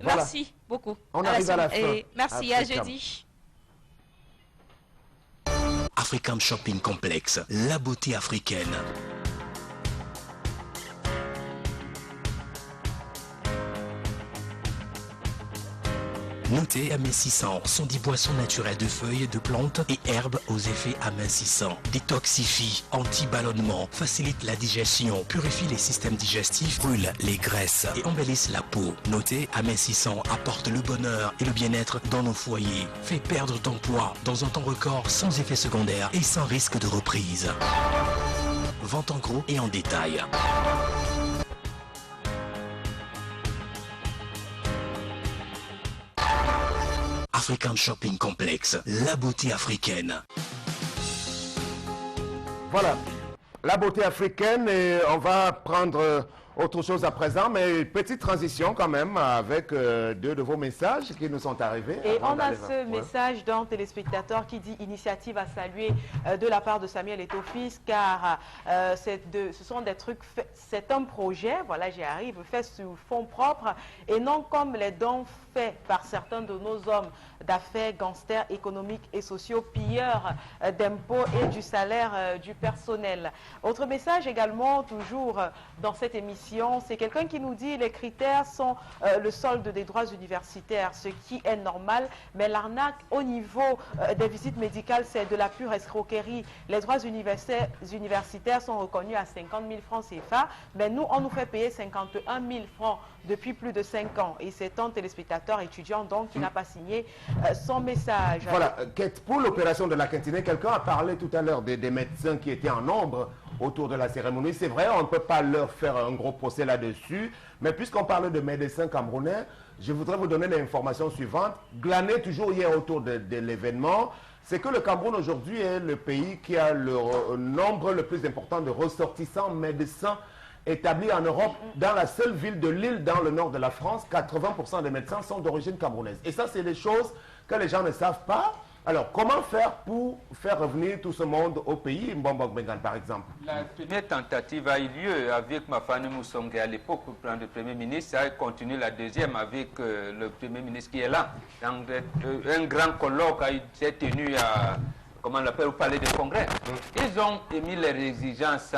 Voilà. Merci beaucoup. On arrive à la fin. Et merci, à jeudi. Africam Shopping Complex, la beauté africaine. Notez amincissant, sont des boissons naturelles de feuilles, de plantes et herbes aux effets amincissants. Détoxifie, anti-ballonnement, facilite la digestion, purifie les systèmes digestifs, brûle les graisses et embellisse la peau. Notez amincissant apporte le bonheur et le bien-être dans nos foyers. Fait perdre ton poids dans un temps record sans effet secondaire et sans risque de reprise. Vente en gros et en détail. African Shopping Complex, la beauté africaine. Voilà, la beauté africaine, et on va prendre autre chose à présent, mais petite transition quand même avec deux de vos messages qui nous sont arrivés. Et on a ce message d'un téléspectateur qui dit initiative à saluer de la part de Samuel Eto'o-Fils, car ce sont des trucs, c'est un projet, voilà j'y arrive, fait sur fonds propres et non comme les dons faits par certains de nos hommes d'affaires, gangsters économiques et sociaux, pilleurs d'impôts et du salaire du personnel. Autre message également, toujours dans cette émission, c'est quelqu'un qui nous dit les critères sont le solde des droits universitaires, ce qui est normal, mais l'arnaque au niveau des visites médicales, c'est de la pure escroquerie. Les droits universitaires sont reconnus à 50 000 francs CFA, mais nous, on nous fait payer 51 000 francs depuis plus de 5 ans. Et c'est un téléspectateur étudiant donc qui n'a pas signé son message. Voilà, pour l'opération de la Quintinée, quelqu'un a parlé tout à l'heure des médecins qui étaient en nombre autour de la cérémonie. C'est vrai, on ne peut pas leur faire un gros procès là-dessus, mais puisqu'on parle de médecins camerounais, je voudrais vous donner l'information suivante, glanée toujours hier autour de l'événement. C'est que le Cameroun aujourd'hui est le pays qui a le nombre le plus important de ressortissants médecins établie en Europe, dans la seule ville de Lille, dans le nord de la France, 80% des médecins sont d'origine camerounaise. Et ça, c'est des choses que les gens ne savent pas. Alors, comment faire pour faire revenir tout ce monde au pays, Mbombok Bengan par exemple? La première tentative a eu lieu avec Mafane Moussongue à l'époque pour prendre le Premier ministre. Ça a continué la deuxième avec le Premier ministre qui est là. Donc, un grand colloque a été tenu à, comment on l'appelle, au Palais des Congrès. Ils ont émis leurs exigences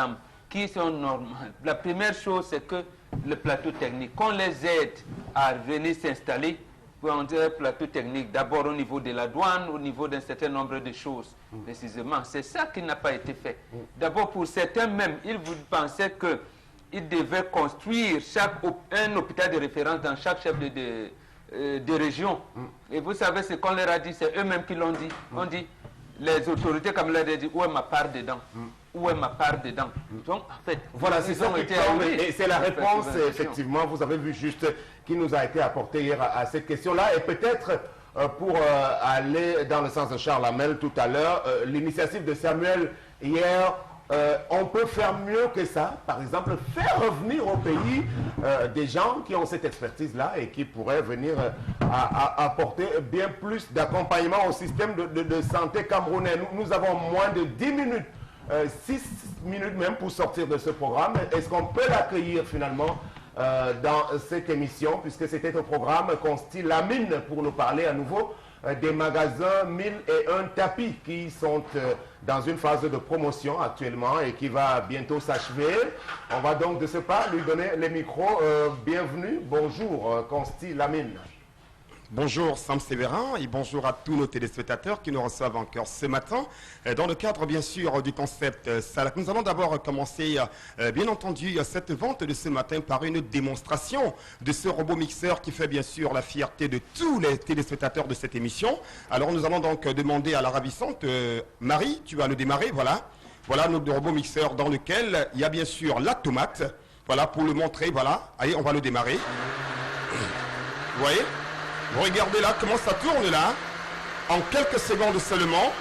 qui sont normales. La première chose, c'est que le plateau technique, qu'on les aide à venir s'installer pour un plateau technique, d'abord au niveau de la douane, au niveau d'un certain nombre de choses, précisément. C'est ça qui n'a pas été fait. D'abord, pour certains même, ils pensaient qu'ils devaient construire un hôpital de référence dans chaque chef de région. Et vous savez ce qu'on leur a dit, c'est eux-mêmes qui l'ont dit. On dit, les autorités, comme leur a dit, où est ma part dedans? Où est ma part dedans? Donc, en fait, voilà, c'est ça qui tombe. Et c'est la réponse, effectivement, vous avez vu juste, qui nous a été apportée hier à cette question-là. Et peut-être, pour aller dans le sens de Charles Hamel tout à l'heure, l'initiative de Samuel hier, on peut faire mieux que ça. Par exemple, faire revenir au pays des gens qui ont cette expertise-là et qui pourraient venir apporter bien plus d'accompagnement au système de santé camerounais. Nous avons moins de 10 minutes. 6 minutes même pour sortir de ce programme. Est-ce qu'on peut l'accueillir finalement dans cette émission, puisque c'était au programme Consti Lamine pour nous parler à nouveau des magasins 1001 tapis qui sont dans une phase de promotion actuellement et qui va bientôt s'achever. On va donc de ce pas lui donner les micros. Bienvenue, bonjour Consti Lamine. Bonjour Sam Sévérin et bonjour à tous nos téléspectateurs qui nous reçoivent encore ce matin. Dans le cadre bien sûr du concept Salak, nous allons d'abord commencer bien entendu cette vente de ce matin par une démonstration de ce robot mixeur qui fait bien sûr la fierté de tous les téléspectateurs de cette émission. Alors nous allons donc demander à la ravissante Marie, tu vas le démarrer, voilà. Voilà notre robot mixeur dans lequel il y a bien sûr la tomate. Voilà pour le montrer, voilà. Allez, on va le démarrer. Vous voyez ? Vous regardez là comment ça tourne là. En quelques secondes seulement.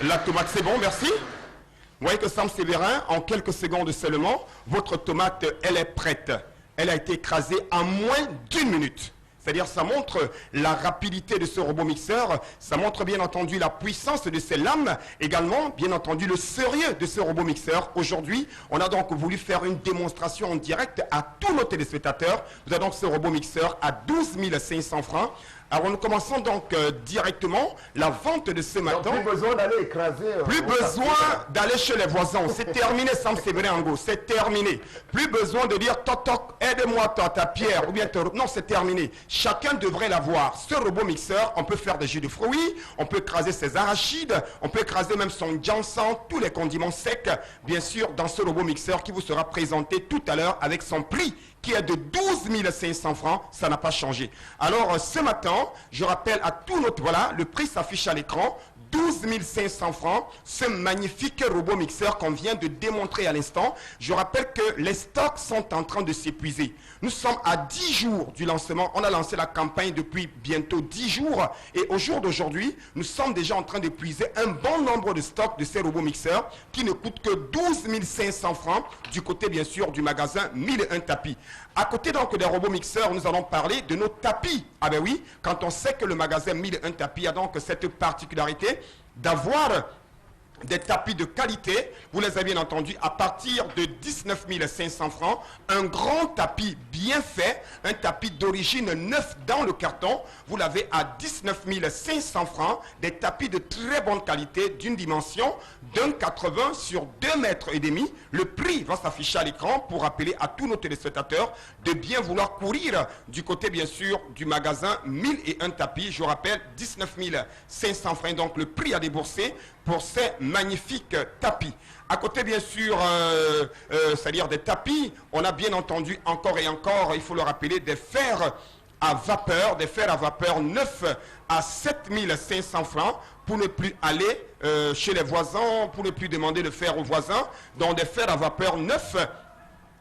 La tomate, c'est bon, merci. Vous voyez que Sam Sévérin, en quelques secondes seulement, votre tomate, elle est prête. Elle a été écrasée en moins d'1 minute. C'est-à-dire, ça montre la rapidité de ce robot mixeur, ça montre bien entendu la puissance de ces lames, également, bien entendu, le sérieux de ce robot mixeur. Aujourd'hui, on a donc voulu faire une démonstration en direct à tous nos téléspectateurs. Vous avez donc ce robot mixeur à 12 500 francs. Alors nous commençons donc directement la vente de ce matin. Donc, plus besoin d'aller écraser. Plus besoin d'aller chez les voisins. C'est terminé, Sam Sévérin Ango. C'est terminé. Plus besoin de dire toc toc, aide-moi ta pierre ou bien non, c'est terminé. Chacun devrait l'avoir. Ce robot mixeur, on peut faire des jus de fruits, on peut écraser ses arachides, on peut écraser même son jansan, tous les condiments secs, bien sûr, dans ce robot mixeur qui vous sera présenté tout à l'heure avec son prix qui est de 12 500 francs, ça n'a pas changé. Alors ce matin, je rappelle à tous notre, voilà, le prix s'affiche à l'écran, 12 500 francs, ce magnifique robot mixeur qu'on vient de démontrer à l'instant. Je rappelle que les stocks sont en train de s'épuiser. Nous sommes à 10 jours du lancement. On a lancé la campagne depuis bientôt 10 jours. Et au jour d'aujourd'hui, nous sommes déjà en train d'épuiser un bon nombre de stocks de ces robots mixeurs qui ne coûtent que 12 500 francs du côté, bien sûr, du magasin 1001 tapis. À côté donc des robots mixeurs, nous allons parler de nos tapis. Ah ben oui, quand on sait que le magasin 1001 tapis a donc cette particularité d'avoir des tapis de qualité, vous les avez bien entendu, à partir de 19 500 francs, un grand tapis bien fait, un tapis d'origine neuf dans le carton, vous l'avez à 19 500 francs, des tapis de très bonne qualité, d'une dimension d'1,80 sur 2,5 mètres. Le prix va s'afficher à l'écran pour rappeler à tous nos téléspectateurs de bien vouloir courir du côté, bien sûr, du magasin 1001 tapis. Je rappelle, 19 500 francs, donc le prix à débourser pour ces magnifiques tapis. À côté, bien sûr, c'est-à-dire des tapis, on a bien entendu encore et encore, il faut le rappeler, des fers à vapeur neufs à 7 500 francs pour ne plus aller chez les voisins, pour ne plus demander de fer aux voisins. Donc des fers à vapeur neufs,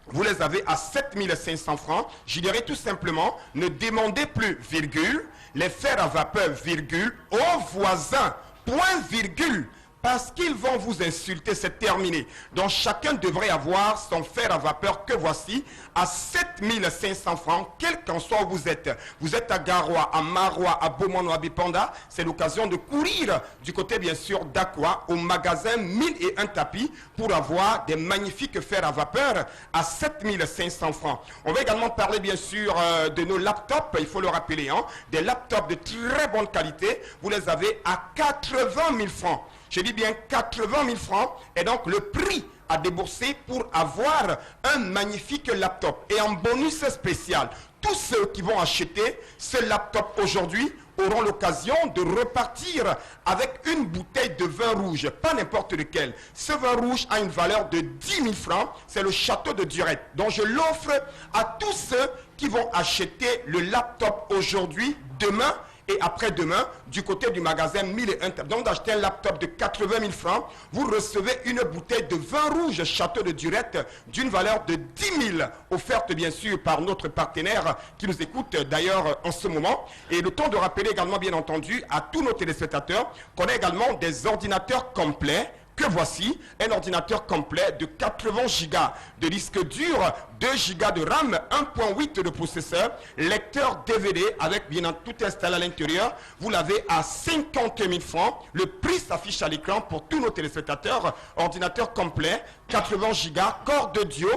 vous les avez à 7 500 francs. Je dirais tout simplement, ne demandez plus virgule, les fers à vapeur virgule aux voisins, point virgule. parce qu'ils vont vous insulter, c'est terminé. Donc chacun devrait avoir son fer à vapeur que voici à 7500 francs, quel qu'en soit où vous êtes. Vous êtes à Garoua, à Maroua, à Beaumont, à Bipanda, c'est l'occasion de courir du côté bien sûr d'Aqua au magasin 1001 tapis pour avoir des magnifiques fers à vapeur à 7500 francs. On va également parler bien sûr de nos laptops, il faut le rappeler, hein, des laptops de très bonne qualité, vous les avez à 80 000 francs. Je dis bien 80 000 francs, et donc le prix à débourser pour avoir un magnifique laptop. Et en bonus spécial, tous ceux qui vont acheter ce laptop aujourd'hui auront l'occasion de repartir avec une bouteille de vin rouge, pas n'importe lequel. Ce vin rouge a une valeur de 10 000 francs, c'est le château de Durette. Donc je l'offre à tous ceux qui vont acheter le laptop aujourd'hui, demain et après-demain, du côté du magasin 1001. Donc d'acheter un laptop de 80 000 francs, vous recevez une bouteille de vin rouge Château de Durette d'une valeur de 10 000, offerte bien sûr par notre partenaire qui nous écoute d'ailleurs en ce moment. Et le temps de rappeler également bien entendu à tous nos téléspectateurs qu'on a également des ordinateurs complets, que voici, un ordinateur complet de 80 Go de disque dur, 2 Go de RAM, 1.8 de processeur, lecteur DVD avec bien tout installé à l'intérieur. Vous l'avez à 50 000 francs. Le prix s'affiche à l'écran pour tous nos téléspectateurs. Ordinateur complet, 80 Go, corde audio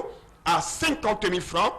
à 50 000 francs.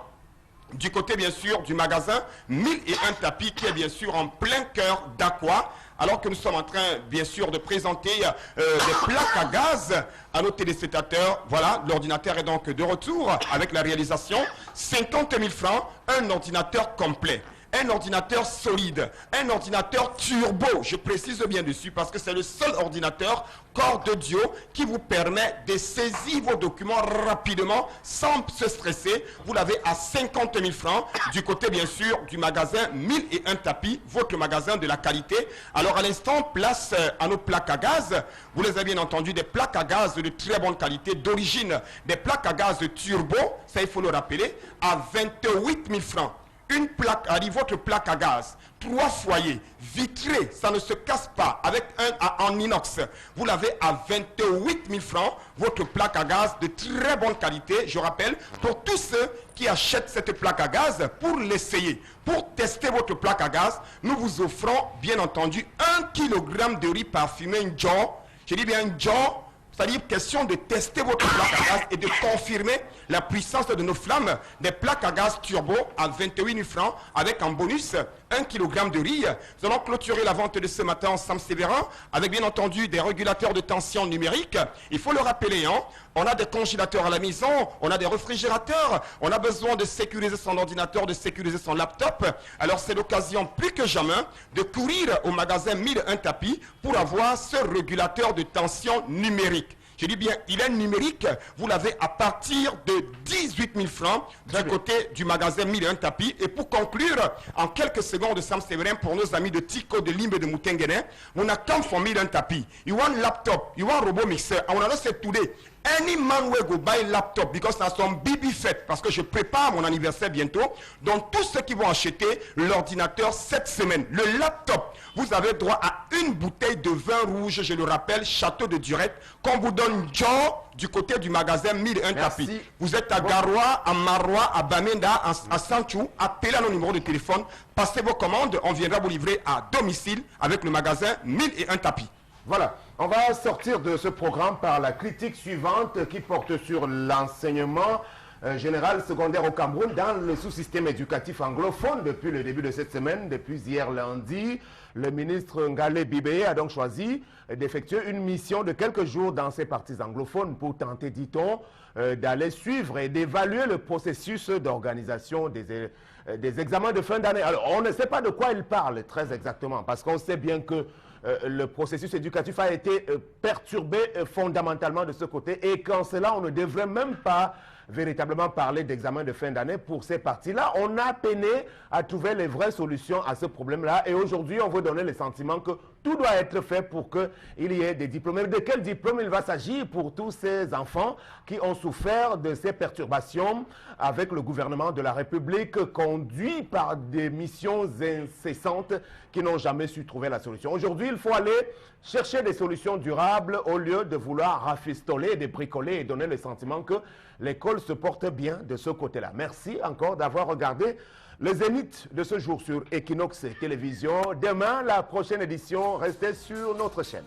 Du côté bien sûr du magasin 1001 tapis qui est bien sûr en plein cœur d'Aqua. Alors que nous sommes en train, bien sûr, de présenter des plaques à gaz à nos téléspectateurs. Voilà, l'ordinateur est donc de retour avec la réalisation. 50 000 francs, un ordinateur complet. Un ordinateur solide, un ordinateur turbo, je précise bien dessus parce que c'est le seul ordinateur corde audio qui vous permet de saisir vos documents rapidement sans se stresser. Vous l'avez à 50 000 francs du côté bien sûr du magasin 1001 tapis, votre magasin de la qualité. Alors à l'instant, place à nos plaques à gaz. Vous les avez bien entendu, des plaques à gaz de très bonne qualité, d'origine, des plaques à gaz turbo, ça il faut le rappeler, à 28 000 francs. Une plaque, votre plaque à gaz, 3 foyers, vitrés, ça ne se casse pas, avec un en inox. Vous l'avez à 28 000 francs, votre plaque à gaz de très bonne qualité, je rappelle, pour tous ceux qui achètent cette plaque à gaz pour l'essayer. Pour tester votre plaque à gaz, nous vous offrons bien entendu 1 kg de riz parfumé John. Je dis bien John. C'est-à-dire question de tester votre plaque à gaz et de confirmer la puissance de nos flammes. Des plaques à gaz turbo à 28 000 francs avec en bonus 1 kg de riz. Nous allons clôturer la vente de ce matin en Sam-Séverin avec bien entendu des régulateurs de tension numérique. Il faut le rappeler, hein, on a des congélateurs à la maison, on a des réfrigérateurs, on a besoin de sécuriser son ordinateur, de sécuriser son laptop. Alors c'est l'occasion plus que jamais de courir au magasin 1001 tapis pour avoir ce régulateur de tension numérique. Je dis bien, il est numérique, vous l'avez à partir de 18 000 francs du côté du magasin 1001 tapis. Et pour conclure, en quelques secondes, Sam Séverin, pour nos amis de Tico, de Limbe, de Moutenguene, on a come for 1001 tapis. You want laptop, you want robot mixer, I want to say today, any man will go buy laptop because that's some BB fête, parce que je prépare mon anniversaire bientôt. Donc tous ceux qui vont acheter l'ordinateur cette semaine, le laptop, vous avez droit à une bouteille de vin rouge, je le rappelle, Château de Durette, qu'on vous donne Joe du côté du magasin 1001 tapis. Vous êtes à Garoua, à Maroua, à Bamenda, à Sanchou, appelez à nos numéros de téléphone, passez vos commandes, on viendra vous livrer à domicile avec le magasin 1001 tapis. Voilà, on va sortir de ce programme par la critique suivante qui porte sur l'enseignement général secondaire au Cameroun dans le sous-système éducatif anglophone. Depuis le début de cette semaine, depuis hier lundi, le ministre Ngalé Bibeye a donc choisi d'effectuer une mission de quelques jours dans ces parties anglophones pour tenter, dit-on, d'aller suivre et d'évaluer le processus d'organisation des examens de fin d'année. Alors, on ne sait pas de quoi il parle très exactement, parce qu'on sait bien que le processus éducatif a été perturbé fondamentalement de ce côté et qu'en cela, on ne devrait même pas véritablement parler d'examen de fin d'année pour ces parties-là. On a peiné à trouver les vraies solutions à ce problème-là et aujourd'hui, on veut donner le sentiment que tout doit être fait pour qu'il y ait des diplômes. De quel diplôme il va s'agir pour tous ces enfants qui ont souffert de ces perturbations avec le gouvernement de la République, conduit par des missions incessantes qui n'ont jamais su trouver la solution. Aujourd'hui, il faut aller chercher des solutions durables au lieu de vouloir rafistoler, de bricoler et donner le sentiment que l'école se porte bien de ce côté-là. Merci encore d'avoir regardé le Zénith de ce jour sur Equinox Télévision. Demain, la prochaine édition, restez sur notre chaîne.